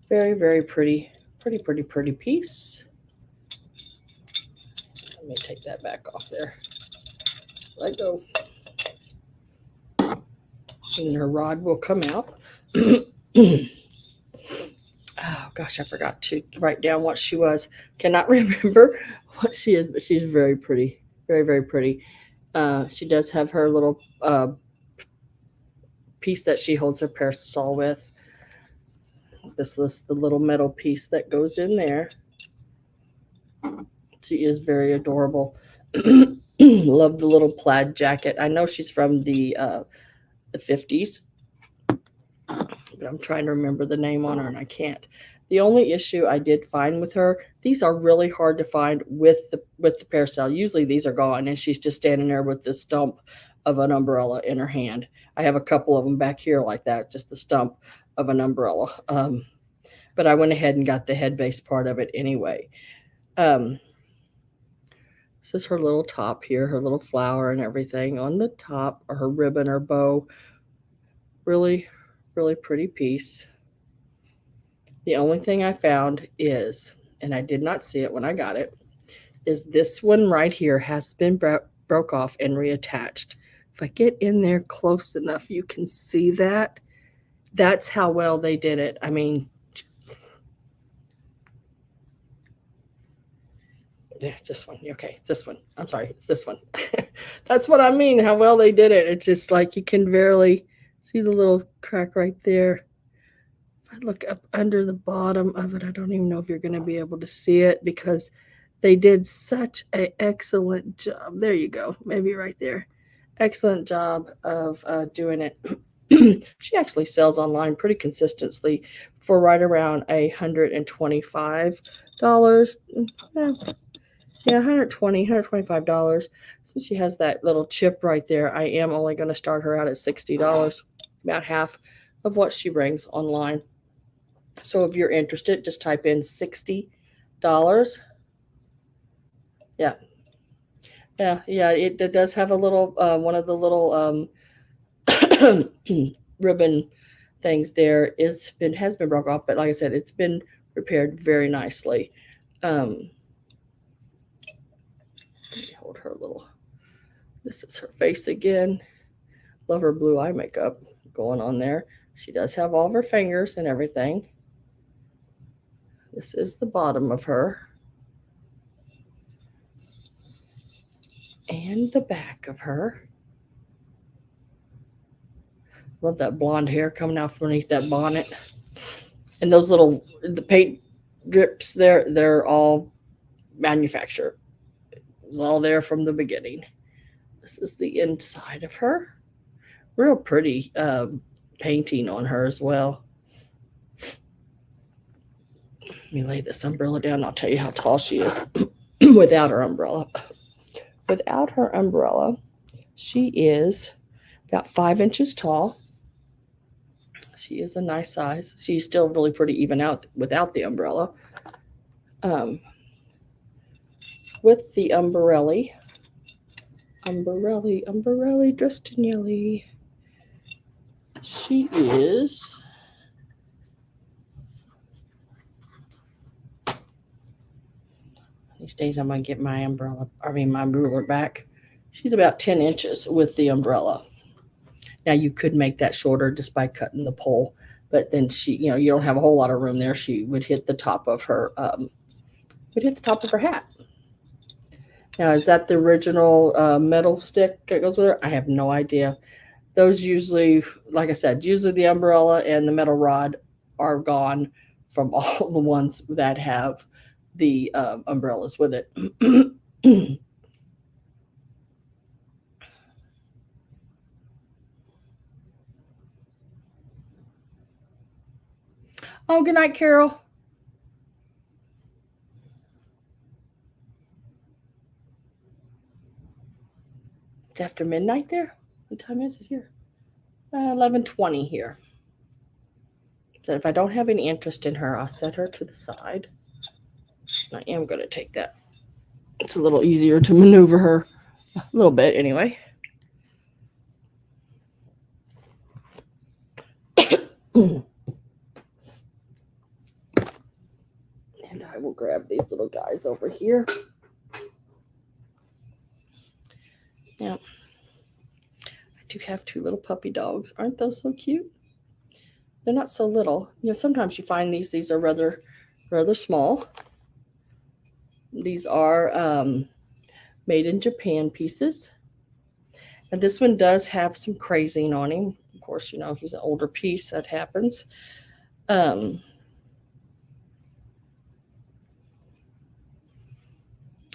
Very, very pretty, pretty piece. Let me take that back off there. Let go. And her rod will come out. Oh gosh, I forgot to write down what she was. Cannot remember what she is, but she's very pretty. Very, very pretty. She does have her little piece that she holds her parasol with. This is the little metal piece that goes in there. She is very adorable. Love the little plaid jacket. I know she's from the 50s, but I'm trying to remember the name on her and I can't. The only issue I did find with her, these are really hard to find with the parasol. Usually these are gone, and she's just standing there with the stump of an umbrella in her hand. I have a couple of them back here like that, just the stump of an umbrella. But I went ahead and got the head base part of it anyway. This is her little top here, her little flower and everything on the top, or her ribbon or bow. Really, really pretty piece. The only thing I found is, and I did not see it when I got it, is this one right here has been broke off and reattached. If I get in there close enough, you can see that. That's how well they did it. I mean, yeah, this one. Okay, it's this one. I'm sorry, it's this one. That's what I mean, how well they did it. It's just like you can barely see the little crack right there. If I look up under the bottom of it, I don't even know if you're going to be able to see it because they did such an excellent job. There you go, maybe right there. Excellent job of doing it. She actually sells online pretty consistently for right around $125. Yeah, $125. So she has that little chip right there. I am only going to start her out at $60, about half of what she brings online. So if you're interested, just type in $60. Yeah. Yeah, it does have a little, one of the little ribbon things there has been broke off, but like I said, it's been repaired very nicely. Let me hold her little, this is her face again. Love her blue eye makeup going on there. She does have all of her fingers and everything. This is the bottom of her. And the back of her. Love that blonde hair coming out from underneath that bonnet. And those little, the paint drips there, they're all manufactured. It was all there from the beginning. This is the inside of her. Real pretty painting on her as well. Let me lay this umbrella down. I'll tell you how tall she is without her umbrella. Without her umbrella, she is about 5 inches tall. She is a nice size. She's still really pretty even out without the umbrella. With the umbrella, dressed in yellow, she is these days I'm going to get my my ruler back. She's about 10 inches with the umbrella. Now you could make that shorter just by cutting the pole, but then she, you don't have a whole lot of room there. She would hit the top of her, hat. Now, is that the original metal stick that goes with her? I have no idea. Those usually, like I said, usually the umbrella and the metal rod are gone from all the ones that have the umbrellas with it. Oh, good night, Carol. It's after midnight there? What time is it here? 11:20 here. So if I don't have any interest in her, I'll set her to the side. I am going to take that. It's a little easier to maneuver her a little bit anyway. And I will grab these little guys over here. Now, I do have 2 little puppy dogs. Aren't those so cute? They're not so little. Sometimes you find these are rather small. These are made in Japan pieces. And this one does have some crazing on him. Of course, he's an older piece. That happens. And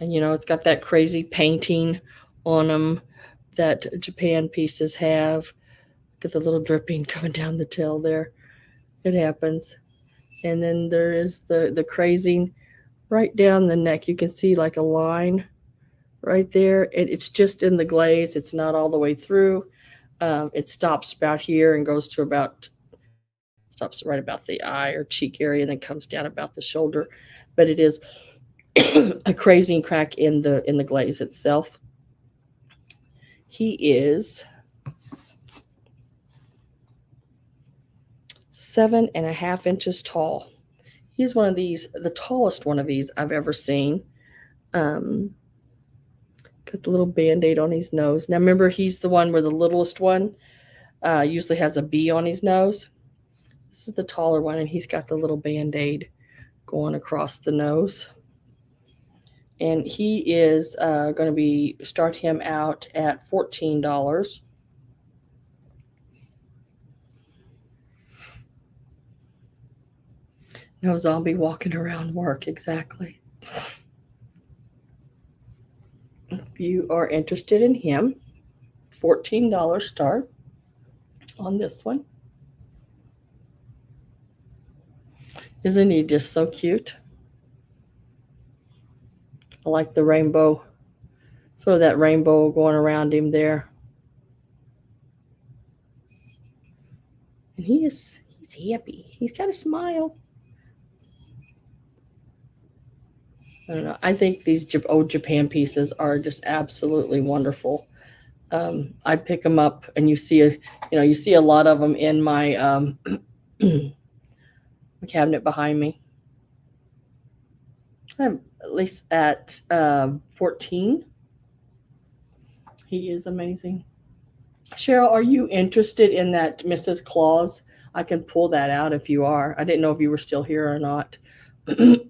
it's got that crazy painting on them that Japan pieces have. Look at the little dripping coming down the tail there. It happens. And then there is the crazing right down the neck. You can see like a line right there. It's just in the glaze. It's not all the way through. It stops about here and goes to about, stops right about the eye or cheek area and then comes down about the shoulder. But it is a crazing crack in the glaze itself. He is 7.5 inches tall. He's one of these, the tallest one of these I've ever seen. Got the little band-aid on his nose. Now remember, he's the one where the littlest one usually has a bee on his nose. This is the taller one, and he's got the little band-aid going across the nose. And he is going to start him out at $14. No zombie walking around work, exactly. If you are interested in him, $14 start on this one. Isn't he just so cute? I like the rainbow, sort of that rainbow going around him there. And he's happy. He's got a smile. I don't know. I think these old Japan pieces are just absolutely wonderful. I pick them up, and you see a lot of them in my cabinet behind me. I'm at least at 14. He is amazing. Cheryl, are you interested in that Mrs. Claus? I can pull that out if you are. I didn't know if you were still here or not. If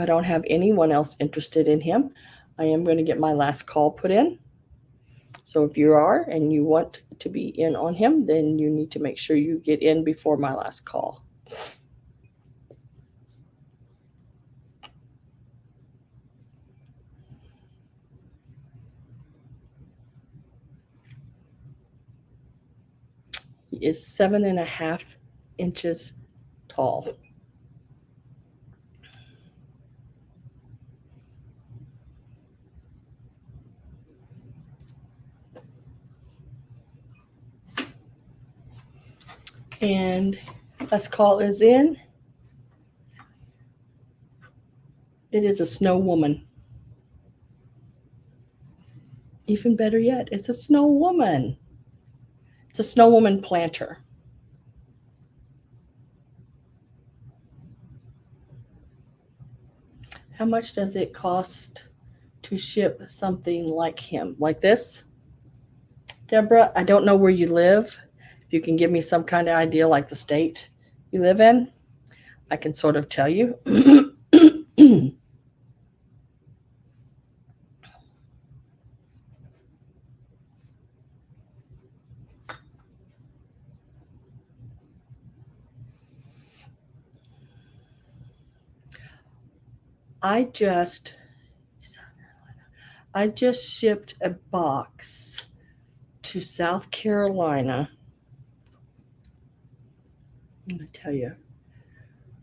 I don't have anyone else interested in him, I am going to get my last call put in. So if you are and you want to be in on him, then you need to make sure you get in before my last call. He is 7.5 inches tall. And last call is in. It is a snow woman. Even better yet, it's a snow woman. It's a snow woman planter. How much does it cost to ship something like him, like this? Deborah, I don't know where you live. If you can give me some kind of idea, like the state you live in, I can sort of tell you. I just shipped a box to South Carolina. I'm going to tell you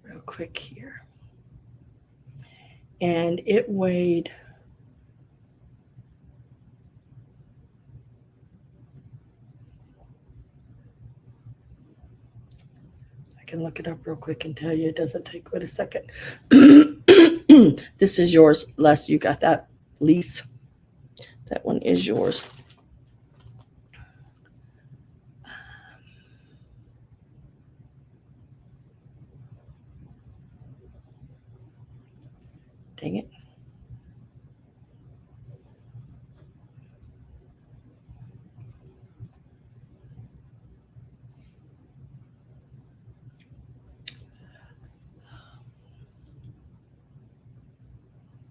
real quick here. And it weighed I can look it up real quick and tell you. It doesn't take but a second. This is yours, Les. You got that, Lise. That one is yours. Dang it.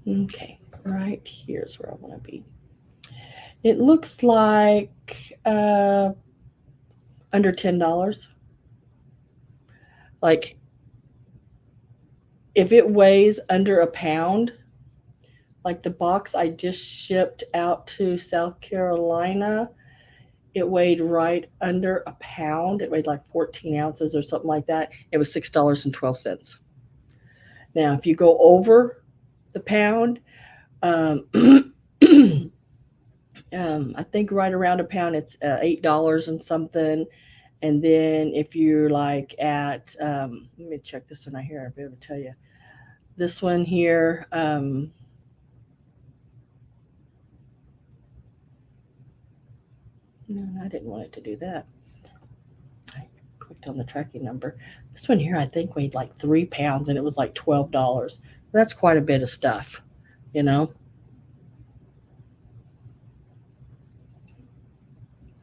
Okay, right here's where I want to be. It looks like under $10. Like, if it weighs under a pound, Like the box I just shipped out to South Carolina, it weighed right under a pound. It weighed like 14 ounces or something like that. It was $6.12. Now, if you go over the pound, um, I think right around a pound, it's $8 and something. And then if you're like at, let me check this one out here. I'll be able to tell you. This one here, no, I didn't want it to do that. I clicked on the tracking number. This one here, I think weighed like 3 pounds, and it was like $12. That's quite a bit of stuff, you know.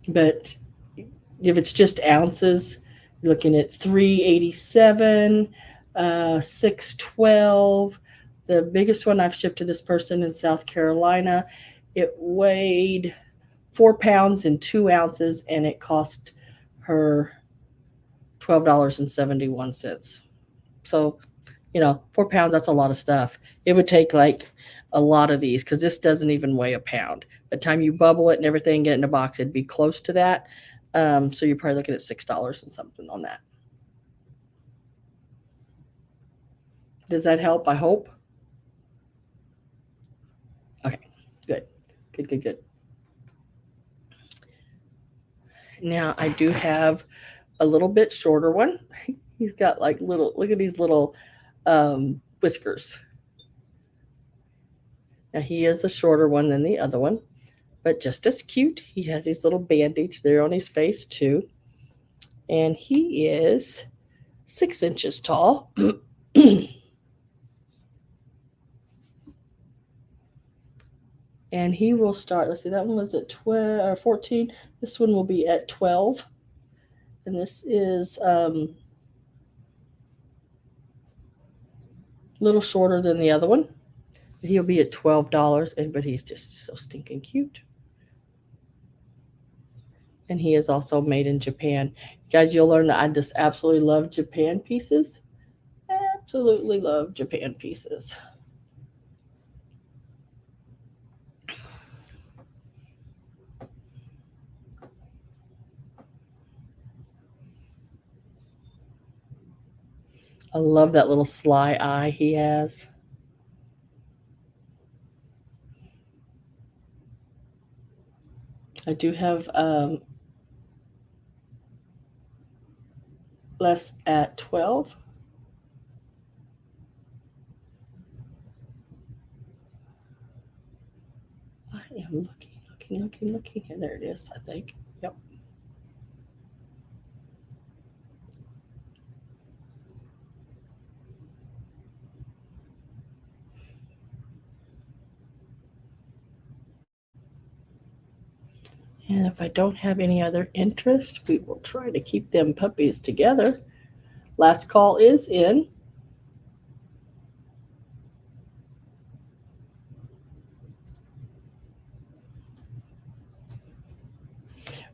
But if it's just ounces, you're looking at 387, 612. The biggest one I've shipped to this person in South Carolina, it weighed 4 pounds and 2 ounces, and it cost her $12.71. So, 4 pounds, that's a lot of stuff. It would take like a lot of these because this doesn't even weigh a pound. By the time you bubble it and everything, get it in a box, it'd be close to that. So you're probably looking at $6 and something on that. Does that help? I hope. Okay, good. Good. Now I do have a little bit shorter one. He's got like look at these little whiskers. Now he is a shorter one than the other one, but just as cute. He has these little bandage there on his face too. And he is 6 inches tall. And he will start, let's see, that one was at 12 or 14. This one will be at 12. And this is a little shorter than the other one. He'll be at $12, but he's just so stinking cute. And he is also made in Japan. Guys, you'll learn that I just absolutely love Japan pieces. Absolutely love Japan pieces. I love that little sly eye he has. I do have less at 12. I am looking. And there it is, I think. Yep. And if I don't have any other interest, we will try to keep them puppies together. Last call is in.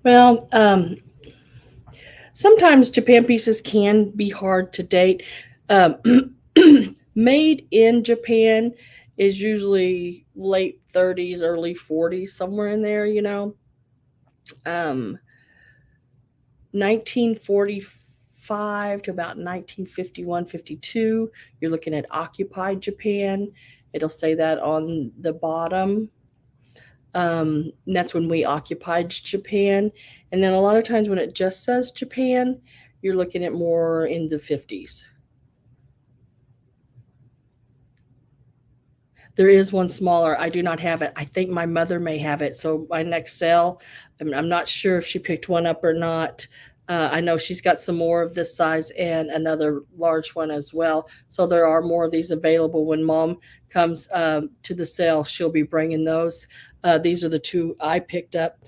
Well, sometimes Japan pieces can be hard to date. Made in Japan is usually late 30s, early 40s, somewhere in there, 1945 to about 1951, 52, you're looking at occupied Japan. It'll say that on the bottom. That's when we occupied Japan. And then a lot of times when it just says Japan, you're looking at more in the 50s. There is one smaller. I do not have it. I think my mother may have it. So my next sale, I'm not sure if she picked one up or not. I know she's got some more of this size and another large one as well. So there are more of these available. When Mom comes to the sale, she'll be bringing those. These are the two I picked up.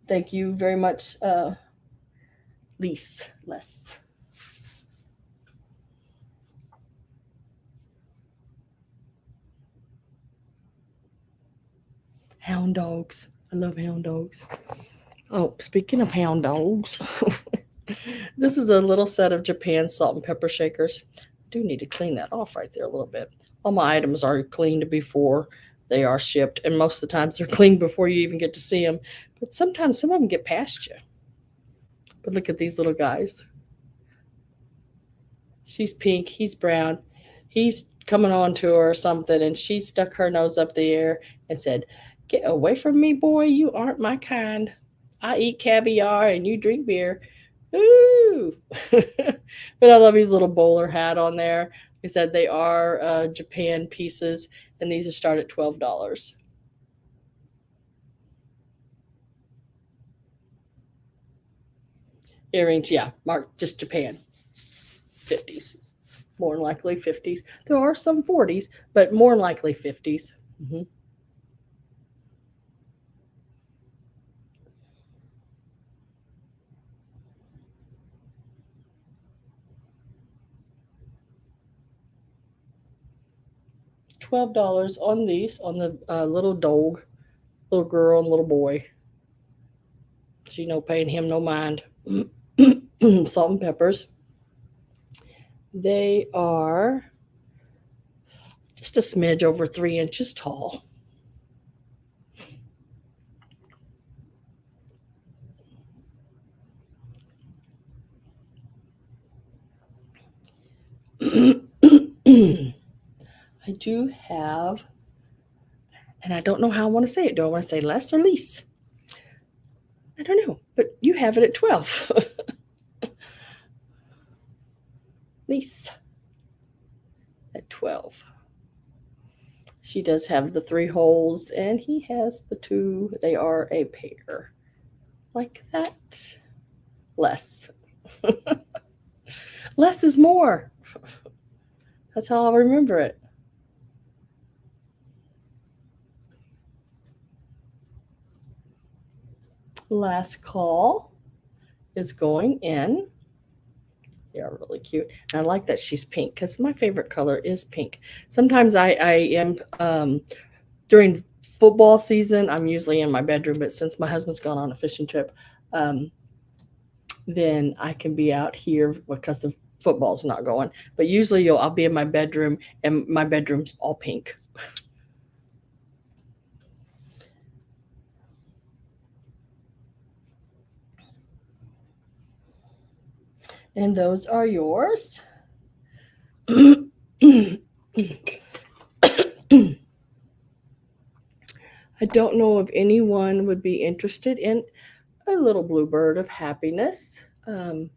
Thank you very much, Les. Hound dogs. I love hound dogs. Oh, speaking of hound dogs, this is a little set of Japan salt and pepper shakers. do need to clean that off right there a little bit. All my items are cleaned before they are shipped, and most of the times they're cleaned before you even get to see them. But sometimes some of them get past you. But look at these little guys. She's pink, he's brown. He's coming on to her or something, and she stuck her nose up the air and said, "Get away from me, boy. You aren't my kind. I eat caviar and you drink beer." Ooh. But I love his little bowler hat on there. He said they are Japan pieces, and these are start at $12. Earrings, yeah, marked just Japan. 50s. More than likely 50s. There are some 40s, but more than likely 50s. Mm-hmm. $12 on these, on the little dog, little girl and little boy. She no paying him no mind. Salt and peppers. They are just a smidge over 3 inches tall. I do have, and I don't know how I want to say it. Do I want to say less or lease? I don't know, but you have it at 12. Lease at 12. She does have the 3 holes, and he has the 2. They are a pair. Like that. Less. Less is more. That's how I'll remember it. Last call is going in. They are really cute. And I like that she's pink because my favorite color is pink. Sometimes I am during football season, I'm usually in my bedroom, but since my husband's gone on a fishing trip, then I can be out here because the football's not going. But usually I'll be in my bedroom, and my bedroom's all pink. And those are yours. I don't know if anyone would be interested in a little bluebird of happiness. They're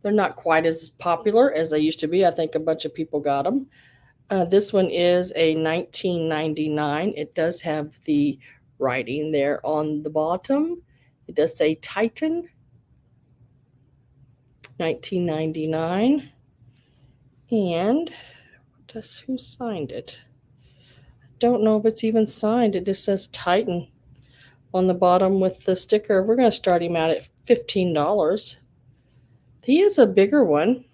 not quite as popular as they used to be. I think a bunch of people got them. This one is a 1999. It does have the writing there on the bottom. It does say Titan 1999. And who signed it? Don't know if it's even signed. It just says Titan on the bottom with the sticker. We're going to start him out at $15. He is a bigger one.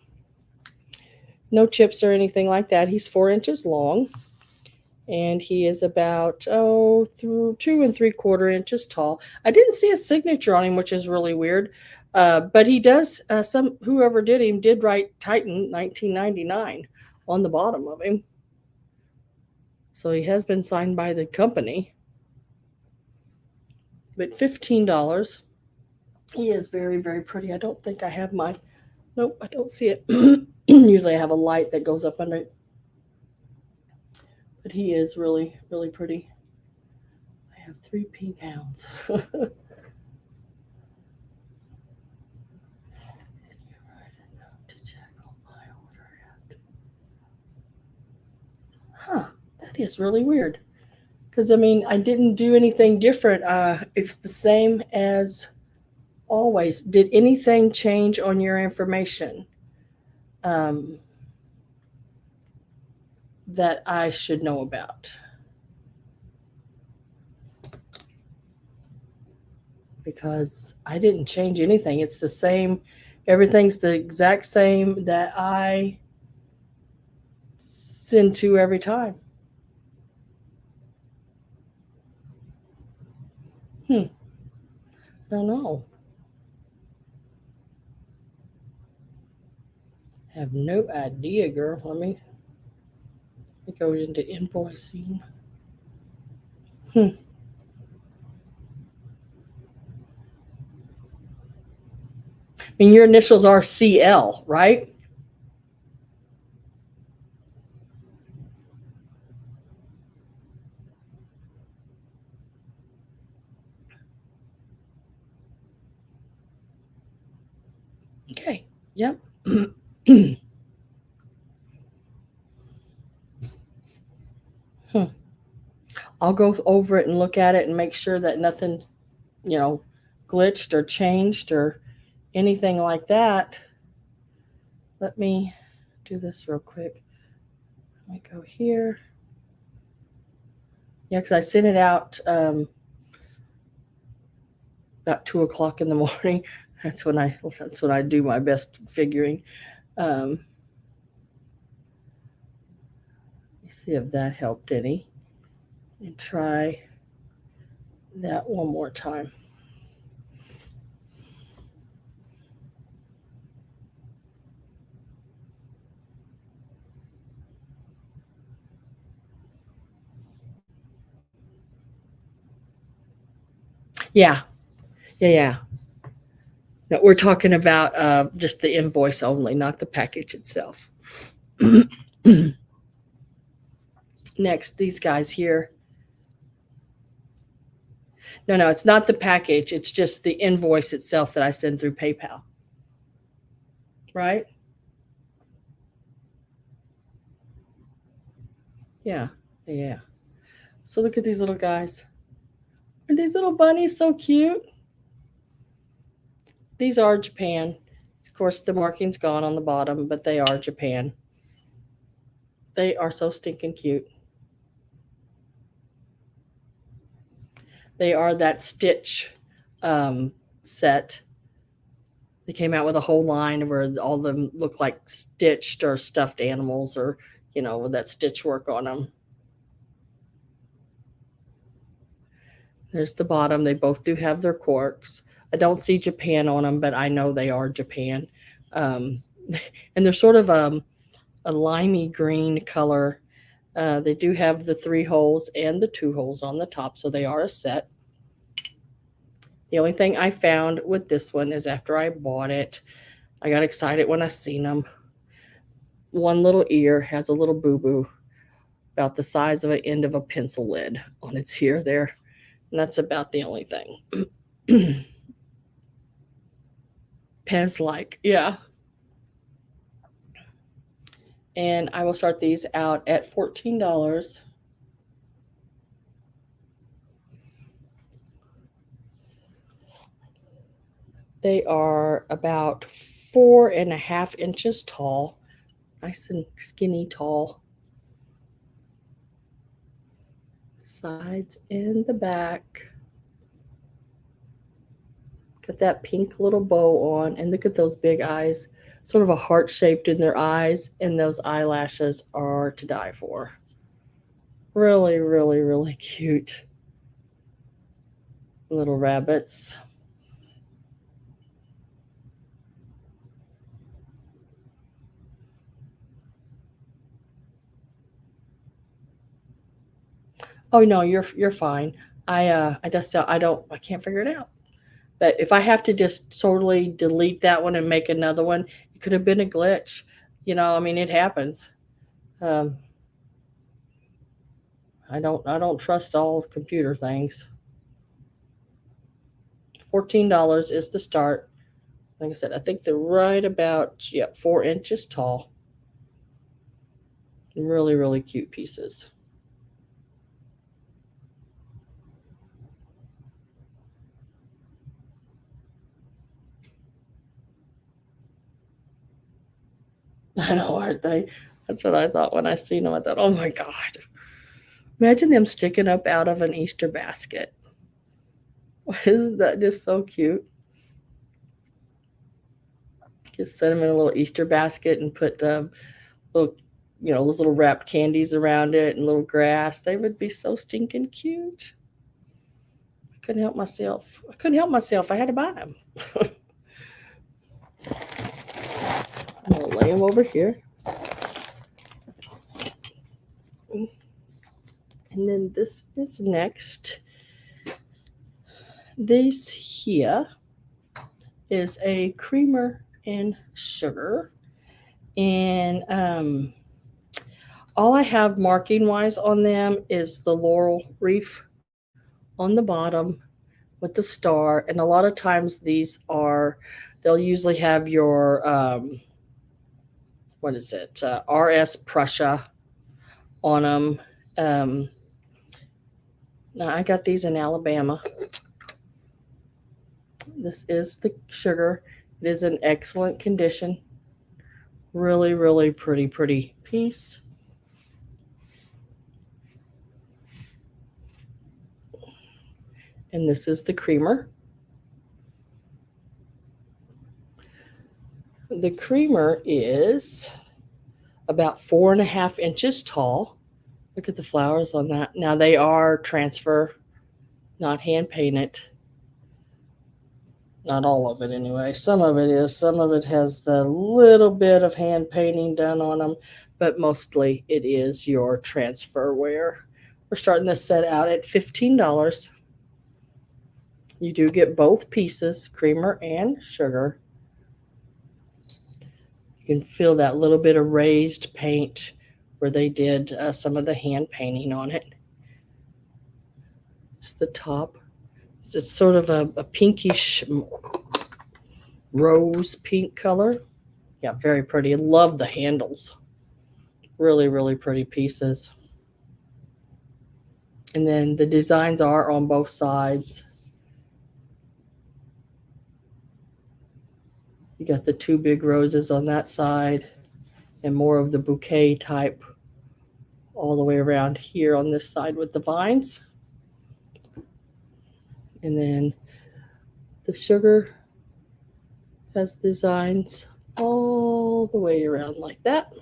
No chips or anything like that. He's 4 inches long, and he is about through 2 3/4 inches tall. I didn't see a signature on him, which is really weird. But he does. Whoever did him did write Titan 1999 on the bottom of him. So he has been signed by the company. But $15. He is very, very pretty. I don't think I have my. Nope, I don't see it. Usually I have a light that goes up under it. But he is really, really pretty. I have 3 pink hounds. Huh, that is really weird. Because, I mean, I didn't do anything different. It's the same as always. Did anything change on your information that I should know about? Because I didn't change anything. It's the same. Everything's the exact same that I send to every time. I don't know. Have no idea, girl. Let me go into invoicing. I mean, your initials are CL, right? Okay. Yep. I'll go over it and look at it and make sure that nothing, you know, glitched or changed or anything like that. Let me do this real quick. Let me go here. Yeah, because I sent it out about 2 o'clock in the morning. That's when I do my best figuring. Let me see if that helped any. And try that one more time. Yeah, yeah. No, we're talking about just the invoice only, not the package itself. Next, these guys here. No, it's not the package. It's just the invoice itself that I send through PayPal. Right? Yeah. So look at these little guys. Are these little bunnies so cute? These are Japan. Of course, the marking's gone on the bottom, but they are Japan. They are so stinking cute. They are that Stitch set. They came out with a whole line where all of them look like stitched or stuffed animals, or with that stitch work on them. There's the bottom. They both do have their corks. I don't see Japan on them, but I know they are Japan. And they're sort of a limey green color. They do have the 3 holes and the 2 holes on the top, so they are a set. The only thing I found with this one is after I bought it, I got excited when I seen them. One little ear has a little boo-boo about the size of an end of a pencil lid on its ear there. And that's about the only thing. Pez-like, yeah. And I will start these out at $14. They are about 4.5 inches tall. Nice and skinny tall. Sides and the back. Got that pink little bow on, and look at those big eyes. Sort of a heart shaped in their eyes, and those eyelashes are to die for. Really, really, really cute little rabbits. Oh no, you're fine. I can't figure it out. But if I have to just totally delete that one and make another one, it could have been a glitch. I mean, it happens. Um, I don't trust all computer things. $14 is the start. Like I said, I think they're right about 4 inches tall. Really, really cute pieces. I know, aren't they? That's what I thought when I seen them. I thought, oh my God. Imagine them sticking up out of an Easter basket. Isn't that just so cute? Just set them in a little Easter basket and put little, those little wrapped candies around it and little grass. They would be so stinking cute. I couldn't help myself. I had to buy them. Little lay them over here. And then this is next. This here is a creamer and sugar. And all I have marking wise on them is the laurel wreath on the bottom with the star. And a lot of times these are, they'll usually have your, what is it? RS Prussia on them. Now I got these in Alabama. This is the sugar. It is in excellent condition. Really, really pretty piece. And this is the creamer. The creamer is about 4.5 inches tall. Look at the flowers on that. Now they are transfer, not hand painted. Not all of it anyway. Some of it is. Some of it has the little bit of hand painting done on them, but mostly it is your transfer wear. We're starting this set out at $15. You do get both pieces, creamer and sugar. You can feel that little bit of raised paint where they did some of the hand painting on it. It's the top. It's just sort of a pinkish rose pink color. Yeah, very pretty. I love the handles. Really, really pretty pieces. And then the designs are on both sides. You got the 2 big roses on that side and more of the bouquet type all the way around here on this side with the vines. And then the sugar has designs all the way around like that.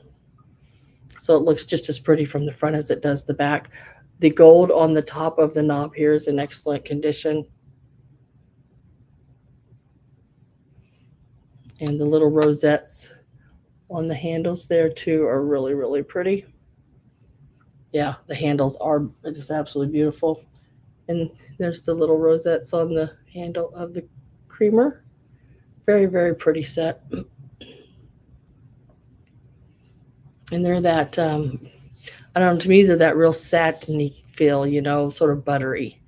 So it looks just as pretty from the front as it does the back. The gold on the top of the knob here is in excellent condition. And the little rosettes on the handles there too are really, really pretty. Yeah, the handles are just absolutely beautiful. And there's the little rosettes on the handle of the creamer. Very, very pretty set. And they're that, I don't know, to me, they're that real satiny feel, you know, sort of buttery.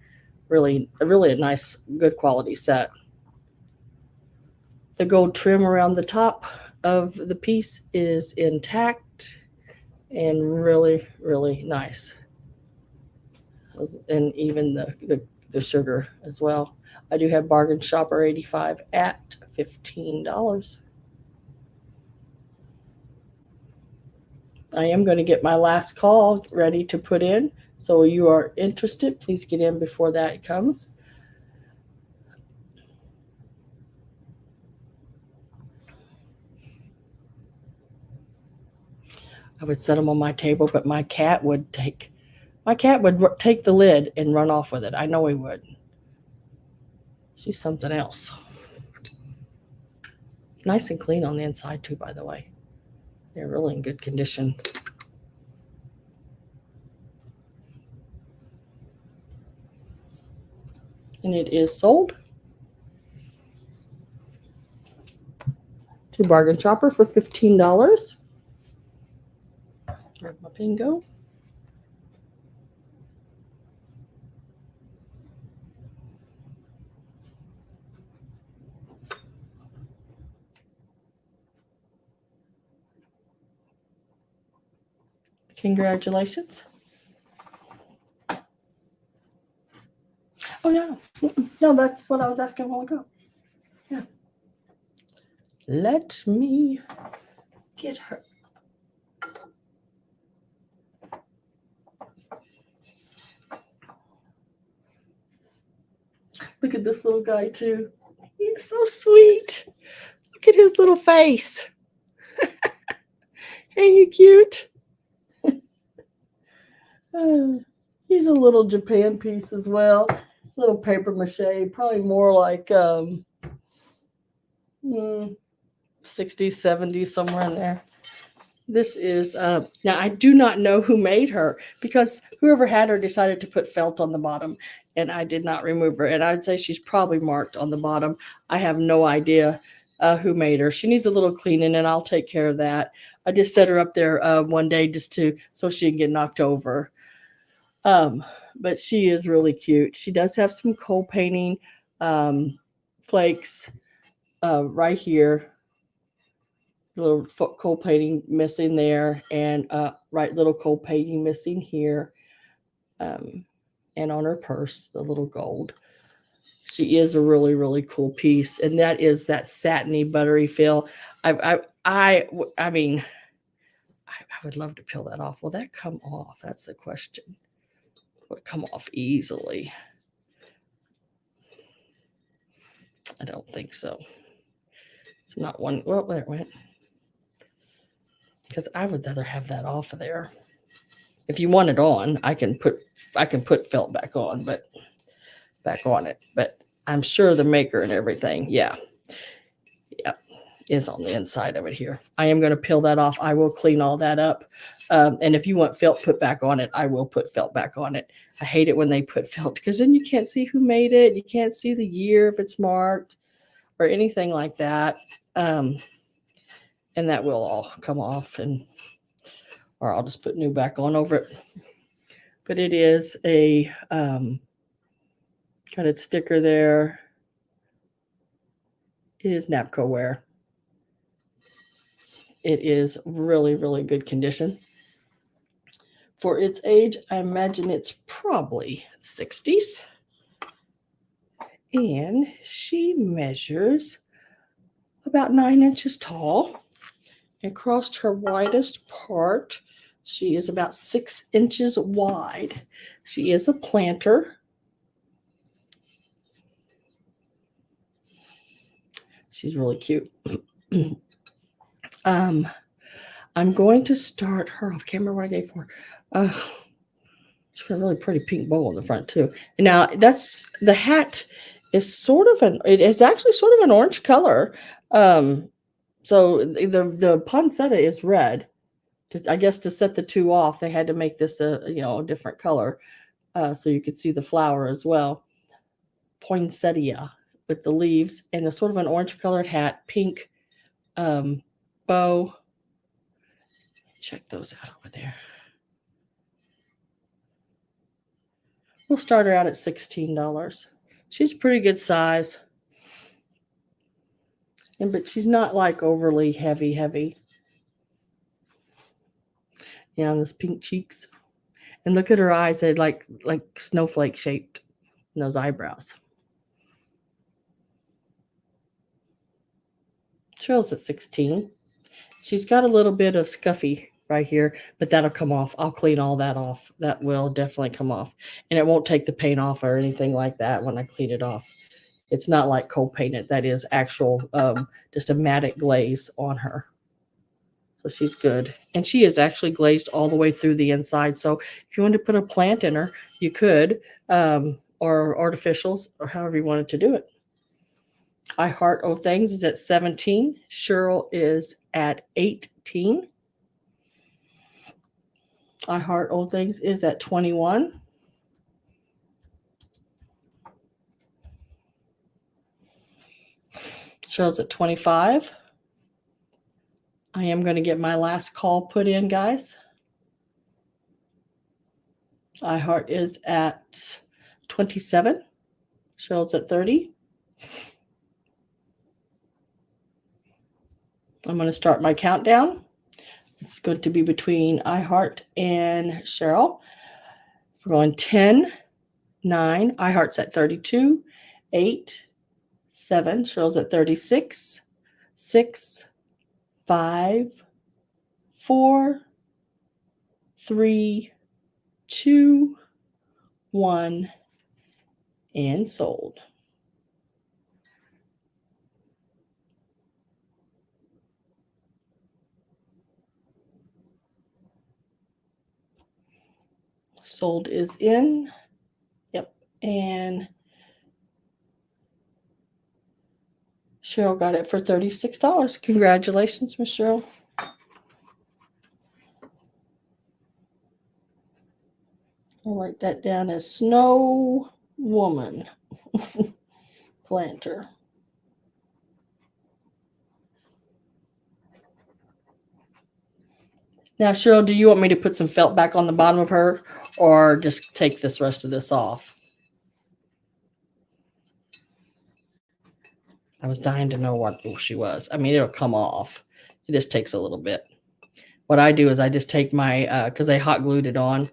Really a nice, good quality set. The gold trim around the top of the piece is intact and really, really nice. And even the sugar as well. I do have Bargain Shopper 85 at $15. I am going to get my last call ready to put in. So if you are interested, please get in before that comes. I would set them on my table, but my cat would take the lid and run off with it. I know he would. She's something else. Nice and clean on the inside too, by the way. They're really in good condition. And it is sold to Bargain Shopper for $15. Where'd my pin go? Congratulations. Oh, no. No, that's what I was asking a while ago. Yeah. Let me get her. Look at this little guy, too. He's so sweet. Look at his little face. Ain't he cute? He's a little Japan piece as well. Little paper mache, probably more like 60s, 70s, somewhere in there. This is, now I do not know who made her because whoever had her decided to put felt on the bottom and I did not remove her. And I'd say she's probably marked on the bottom. I have no idea who made her. She needs a little cleaning and I'll take care of that. I just set her up there one day so she can get knocked over. But she is really cute. She does have some coal painting flakes right here. Little coal painting missing there, and right little coal painting missing here, and on her purse, the little gold. She is a really, really cool piece, and that is that satiny, buttery feel. I mean, I would love to peel that off. Will that come off? That's the question. Will it come off easily? I don't think so. It's not one. Well, there it went. Because I would rather have that off of there. If you want it on, I can put felt back on, but back on it. But I'm sure the maker and everything, yeah, is on the inside of it here. I am going to peel that off. I will clean all that up. And if you want felt put back on it, I will put felt back on it. I hate it when they put felt because then you can't see who made it. You can't see the year if it's marked or anything like that. And that will all come off, or I'll just put new back on over it. But it is a got its sticker there. It is Napco ware. It is really, really good condition. For its age, I imagine it's probably 60s. And she measures about 9 inches tall. Across her widest part, she is about 6 inches wide. She is a planter. She's really cute. I'm going to start her off. Can't remember what I gave her. She's got a really pretty pink bow on the front too. Now that's the hat is it is actually sort of an orange color. So the poinsettia is red. I guess to set the two off, they had to make this a different color, so you could see the flower as well. Poinsettia with the leaves and a sort of an orange colored hat, pink bow. Check those out over there. We'll start her out at $16. She's pretty good size. But she's not like overly heavy. Yeah, those pink cheeks. And look at her eyes. They're like snowflake shaped. And those eyebrows. Cheryl's at 16. She's got a little bit of scuffy right here, but that'll come off. I'll clean all that off. That will definitely come off. And it won't take the paint off or anything like that when I clean it off. It's not like cold painted. That is actual, just a matte glaze on her. So she's good. And she is actually glazed all the way through the inside. So if you wanted to put a plant in her, you could, or artificials, or however you wanted to do it. I Heart O Things is at 17. Cheryl is at 18. I Heart Old Things is at 21. Cheryl's at 25. I am going to get my last call put in, guys. I Heart is at 27. Cheryl's at 30. I'm going to start my countdown. It's going to be between I Heart and Cheryl. We're going 10, 9. I Heart's at 32. 8, 7. Cheryl's at 36. 6, 5, 4, 3, 2, 1, and sold. Sold is in. Yep. And Cheryl got it for $36. Congratulations, Miss Cheryl. I'll write that down as Snow Woman planter. Now, Cheryl, do you want me to put some felt back on the bottom of her or just take this rest of this off? I was dying to know what she was. I mean, it'll come off. It just takes a little bit. What I do is I just take my, because I hot glued it on,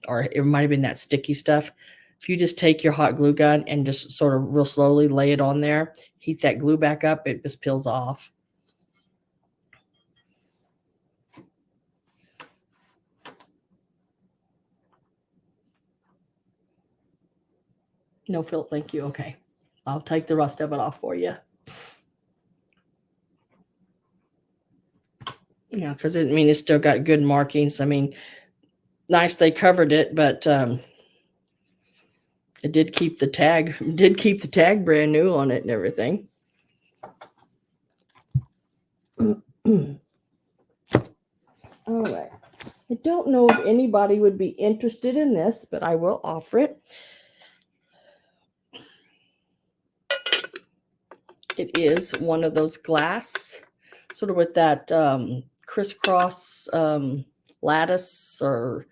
or it might have been that sticky stuff. If you just take your hot glue gun and just sort of real slowly lay it on there, heat that glue back up, it just peels off. No, Phil, thank you. Okay. I'll take the rest of it off for you. Yeah, because it's still got good markings. I mean, nice they covered it, but it did keep the tag. Did keep the tag brand new on it and everything. All right. I don't know if anybody would be interested in this, but I will offer it. It is one of those glass, sort of with that crisscross lattice or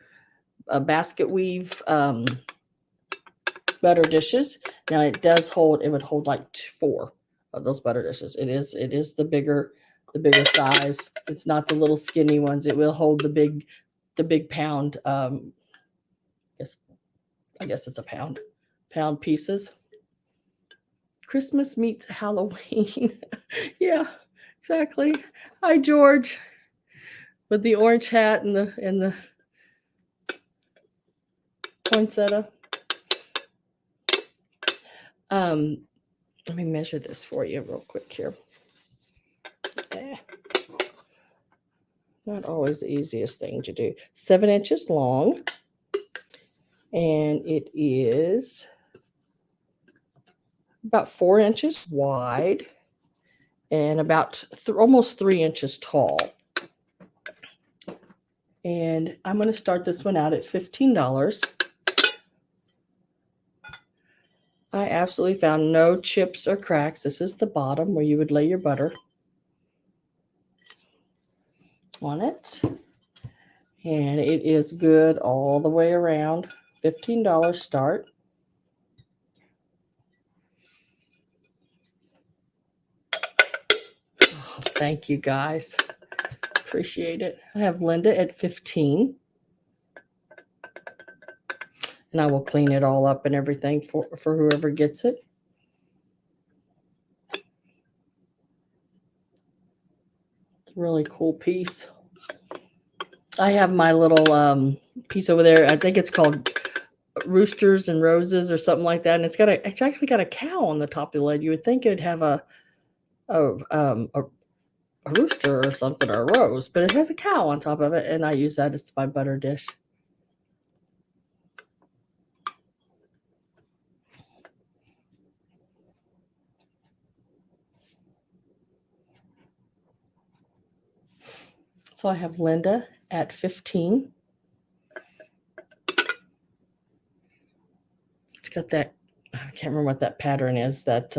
a basket weave butter dishes. Now it does hold, it would hold like 4 of those butter dishes. It is the bigger size. It's not the little skinny ones. It will hold the big pound. I guess it's a pound pieces. Christmas meets Halloween. Yeah, exactly. Hi, George, with the orange hat and the poinsettia. Let me measure this for you real quick here. Not always the easiest thing to do. 7 inches long, and it is about 4 inches wide and about almost 3 inches tall. And I'm going to start this one out at $15. I absolutely found no chips or cracks. This is the bottom where you would lay your butter on it. And it is good all the way around. $15 start. Oh, thank you guys. Appreciate it. I have Linda at 15. And I will clean it all up and everything for whoever gets it. It's a really cool piece. I have my little piece over there. I think it's called Roosters and Roses or something like that. And it's actually got a cow on the top of the lid. You would think it'd have a rooster or something, or a rose, but it has a cow on top of it. And I use that as my butter dish. So I have Linda at 15. It's got that, I can't remember what that pattern is, that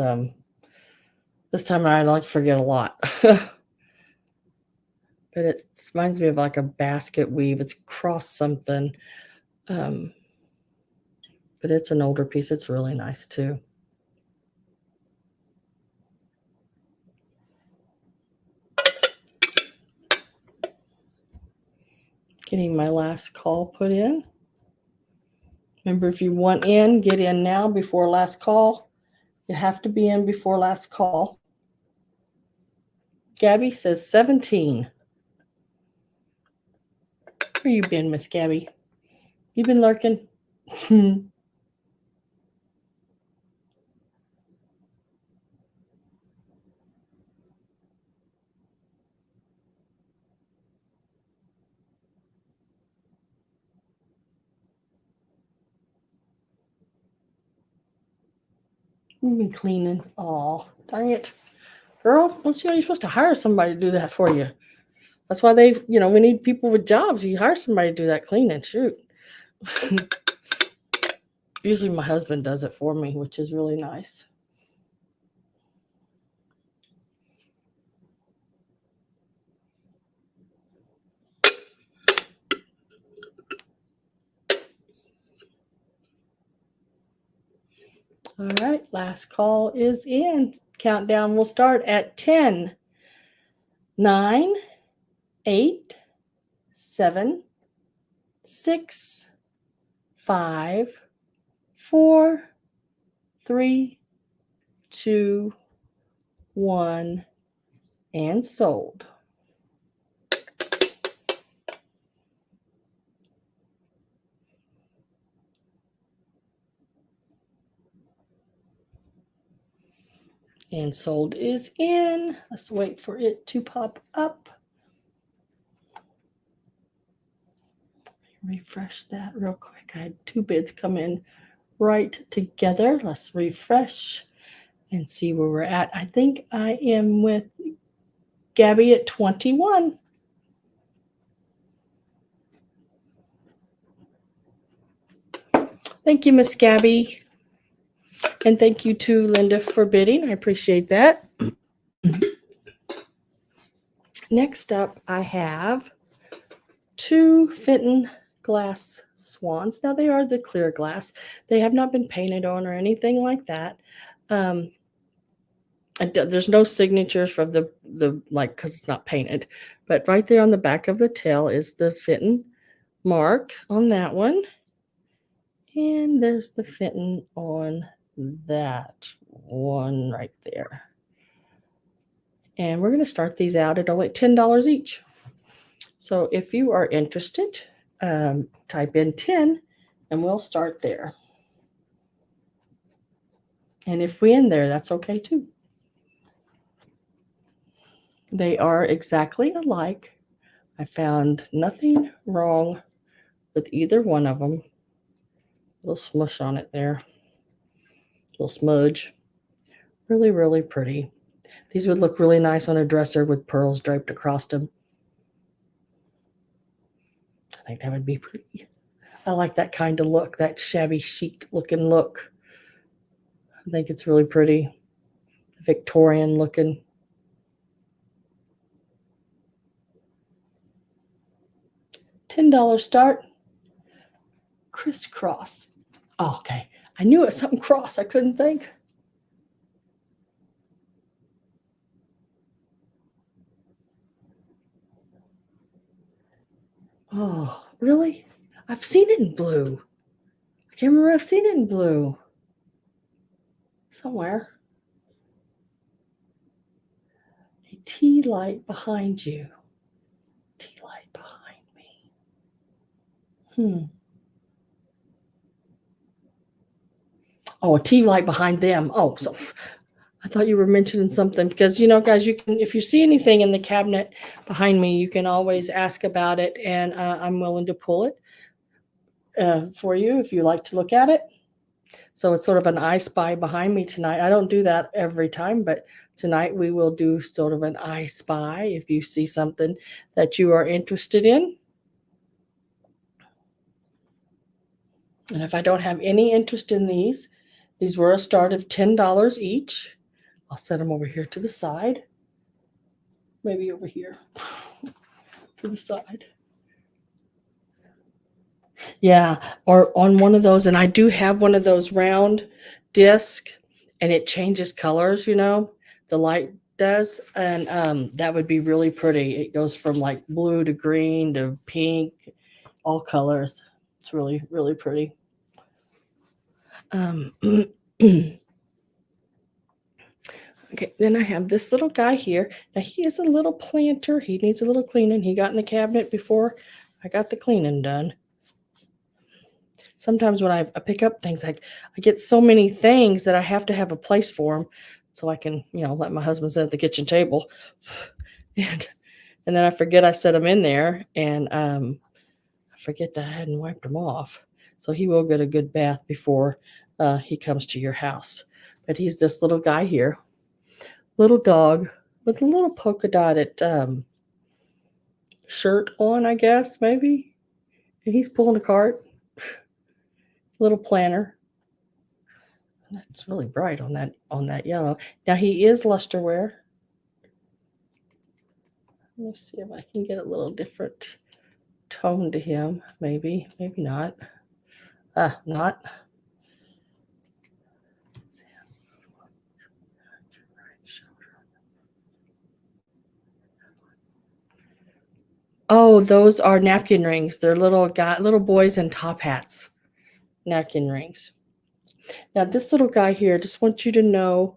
this time I like forget a lot. But it reminds me of like a basket weave. It's cross something. But it's an older piece. It's really nice too. Getting my last call put in. Remember, if you want in, get in now before last call. You have to be in before last call. Gabby says 17. Where you been, Miss Gabby? You been lurking? You've been cleaning. Oh, dang it. Girl, don't you know you're supposed to hire somebody to do that for you? That's why they, we need people with jobs. You hire somebody to do that cleaning. Shoot. Usually my husband does it for me, which is really nice. All right, last call is in. Countdown will start at 10, 9, 8, 7, 6, 5, 4, 3, 2, 1, and sold. And sold is in. Let's wait for it to pop up. Refresh that real quick. I had two bids come in right together. Let's refresh and see where we're at. I think I am with Gabby at 21. Thank you, Miss Gabby. And thank you to Linda for bidding. I appreciate that. Next up, I have two Fenton glass swans. Now, they are the clear glass. They have not been painted on or anything like that. There's no signatures from the because it's not painted. But right there on the back of the tail is the Fenton mark on that one. And there's the Fenton on that one right there. And we're going to start these out at only $10 each. So if you are interested, type in 10 and we'll start there. And if we end there, that's okay too. They are exactly alike. I found nothing wrong with either one of them. A little smush on it there. A little smudge. Really, really pretty. These would look really nice on a dresser with pearls draped across them. I think that would be pretty. I like that kind of look, that shabby chic looking look. I think it's really pretty. Victorian looking. $10 start. Crisscross. Oh, okay. I knew it was something cross. I couldn't think. Oh, really? I've seen it in blue. I can't remember. I've seen it in blue. Somewhere. A tea light behind you. Tea light behind me. Oh, a tea light behind them. Oh, so I thought you were mentioning something because, guys, you can, if you see anything in the cabinet behind me, you can always ask about it, and I'm willing to pull it for you if you like to look at it. So it's sort of an I Spy behind me tonight. I don't do that every time, but tonight we will do sort of an I Spy if you see something that you are interested in. And if I don't have any interest in these were a start of $10 each. I'll set them over here to the side. Maybe over here to the side. Yeah, or on one of those. And I do have one of those round disc, and it changes colors, the light does. And that would be really pretty. It goes from like blue to green to pink, all colors. It's really, really pretty. Okay, then I have this little guy here. Now he is a little planter. He needs a little cleaning. He got in the cabinet before I got the cleaning done. Sometimes when I pick up things, I get so many things that I have to have a place for them so I can, let my husband sit at the kitchen table. And then I forget I set them in there, and I forget that I hadn't wiped them off. So he will get a good bath before he comes to your house. But he's this little guy here. little dog with a little polka dotted shirt on, I guess, maybe. And he's pulling a cart. Little planner. That's really bright on that yellow. Now he is lusterware. Let me see if I can get a little different tone to him. Maybe not. Not. Oh, those are napkin rings. They're little boys in top hats. Napkin rings. Now this little guy here, just want you to know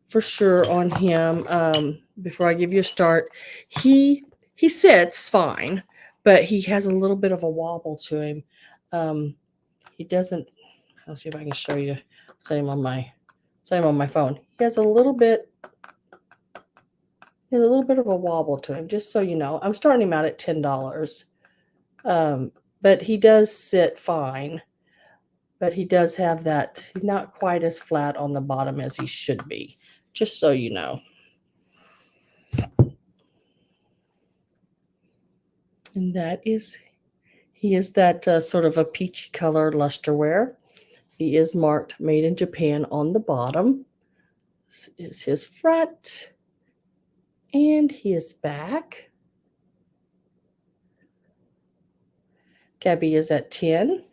for sure on him, before I give you a start, he sits fine, but he has a little bit of a wobble to him. He doesn't. I'll see if I can show you. Set him on my phone. He has a little bit. He has a little bit of a wobble to him, just so you know. I'm starting him out at $10, but he does sit fine. But he does have that. He's not quite as flat on the bottom as he should be, just so you know. And he is that sort of a peachy color lusterware. He is marked made in Japan on the bottom. This is his front and his back. Gabby is at 10.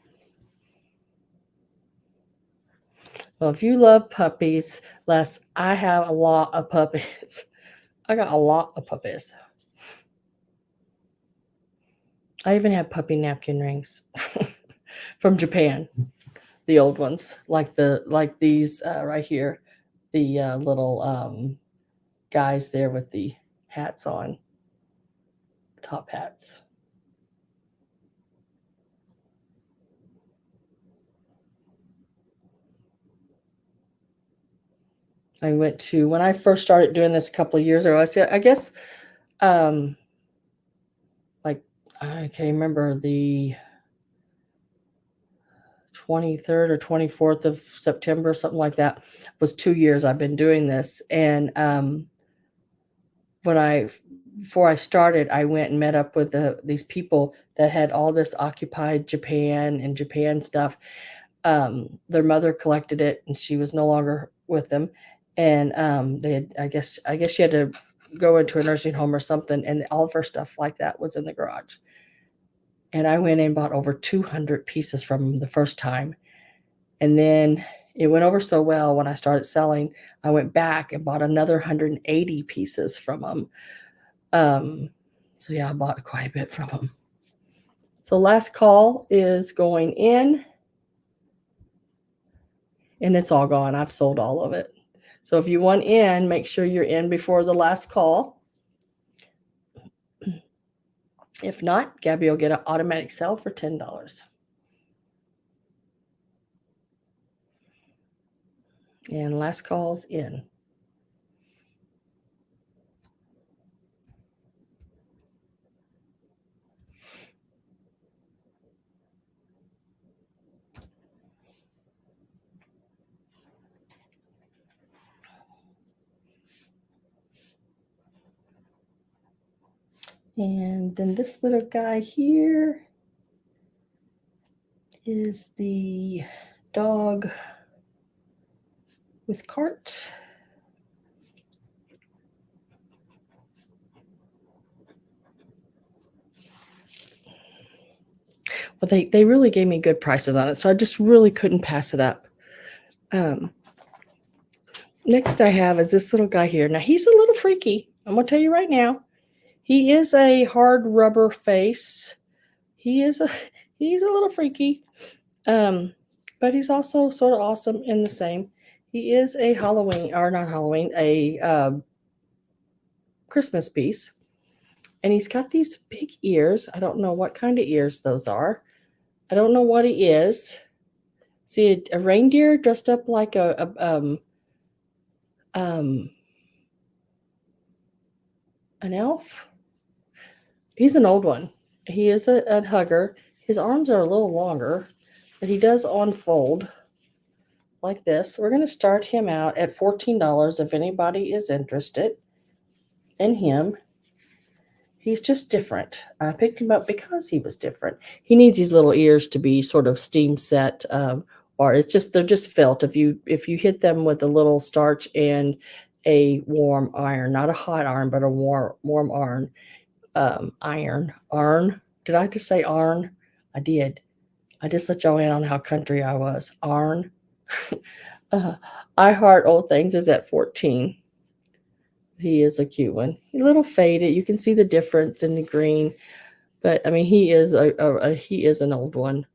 Well, if you love puppies, Les, I have a lot of puppies. I got a lot of puppies. I even have puppy napkin rings from Japan. The old ones, like these right here, the little guys there with the hats on, top hats. I went to, when I first started doing this a couple of years ago, I guess, like, I can't remember, the 23rd or 24th of September, something like that. It was 2 years I've been doing this. And before I started, I went and met up with these people that had all this occupied Japan and Japan stuff. Their mother collected it, and she was no longer with them. And they had, I guess she had to go into a nursing home or something, and all of her stuff like that was in the garage. And I went and bought over 200 pieces from them the first time. And then it went over so well when I started selling, I went back and bought another 180 pieces from them. So yeah, I bought quite a bit from them. So last call is going in, and it's all gone. I've sold all of it. So if you want in, make sure you're in before the last call. If not, Gabby will get an automatic sell for $10. And last call's in. And then this little guy here is the dog with cart. Well, they really gave me good prices on it, so I just really couldn't pass it up. Next I have is this little guy here. Now he's a little freaky. I'm gonna tell you right now. He is a hard rubber face. He's a little freaky, but he's also sort of awesome in the same. He is a Christmas piece, and he's got these big ears. I don't know what kind of ears those are. I don't know what he is. See a reindeer dressed up like an elf. He's an old one. He is a hugger. His arms are a little longer, but he does unfold. like this. We're going to start him out at $14 if anybody is interested in him. He's just different. I picked him up because he was different. He needs these little ears to be sort of steam set, or they're just felt. If you hit them with a little starch and a warm iron, not a hot iron, but a warm iron. Did I just say iron? I did. I just let y'all in on how country I was. Iron. I Heart Old Things is at 14. He is a cute one. He's a little faded. You can see the difference in the green, but I mean, he is he is an old one.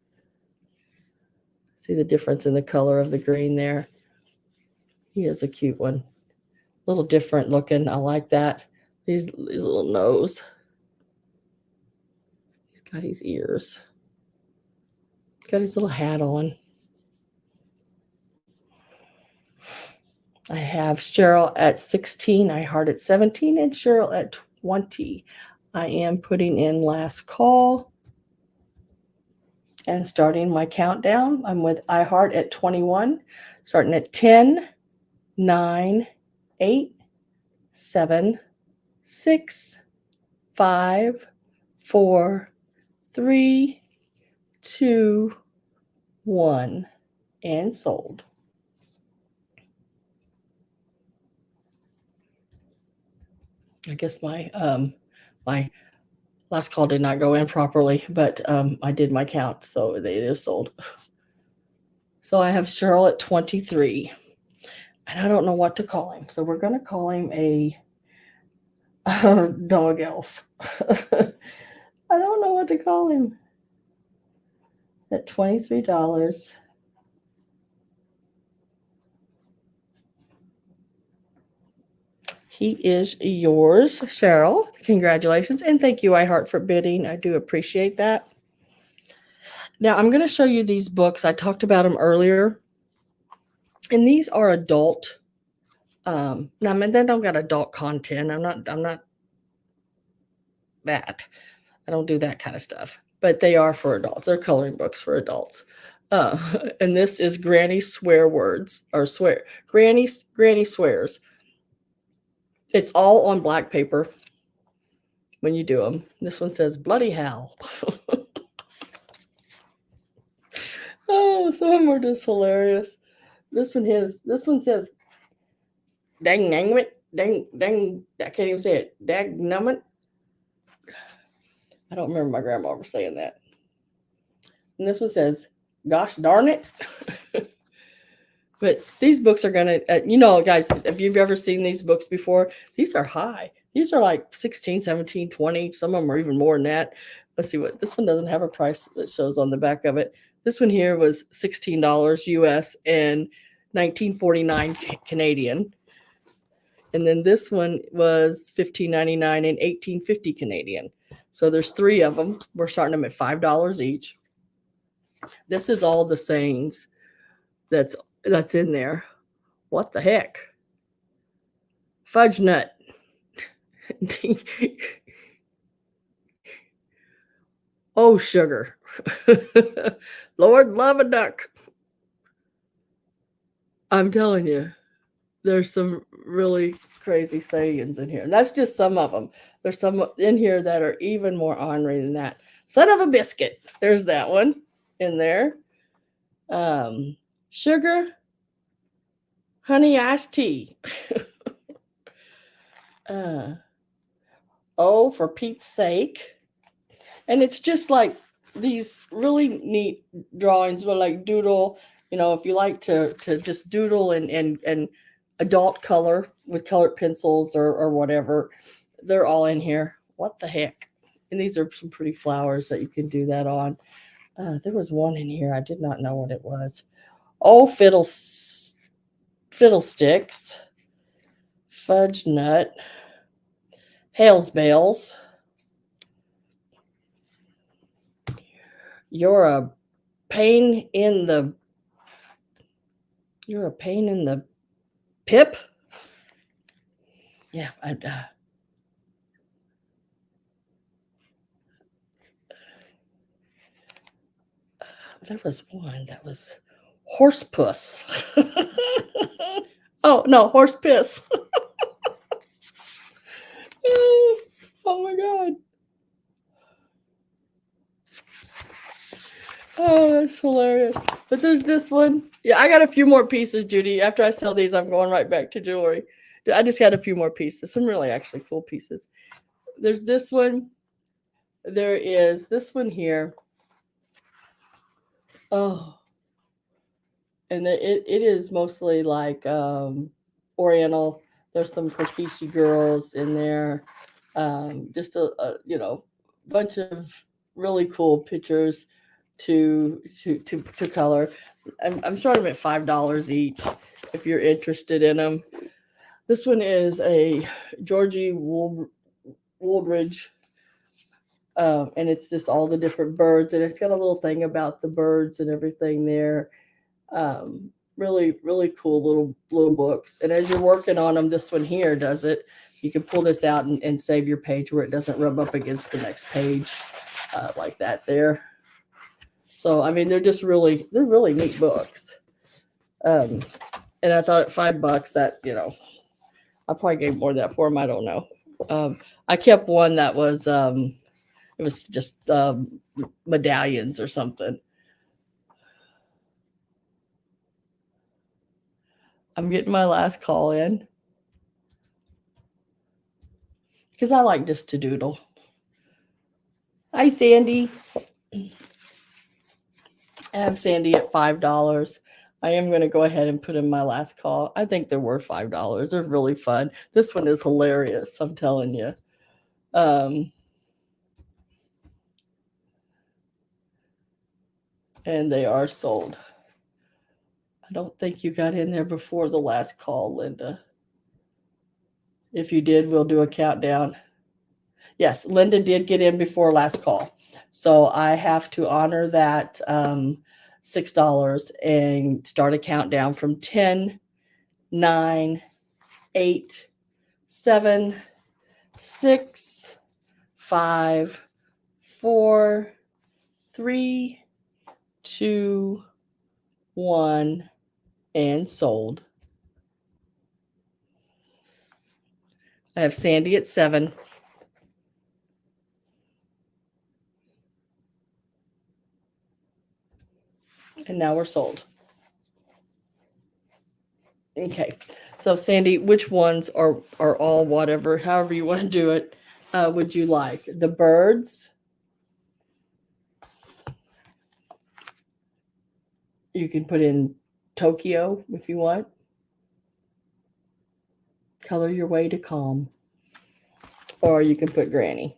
See the difference in the color of the green there. He is a cute one. A little different looking. I like that. His little nose. He's got his ears. He's got his little hat on. I have Cheryl at 16, I Heart at 17, and Cheryl at 20. I am putting in last call and starting my countdown. I'm with I Heart at 21, starting at 10, 9, 8, 7, 6, 5, 4, 3, 2, 1, and sold. I guess my last call did not go in properly, but I did my count, so it is sold. So I have Cheryl at 23, and I don't know what to call him. So we're going to call him a dog elf. I don't know what to call him. At $23. He is yours, Cheryl. Congratulations. And thank you, iHeart, for bidding. I do appreciate that. Now, I'm going to show you these books. I talked about them earlier. And these are adult. Now, I mean, they don't got adult content. I'm not that. I don't do that kind of stuff. But they are for adults. They're coloring books for adults. And this is Granny Swear Words, or Swear. Granny Swears. It's all on black paper when you do them. This one says Bloody Hell. Oh, some of them are just hilarious. This one says dang it. Dang, I can't even say it. Dag nummit. I don't remember my grandma ever saying that. And this one says, gosh darn it. But these books are going to, guys, if you've ever seen these books before, these are high. These are like 16, 17, 20. Some of them are even more than that. Let's see what, this one doesn't have a price that shows on the back of it. This one here was $16 US and $19.49 Canadian. And then this one was $15.99 and $18.50 Canadian. So there's 3 of them. We're starting them at $5 each. This is all the sayings that's in there. What the heck? Fudge nut. Oh, sugar. Lord love a duck. I'm telling you, there's some really crazy sayings in here. And that's just some of them. There's some in here that are even more ornery than that. Son of a biscuit. There's that one in there. Sugar, honey iced tea. Oh, for Pete's sake. And it's just like these really neat drawings where like doodle, if you like to just doodle and adult color with colored pencils or whatever, they're all in here. What the heck? And these are some pretty flowers that you can do that on. There was one in here. I did not know what it was. Oh, fiddlesticks, fudge nut, Hales Bells. You're a pain in the pip. Yeah, there was one that was horse puss. Oh, no, horse piss. Oh my God. Oh, that's hilarious. But there's this one. Yeah, I got a few more pieces, Judy. After I sell these, I'm going right back to jewelry. I just got a few more pieces. Some really actually cool pieces. There's this one. There is this one here. Oh. And it is mostly like Oriental. There's some Kokishi girls in there. Just a bunch of really cool pictures to color. I'm showing them at $5 each if you're interested in them. This one is a Georgie Wooldridge, and it's just all the different birds, and it's got a little thing about the birds and everything there. Really, really cool little books. And as you're working on them, this one here does it. You can pull this out and save your page where it doesn't rub up against the next page like that there. So, I mean, they're really neat books. And I thought at $5 that, I probably gave more of that for them. I don't know. I kept one that was, it was just medallions or something. I'm getting my last call in because I like just to doodle. Hi, Sandy. I have Sandy at $5. I am going to go ahead and put in my last call. I think they're worth $5. They're really fun. This one is hilarious, I'm telling you. And they are sold. I don't think you got in there before the last call, Linda. If you did, we'll do a countdown. Yes, Linda did get in before last call. So I have to honor that $6 and start a countdown from 10, 9, 8, 7, 6, 5, 4, 3, 2, 1, and sold. I have Sandy at 7. And now we're sold. Okay. So Sandy, which ones are all whatever, however you want to do it, would you like? The birds? You can put in Tokyo if you want. Color your way to calm. Or you can put Granny.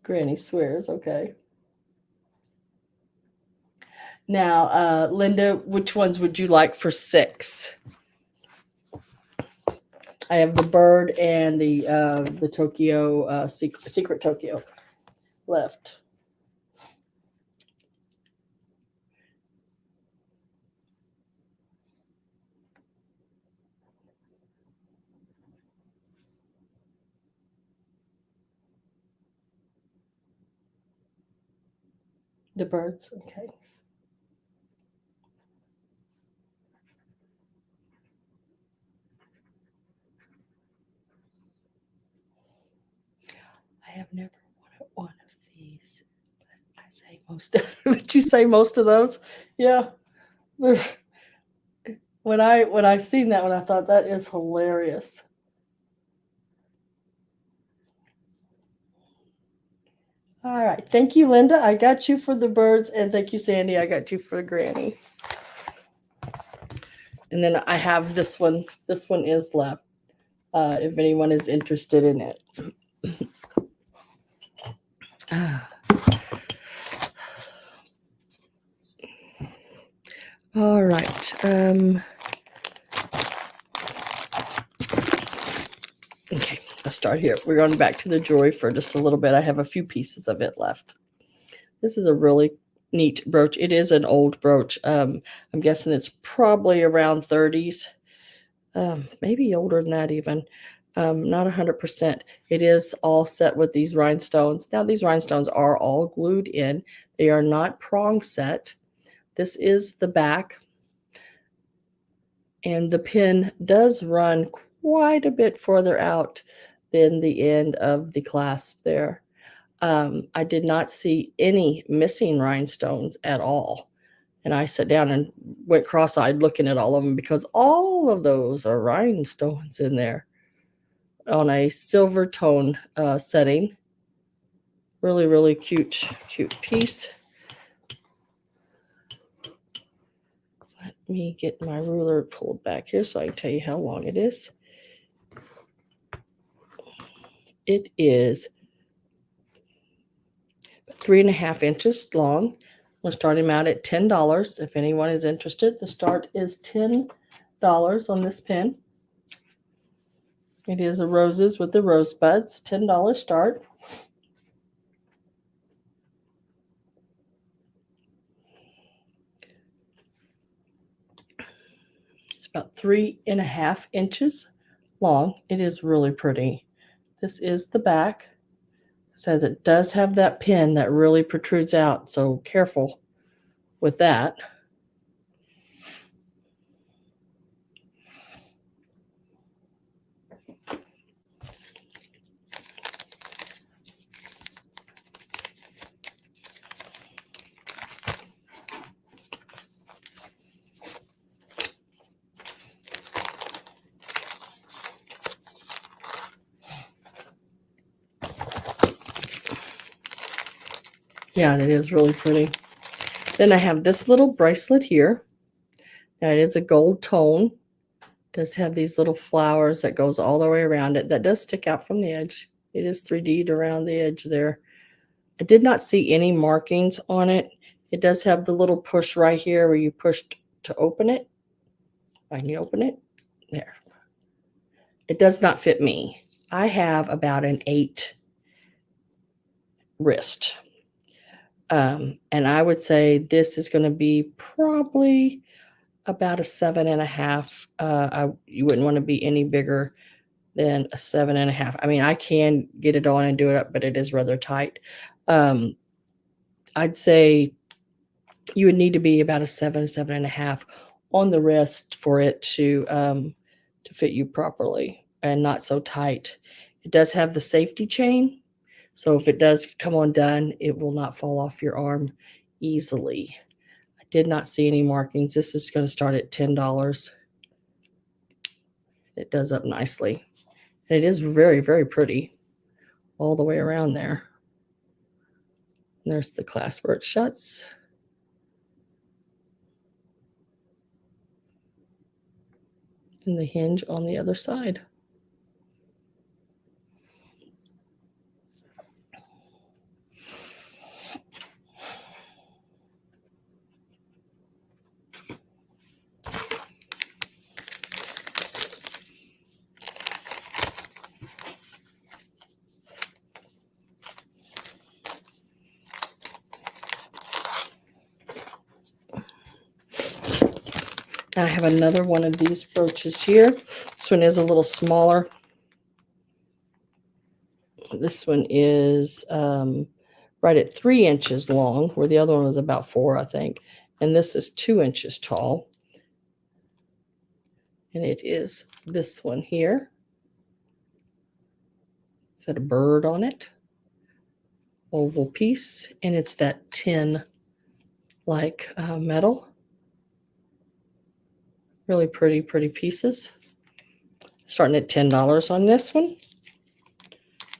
Granny swears, okay. Now, Linda, which ones would you like for 6? I have the bird and the Tokyo secret Tokyo left. The birds, okay. I have never wanted one of these, but I say most of would you say most of those? Yeah. When I seen that one, I thought that is hilarious. All right. Thank you, Linda. I got you for the birds, and thank you, Sandy. I got you for Granny. And then I have this one. This one is left. If anyone is interested in it. All right. Okay, let's start here. We're going back to the jewelry for just a little bit. I have a few pieces of it left. This is a really neat brooch. It is an old brooch. I'm guessing it's probably around 30s, maybe older than that even. Not 100%. It is all set with these rhinestones. Now, these rhinestones are all glued in. They are not prong set. This is the back. And the pin does run quite a bit further out than the end of the clasp there. I did not see any missing rhinestones at all. And I sat down and went cross-eyed looking at all of them because all of those are rhinestones in there on a silver tone setting. Really, really cute piece. Let me get my ruler pulled back here so I can tell you how long it is. It is 3.5 inches long. We'll start him out at $10. If anyone is interested, the start is $10 on this pin. It is a roses with the rosebuds, $10 start. It's about 3.5 inches long. It is really pretty. This is the back. It says it does have that pin that really protrudes out, so careful with that. Yeah, it is really pretty. Then I have this little bracelet here. Now it is a gold tone. It does have these little flowers that goes all the way around it. That does stick out from the edge. It is 3D'd around the edge there. I did not see any markings on it. It does have the little push right here where you push to open it. I can open it. There. It does not fit me. I have about an 8 wrist. And I would say this is going to be probably about a 7.5. You wouldn't want to be any bigger than a 7.5. I mean, I can get it on and do it up, but it is rather tight. I'd say you would need to be about a 7.5 on the wrist for it to fit you properly and not so tight. It does have the safety chain. So if it does come undone, it will not fall off your arm easily. I did not see any markings. This is going to start at $10. It does up nicely. And it is very, very pretty all the way around there. And there's the clasp where it shuts. And the hinge on the other side. I have another one of these brooches here. This one is a little smaller. This one is right at 3 inches long, where the other one was about 4, I think. And this is 2 inches tall. And it is this one here. It's got a bird on it. Oval piece. And it's that tin-like metal. Really pretty, pretty pieces. Starting at $10 on this one.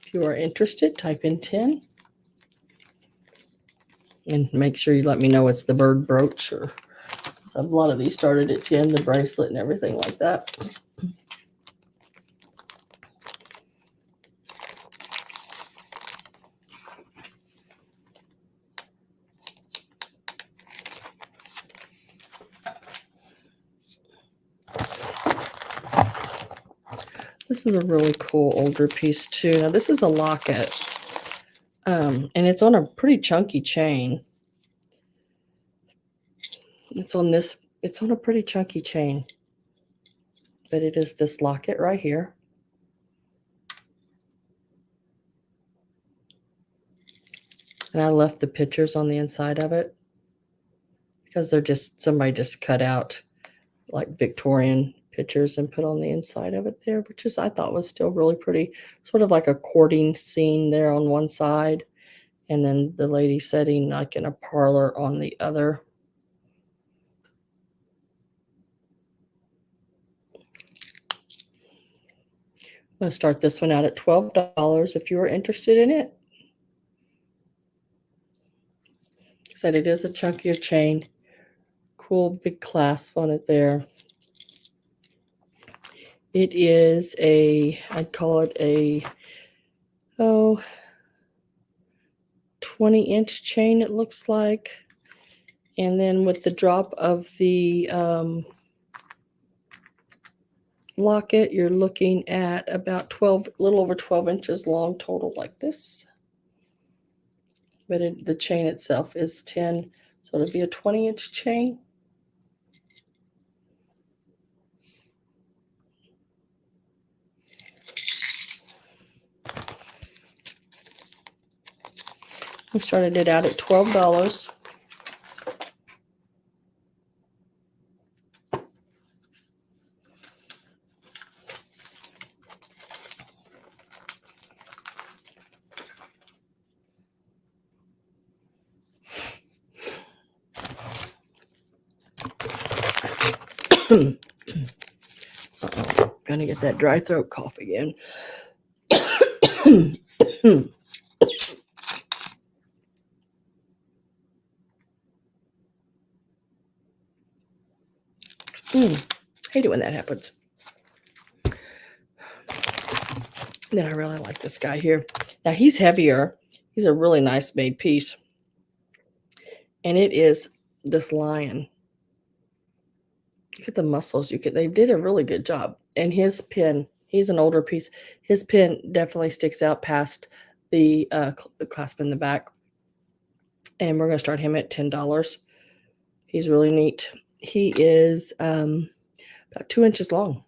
If you are interested, type in 10. And make sure you let me know it's the bird brooch. Or a lot of these started at 10, the bracelet and everything like that. This is a really cool older piece too. Now this is a locket. And it's on a pretty chunky chain. It's on a pretty chunky chain. But it is this locket right here. And I left the pictures on the inside of it because somebody just cut out like Victorian pictures and put on the inside of it there, which I thought was still really pretty. Sort of like a courting scene there on one side, and then the lady sitting like in a parlor on the other. I'm going to start this one out at $12 if you are interested in it. Said it is a chunkier chain. Cool big clasp on it there. It is I'd call it a 20-inch chain, it looks like. And then with the drop of the locket, you're looking at about a little over 12 inches long total, like this. But the chain itself is 10, so it'll be a 20-inch chain. We started it out at $12. Uh-oh, gonna get that dry throat cough again. Hate it when that happens. Then I really like this guy here. Now he's heavier. He's a really nice made piece. And it is this lion. Look at the muscles. They did a really good job. And his pin, he's an older piece. His pin definitely sticks out past the clasp in the back. And we're going to start him at $10. He's really neat. He is about 2 inches long.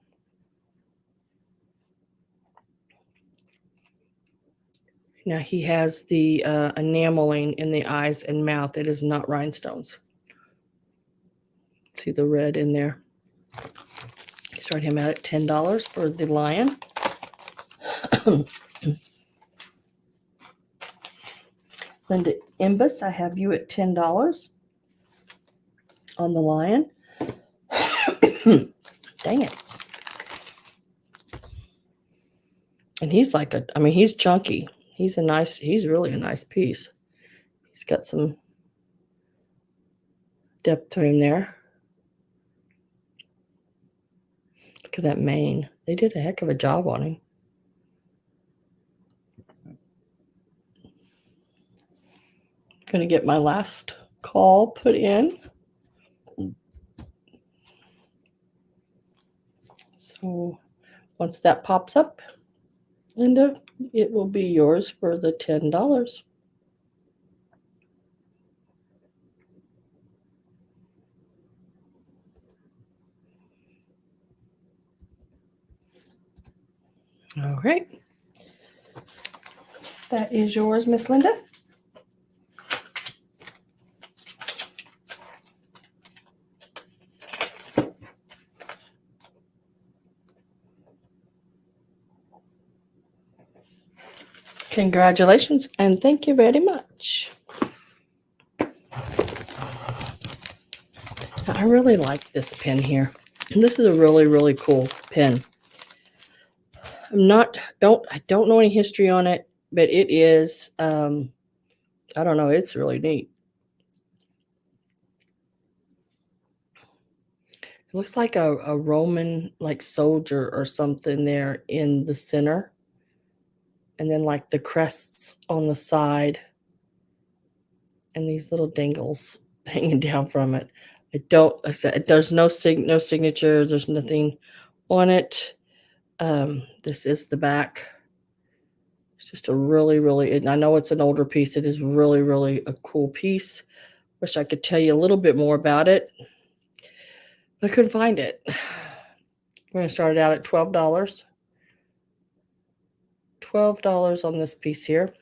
Now he has the enameling in the eyes and mouth. It is not rhinestones. See the red in there. Start him out at $10 for the lion. Linda Imbus, I have you at $10 on the lion. Dang it. And he's he's chunky. He's really a nice piece. He's got some depth to him there. Look at that mane. They did a heck of a job on him. Going to get my last call put in. So once that pops up, Linda, it will be yours for the $10. All right. That is yours, Miss Linda. Congratulations, and thank you very much. Now, I really like this pen here. This is a really, really cool pen. I don't know any history on it, but it is, I don't know, it's really neat. It looks like a Roman soldier or something there in the center. And then like the crests on the side. And these little dangles hanging down from it. There's no signatures. There's nothing on it. This is the back. It's just a really, and I know it's an older piece. It is really a cool piece. Wish I could tell you a little bit more about it. I couldn't find it. We're going to start it out at $12. $12 on this piece here.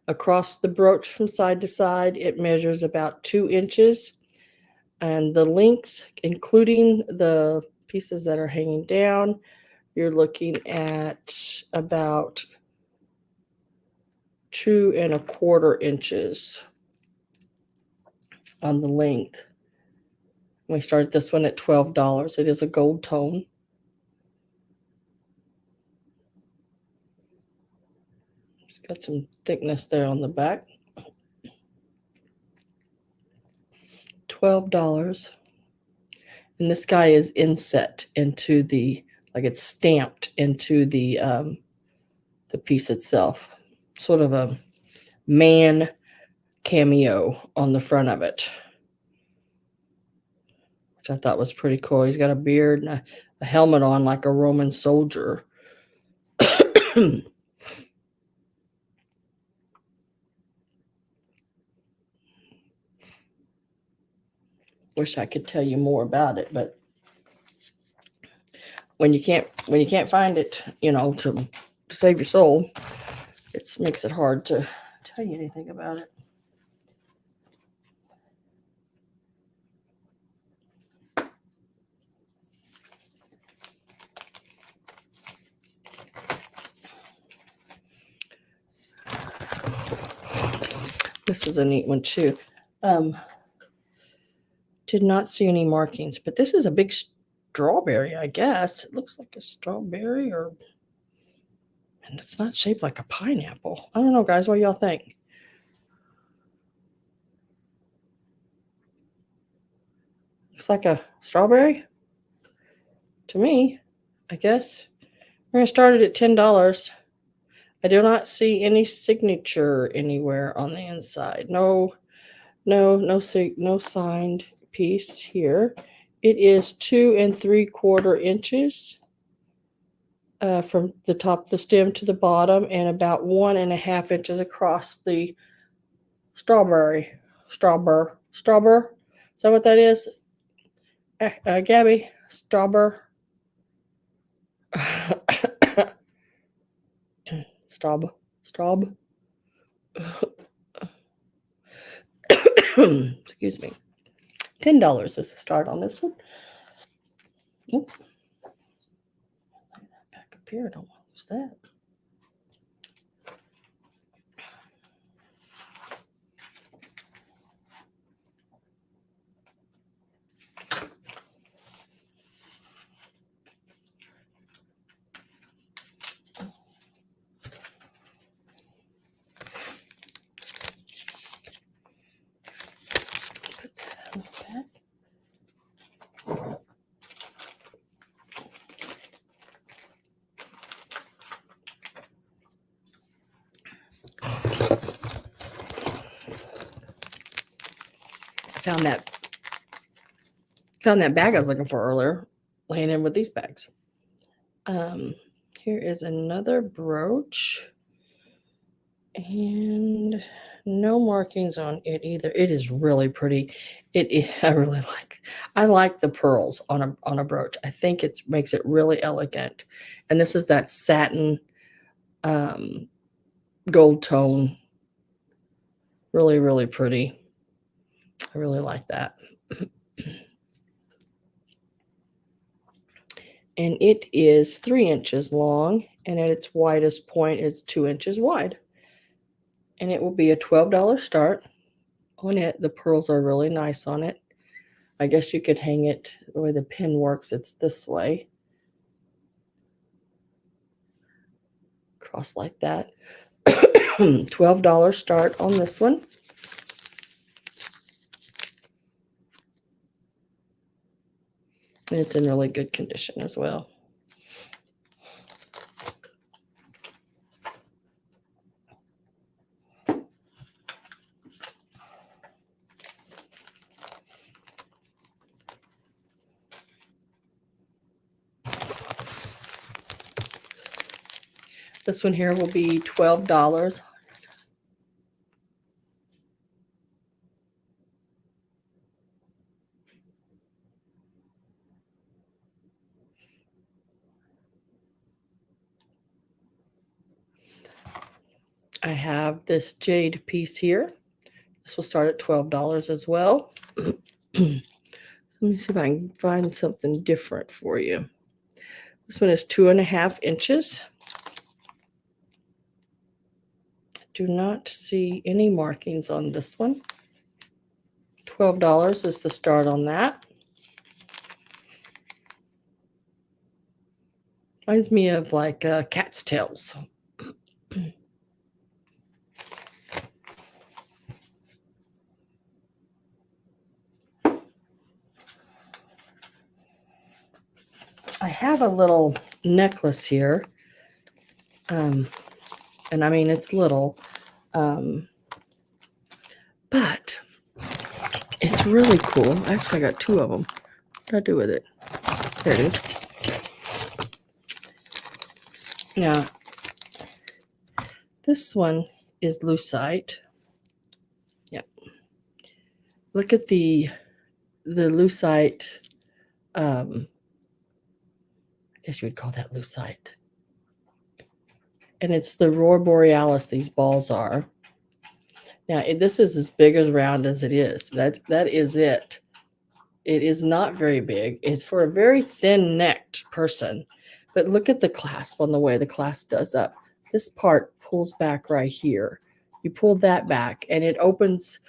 Across the brooch from side to side, it measures about 2 inches. And the length, including the pieces that are hanging down, you're looking at about 2 1/4 inches on the length. We started this one at $12. It is a gold tone. It's got some thickness there on the back. $12. And this guy is inset into the, like it's stamped into the piece itself. Sort of a man cameo on the front of it, which I thought was pretty cool. He's got a beard and a helmet on like a Roman soldier. Wish I could tell you more about it, but when you can't find it, to save your soul, it makes it hard to tell you anything about it. This is a neat one too. Did not see any markings, but this is a big strawberry, I guess. It looks like a strawberry, and it's not shaped like a pineapple. I don't know, guys. What do y'all think? Looks like a strawberry to me, I guess. We're going to start it at $10. I do not see any signature anywhere on the inside. No signed piece here. It is 2 3/4 inches from the top of the stem to the bottom, and about 1 1/2 inches across the strawberry. Strawber. Is that what that is? Gabby, strawber. Straub. Excuse me. $10 is the start on this one. Oop. Back up here. I don't want to lose that. Found that bag I was looking for earlier, laying in with these bags. Here is another brooch, and no markings on it either. It is really pretty. I like the pearls on a brooch. I think it makes it really elegant. And this is that satin gold tone. Really pretty. I really like that. And it is 3 inches long, and at its widest point it's 2 inches wide. And it will be a $12 start on it. The pearls are really nice on it. I guess you could hang it the way the pin works. It's this way. Cross like that. $12 start on this one. And it's in really good condition as well. This one here will be $12. I have this jade piece here. This will start at $12 as well. Let me see if I can find something different for you. This one is 2.5 inches. Do not see any markings on this one. $12 is the start on that. Reminds me of like cat's tails. I have a little necklace here. And I mean, it's little. But it's really cool. Actually, I got 2 of them. What did I do with it? There it is. Now, this one is Lucite. Yep. Look at the Lucite. I guess you would call that Lucite. And it's the Aurora Borealis, these balls are. Now, this is as big as round as it is. That is it. It is not very big. It's for a very thin-necked person. But look at the clasp on the way the clasp does up. This part pulls back right here. You pull that back, and it opens.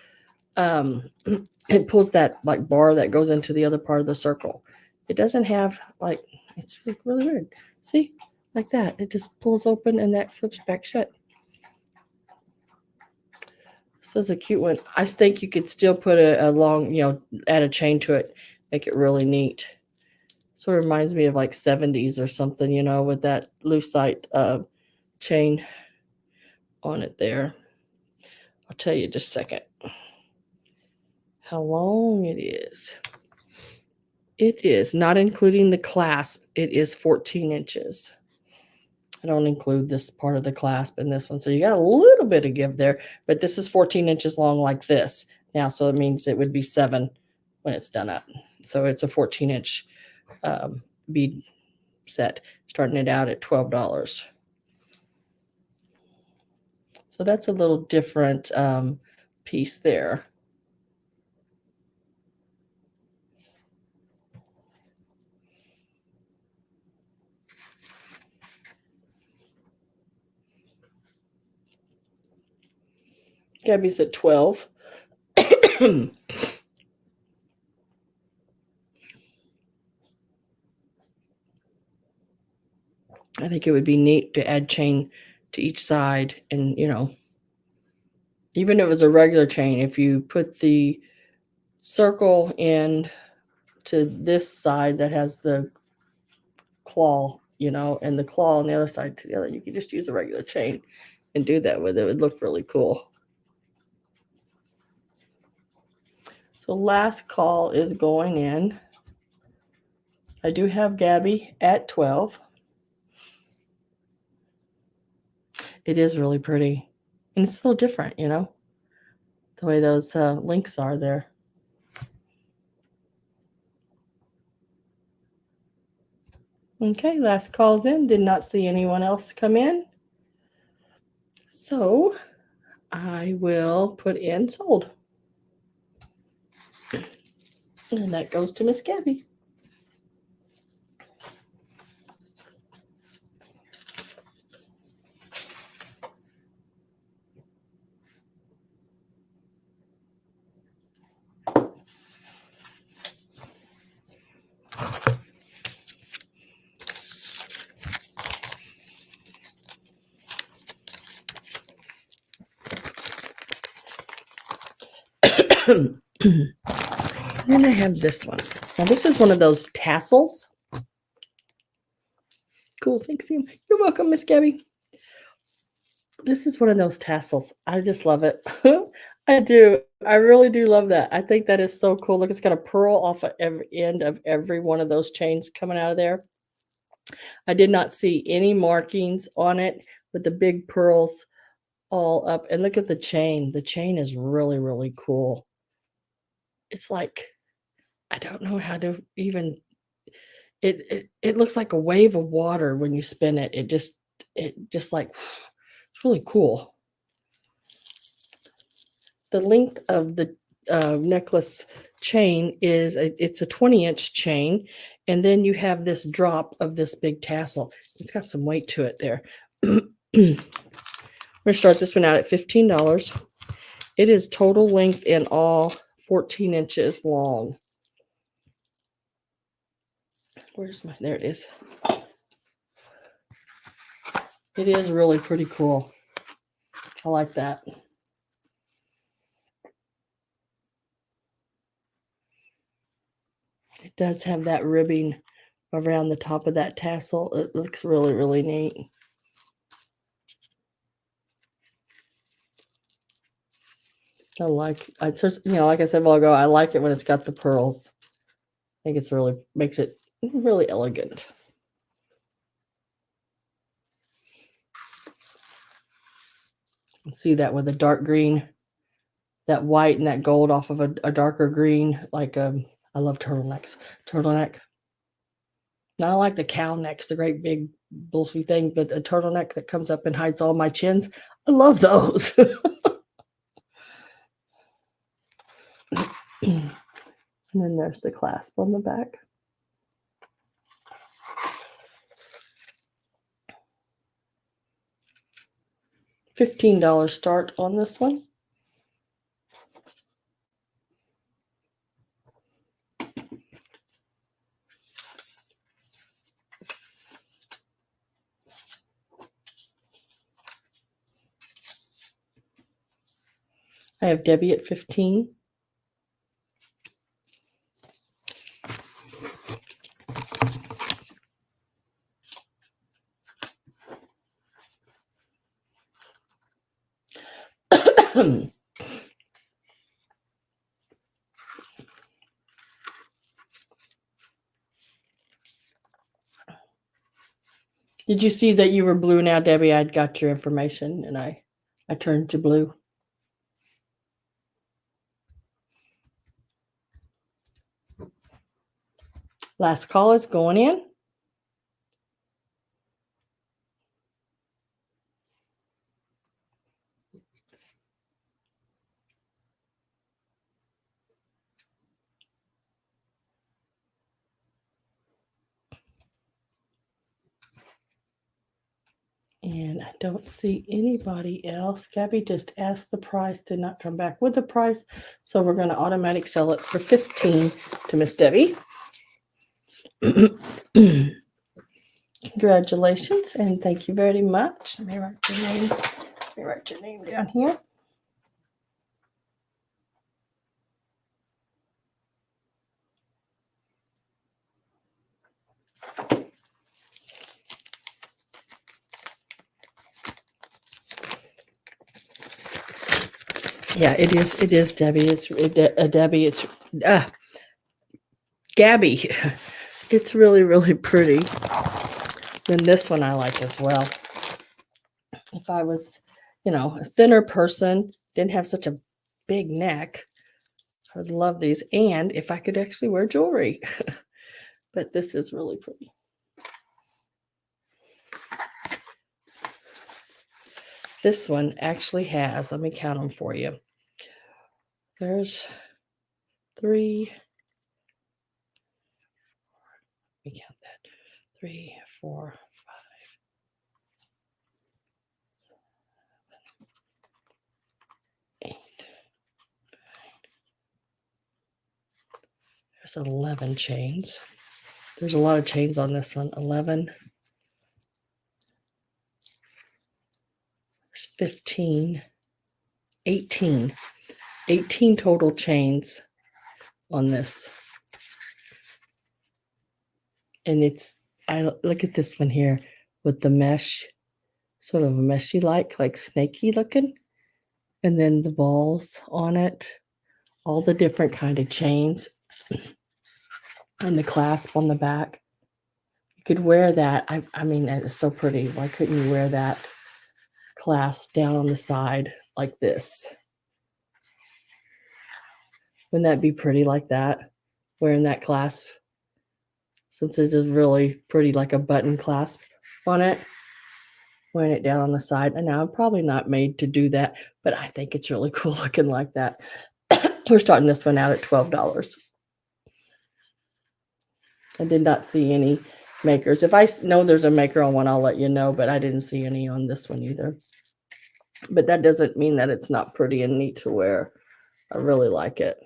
It pulls that like bar that goes into the other part of the circle. It doesn't have like, it's really weird. See, like that. It just pulls open and that flips back shut. This is a cute one. I think you could still put a long, add a chain to it, make it really neat. Sort of reminds me of like 70s or something, with that Lucite chain on it there. I'll tell you just a second how long it is. It is, not including the clasp, it is 14 inches. I don't include this part of the clasp in this one. So you got a little bit of give there, but this is 14 inches long like this now. So it means it would be 7 when it's done up. So it's a 14-inch bead set, starting it out at $12. So that's a little different piece there. Gabby's at 12. I think it would be neat to add chain to each side. And, even if it was a regular chain, if you put the circle in to this side that has the claw, and the claw on the other side to the other, you could just use a regular chain and do that with it. It would look really cool. So last call is going in. I do have Gabby at 12. It is really pretty. And it's a little different, the way those links are there. Okay, last call's in. Did not see anyone else come in. So I will put in sold. And that goes to Miss Gabby. Then I have this one. Now this is one of those tassels. Cool, thanks, Sam. You're welcome, Miss Gabby. This is one of those tassels. I just love it. I do. I really do love that. I think that is so cool. Look, it's got a pearl off of every end of every one of those chains coming out of there. I did not see any markings on it with the big pearls all up. And look at the chain. The chain is really, really cool. It's like, I don't know how to even, it looks like a wave of water when you spin it. It just like, it's really cool. The length of the necklace chain is, it's a 20-inch chain. And then you have this drop of this big tassel. It's got some weight to it there. We're going to start this one out at $15. It is total length in all 14 inches long. Where's my, there it is. It is really pretty cool. I like that. It does have that ribbing around the top of that tassel. It looks really, really neat. I like, like I said a while ago, I like it when it's got the pearls. I think it's really, makes it really elegant. See that with a dark green, that white and that gold off of a darker green, like I love turtlenecks. Turtleneck. Not like the cow necks, the great big bullshy thing, but a turtleneck that comes up and hides all my chins. I love those. And then there's the clasp on the back. $15 start on this one. I have Debbie at 15. Did you see that you were blue now, Debbie? I'd got your information and I turned to blue. Last call is going in. And I don't see anybody else. Gabby just asked the price, did not come back with the price. So we're going to automatic sell it for 15 to Miss Debbie. Congratulations and thank you very much. Let me write your name. Let me write your name down here. Yeah, it is Debbie. It's Debbie. It's Gabby. It's really, really pretty. Then this one I like as well. If I was, a thinner person, didn't have such a big neck, I would love these. And if I could actually wear jewelry. But this is really pretty. This one actually has, let me count them for you. There's 3. Let me count that. 3, 4, 5. 8. There's 11 chains. There's a lot of chains on this one. 11. There's 15. 18. 18 total chains on this. And I look at this one here with the mesh, sort of a meshy like snaky looking. And then the balls on it, all the different kind of chains. And the clasp on the back. You could wear that. I mean, that is so pretty. Why couldn't you wear that clasp down on the side like this? Wouldn't that be pretty like that? Wearing that clasp? Since this is really pretty, like a button clasp on it. Wearing it down on the side. And now I'm probably not made to do that, but I think it's really cool looking like that. We're starting this one out at $12. I did not see any makers. If I know there's a maker on one, I'll let you know, but I didn't see any on this one either. But that doesn't mean that it's not pretty and neat to wear. I really like it.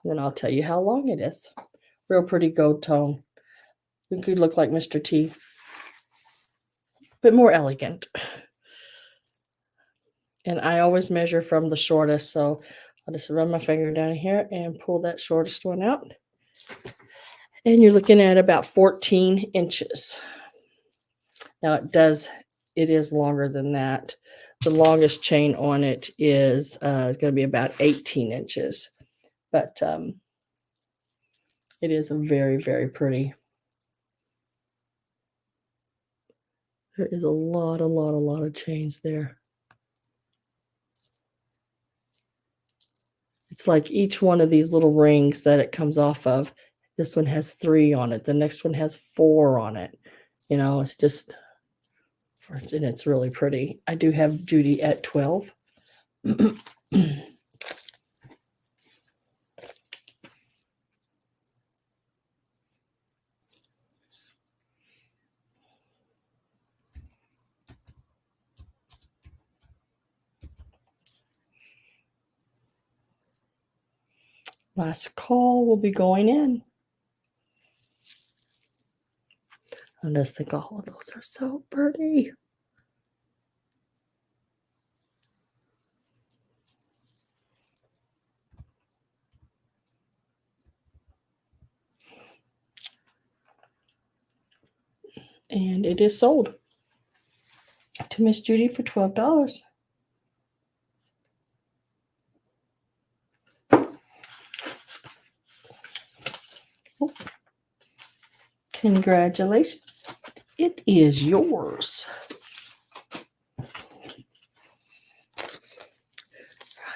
And then I'll tell you how long it is. Real pretty gold tone. It could look like Mr. T, but more elegant. And I always measure from the shortest, so I'll just run my finger down here and pull that shortest one out. And you're looking at about 14 inches. Now it is longer than that. The longest chain on it is going to be about 18 inches. But it is a very, very pretty. There is a lot of chains there. It's like each one of these little rings that it comes off of. This one has 3 on it. The next one has 4 on it. You know, it's just, and it's really pretty. I do have Judy at 12. Last call will be going in. I just think all of those are so pretty. And it is sold to Miss Judy for $12. Oh. Congratulations. It is yours. I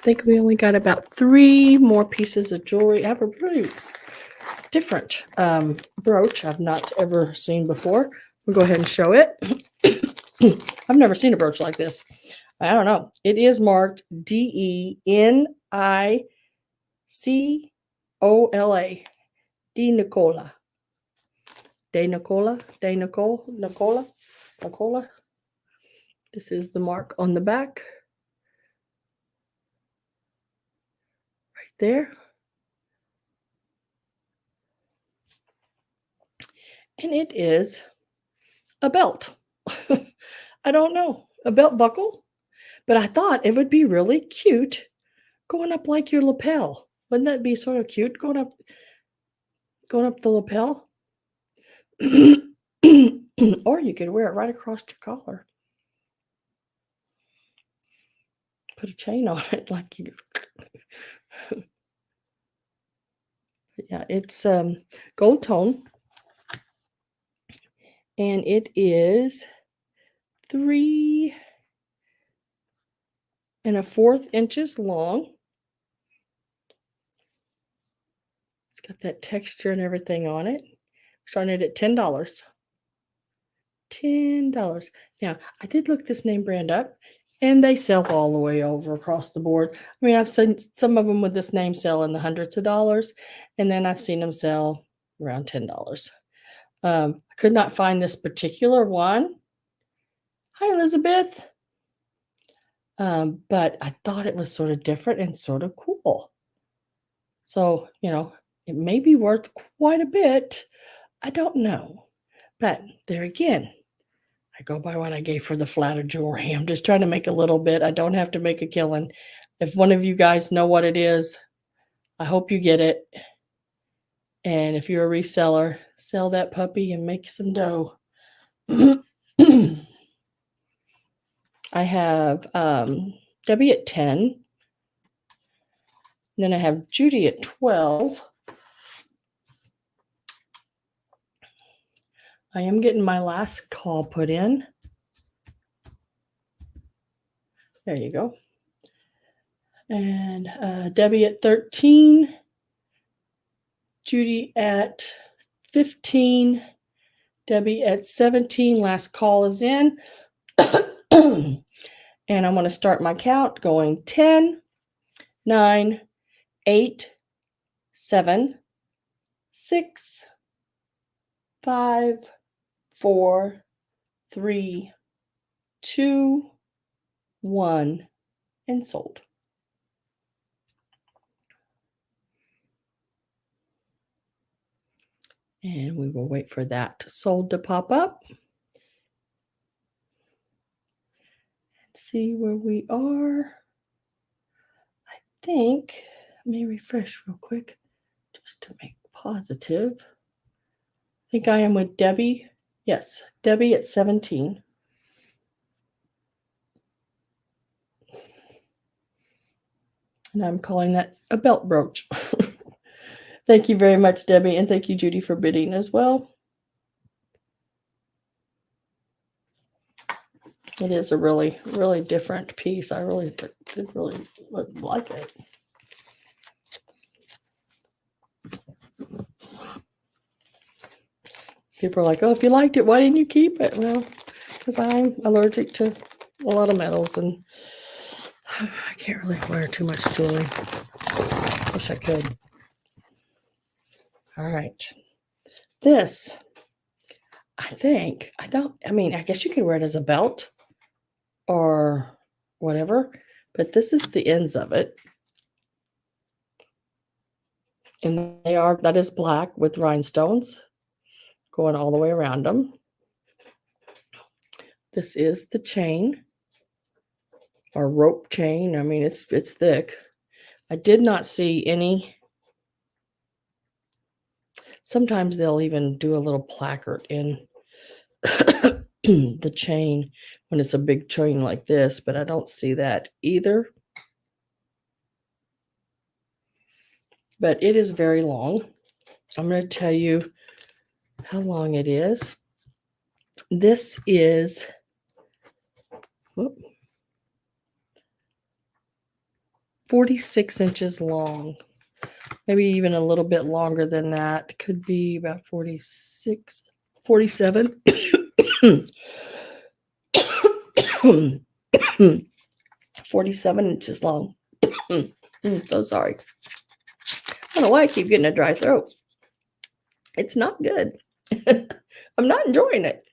think we only got about 3 more pieces of jewelry. I have a really different brooch I've not ever seen before. We'll go ahead and show it. I've never seen a brooch like this. I don't know. It is marked DENICOLA. De Nicola. De Nicola. De Nicole. Nicola. Nicola. This is the mark on the back. Right there. And it is a belt. I don't know. A belt buckle. But I thought it would be really cute going up like your lapel. Wouldn't that be sort of cute going up the lapel? Or you could wear it right across your collar. Put a chain on it like you. Yeah, it's gold tone. And it is 3 1/4 inches long. It's got that texture and everything on it. Starting it at $10. $10. Now, I did look this name brand up, and they sell all the way over across the board. I mean, I've seen some of them with this name sell in the hundreds of dollars, and then I've seen them sell around $10. I could not find this particular one. Hi, Elizabeth. But I thought it was sort of different and sort of cool. So, you know, it may be worth quite a bit. I don't know. But there again, I go by what I gave for the flatter jewelry. I'm just trying to make a little bit. I don't have to make a killing. If one of you guys know what it is, I hope you get it. And if you're a reseller, sell that puppy and make some dough. I have Debbie at 10. Then I have Judy at 12. I am getting my last call put in. There you go. And Debbie at 13, Judy at 15, Debbie at 17. Last call is in. And I'm going to start my count going 10, 9, 8, 7, 6, 5, 4, 3, 2, 1, and sold. And we will wait for that sold to pop up. See where we are. I think, let me refresh real quick just to make positive. I think I am with Debbie. Yes, Debbie at 17. And I'm calling that a belt brooch. Thank you very much, Debbie. And thank you, Judy, for bidding as well. It is a really, really different piece. I really did really like it. People are like, oh, if you liked it, why didn't you keep it? Well, because I'm allergic to a lot of metals and I can't really wear too much jewelry. Wish I could. All right. This, I guess you could wear it as a belt or whatever, but this is the ends of it. And that is black with rhinestones going all the way around them. This is the chain or rope chain. I mean, it's thick. I did not see any. Sometimes they'll even do a little placard in the chain when it's a big chain like this, but I don't see that either. But it is very long. I'm going to tell you how long it is. This is 46 inches long. Maybe even a little bit longer than that. Could be about 46, 47. 47 inches long. So sorry. I don't know why I keep getting a dry throat. It's not good. I'm not enjoying it.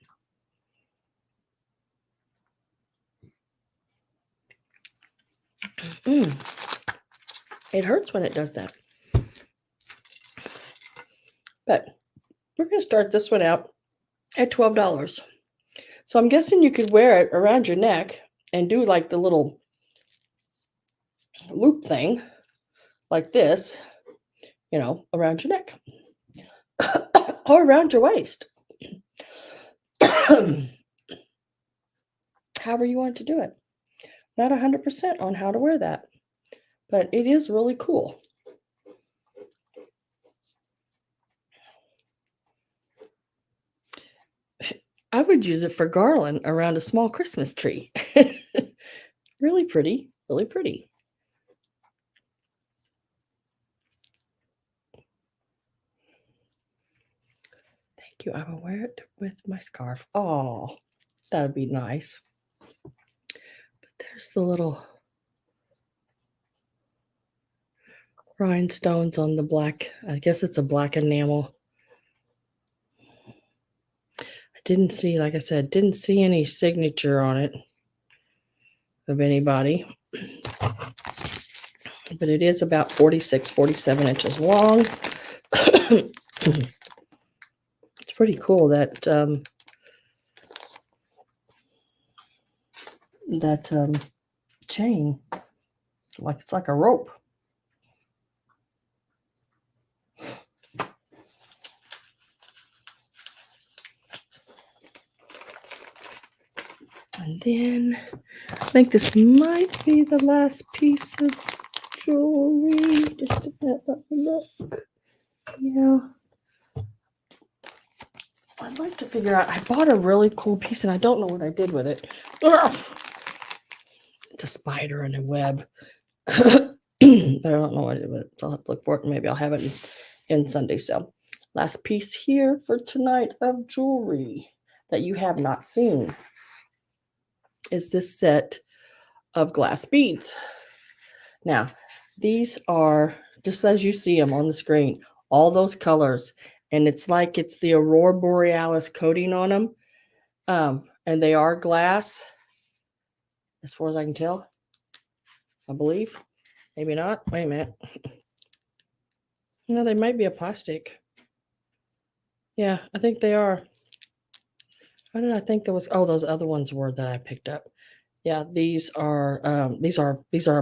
It hurts when it does that. But we're going to start this one out at $12. So I'm guessing you could wear it around your neck and do like the little loop thing like this, around your neck or around your waist. However you want to do it. Not 100% on how to wear that, but it is really cool. I would use it for garland around a small Christmas tree. Really pretty, really pretty. Thank you. I will wear it with my scarf. Oh, that would be nice. But there's the little rhinestones on the black. I guess it's a black enamel. Didn't see, like I said, didn't see any signature on it of anybody. But it is about 46, 47 inches long. It's pretty cool that chain. It's like a rope. And then I think this might be the last piece of jewelry. Just a bit, let me look. Yeah. I'd like to figure out, I bought a really cool piece and I don't know what I did with it. Ugh. It's a spider and a web. I don't know what I did with it. So I'll have to look for it and maybe I'll have it in Sunday sale. Last piece here for tonight of jewelry that you have not seen is this set of glass beads. Now, these are, just as you see them on the screen, all those colors. And it's like it's the Aurora Borealis coating on them. And they are glass, as far as I can tell, I believe. Maybe not. Wait a minute. No, they might be a plastic. Yeah, I think they are. How did I think there was? Oh, those other ones were that I picked up. Yeah, these are a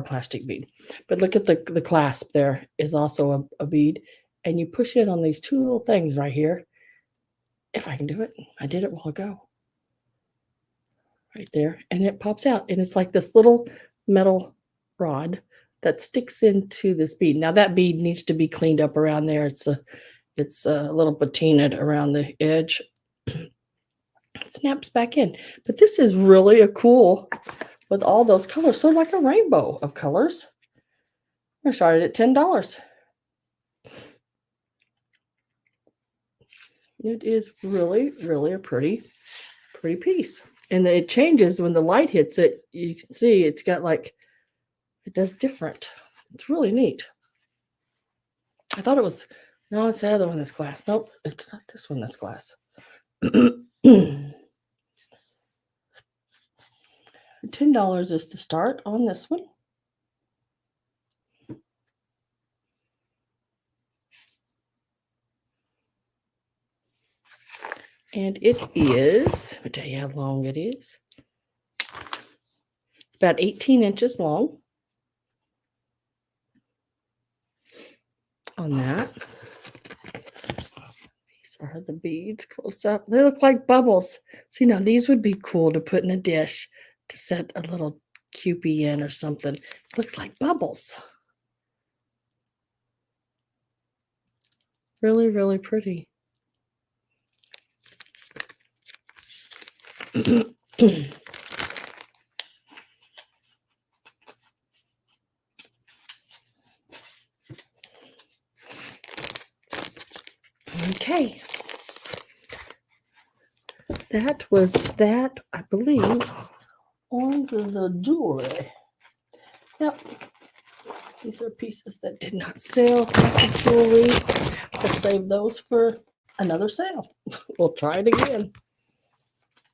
plastic bead. But look at the clasp there is also a bead. And you push it on these two little things right here. If I can do it. I did it a while ago. Right there. And it pops out. And it's like this little metal rod that sticks into this bead. Now that bead needs to be cleaned up around there. It's a little patinaed around the edge. It snaps back in. But this is really a cool with all those colors. So like a rainbow of colors. I started at $10. It is really, really a pretty piece. And it changes when the light hits it. You can see it's got like, it does different. It's really neat. I thought it was, no, it's the other one that's glass. Nope, it's not this one that's glass. $10 is the start on this one. And it is, I'll tell you how long it is. It's about 18 inches long on that. These are the beads close up. They look like bubbles. See, now these would be cool to put in a dish to set a little Cupid in or something. It looks like bubbles. Really, really pretty. Okay. That was that, I believe, on the jewelry. Yep. These are pieces that did not sell. Jewelry. We'll save those for another sale. We'll try it again.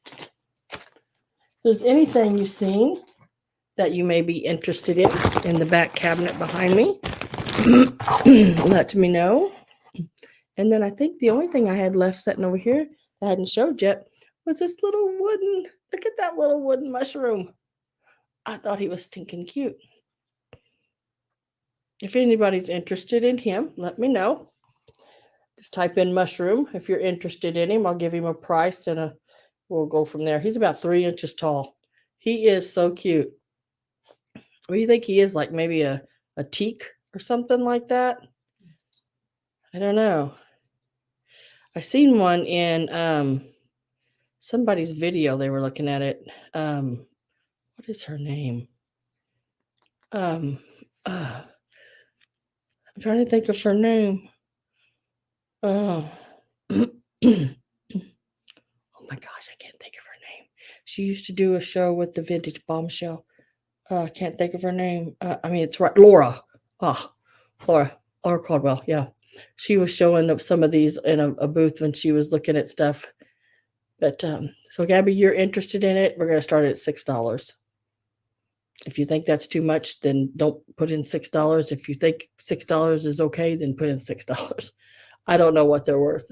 If there's anything you've seen that you may be interested in the back cabinet behind me, let me know. And then I think the only thing I had left sitting over here that I hadn't showed yet was this little wooden, look at that little wooden mushroom. I thought he was stinking cute. If anybody's interested in him, let me know. Just type in mushroom. If you're interested in him, I'll give him a price and we'll go from there. He's about 3 inches tall. He is so cute. What do you think he is? Like maybe a teak or something like that? I don't know. I seen one in somebody's video. They were looking at it. What is her name? I'm trying to think of her name. Oh. Oh my gosh, I can't think of her name. She used to do a show with the Vintage Bombshell. I can't think of her name. I mean, it's right. Laura. Laura Caldwell. Yeah. She was showing some of these in a booth when she was looking at stuff. But so Gabby, you're interested in it. We're going to start at $6. If you think that's too much, then don't put in $6. If you think $6 is okay, then put in $6. I don't know what they're worth.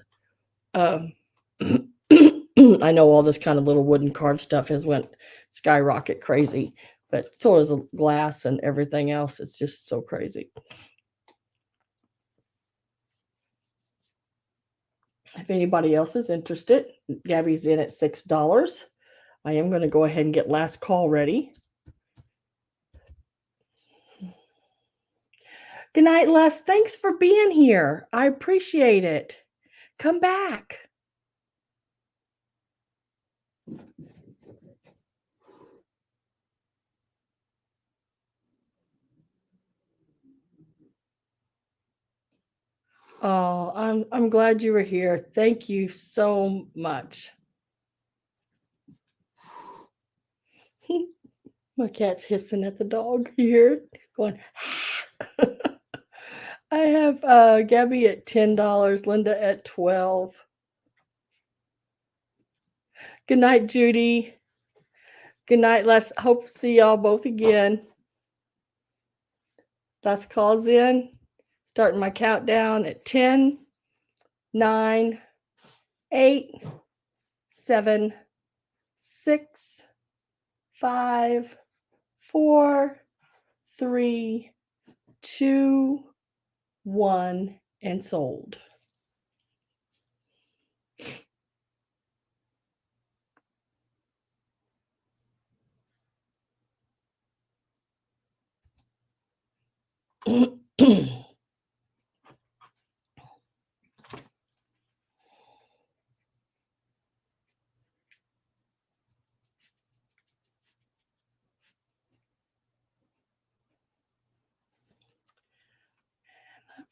I know all this kind of little wooden carved stuff has went skyrocket crazy, but so is glass and everything else. It's just so crazy. If anybody else is interested, Gabby's in at $6. I am going to go ahead and get last call ready. Good night, Les. Thanks for being here. I appreciate it. Come back. Oh, I'm glad you were here. Thank you so much. My cat's hissing at the dog. You hear it? Going. I have Gabby at $10, Linda at 12. Good night, Judy. Good night. Let's hope to see y'all both again. Last calls in. Starting my countdown at 10, 9, 8, 7, 6, 5, 4, 3, 2, 1, and sold.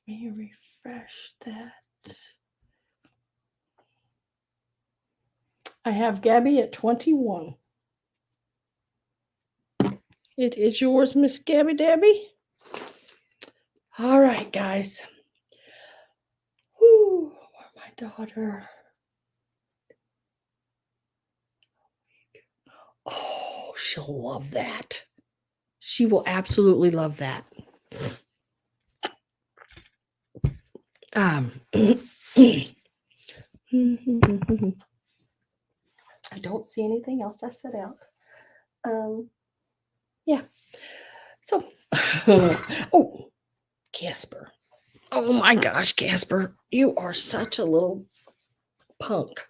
Let me refresh that. I have Gabby at 21. It is yours, Miss Gabby Dabby. All right, guys. Whew, my daughter. Oh, she'll love that. She will absolutely love that. I don't see anything else I set out. Yeah. So, oh, Casper. Oh my gosh, Casper, you are such a little punk.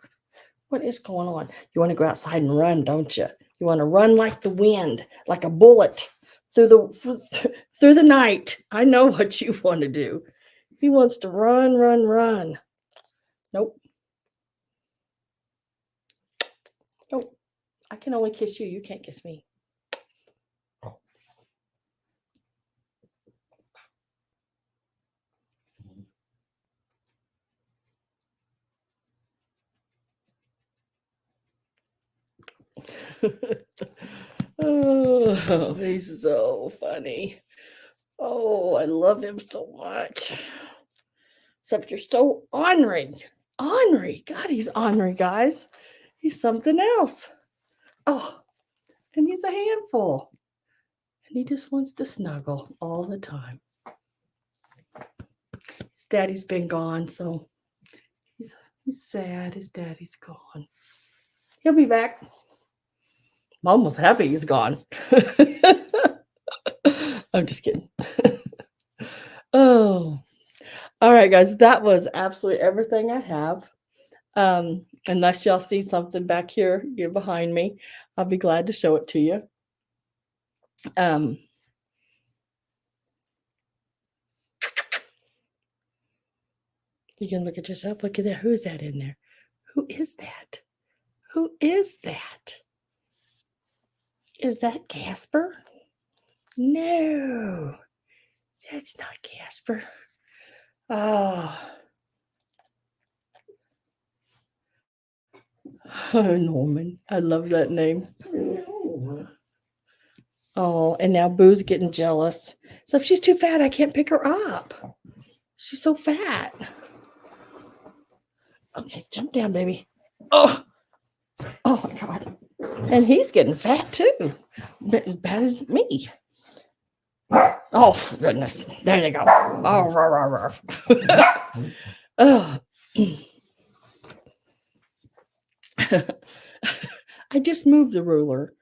What is going on? You want to go outside and run, don't you? You want to run like the wind, like a bullet through the night. I know what you want to do. He wants to run, run, run. Nope. Nope. I can only kiss you. You can't kiss me. Oh, he's so funny. Oh, I love him so much. Except you're so ornery. Ornery. God, he's ornery, guys. He's something else. Oh, and he's a handful. And he just wants to snuggle all the time. His daddy's been gone, so he's sad. His daddy's gone. He'll be back. Mom was happy he's gone. I'm just kidding. Oh, all right, guys. That was absolutely everything I have. Unless y'all see something back here, you're behind me, I'll be glad to show it to you. You can look at yourself. Look at that. Who's that in there? Who is that? Who is that? Is that Casper? No, that's not Casper. Oh, Norman. I love that name. Oh, and now Boo's getting jealous. So if she's too fat, I can't pick her up. She's so fat. Okay, jump down, baby. Oh my God. And he's getting fat too. As bad as me. Oh, goodness. There they go. Oh, rah. Oh. I just moved the ruler.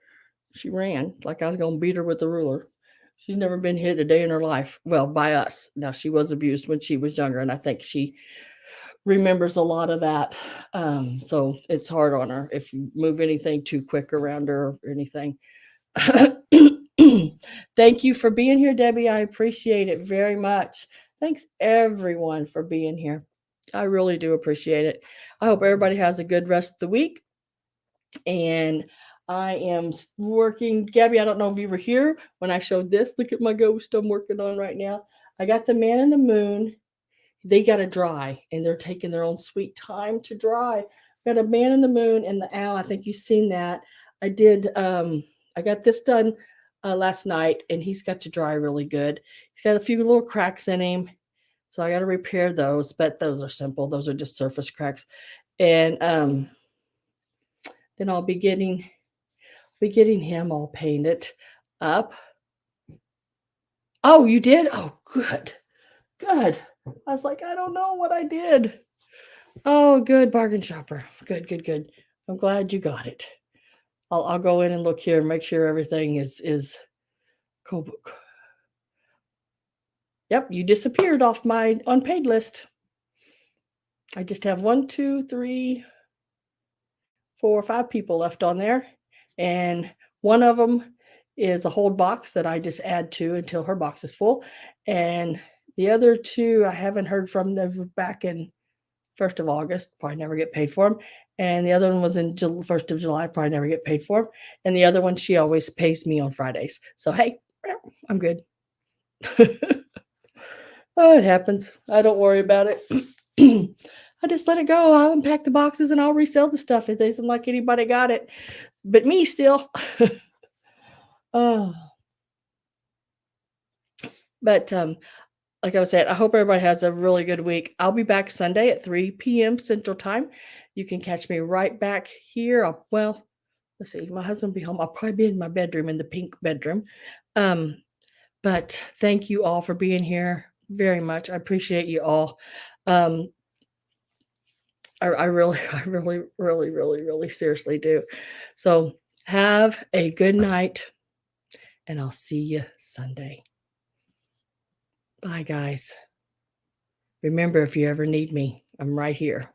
She ran like I was going to beat her with the ruler. She's never been hit a day in her life. Well, by us. Now, she was abused when she was younger, and I think she remembers a lot of that. So it's hard on her if you move anything too quick around her or anything. Thank you for being here, Debbie. I appreciate it very much. Thanks, everyone, for being here. I really do appreciate it. I hope everybody has a good rest of the week. And I am working. Gabby, I don't know if you were here when I showed this. Look at my ghost I'm working on right now. I got the man and the moon. They got to dry, and they're taking their own sweet time to dry. Got a man in the moon and the owl. I think you've seen that. I got this done last night, and he's got to dry really good. He's got a few little cracks in him, so I got to repair those, but those are simple. Those are just surface cracks. And then I'll be getting him all painted up. Oh, you did? Oh, good. Good. I was like, I don't know what I did. Oh, good, bargain shopper. Good, good, good. I'm glad you got it. I'll go in and look here and make sure everything is Cookbook. Yep, you disappeared off my unpaid list. I just have 1, 2, 3, 4, 5 people left on there, and one of them is a hold box that I just add to until her box is full, and the other 2 I haven't heard from. Them back in 1st of August, probably never get paid for them. And the other one was in 1st of July, probably never get paid for them. And the other one, she always pays me on Fridays. So, hey, I'm good. Oh, it happens. I don't worry about it. I just let it go. I'll unpack the boxes and I'll resell the stuff. It doesn't like anybody got it, but me still. Oh. But like I was saying, I hope everybody has a really good week. I'll be back Sunday at 3 p.m. Central Time. You can catch me right back here. Well, let's see. My husband will be home. I'll probably be in my bedroom, in the pink bedroom. But thank you all for being here very much. I appreciate you all. I really, really seriously do. So have a good night, and I'll see you Sunday. Bye, guys. Remember, if you ever need me, I'm right here.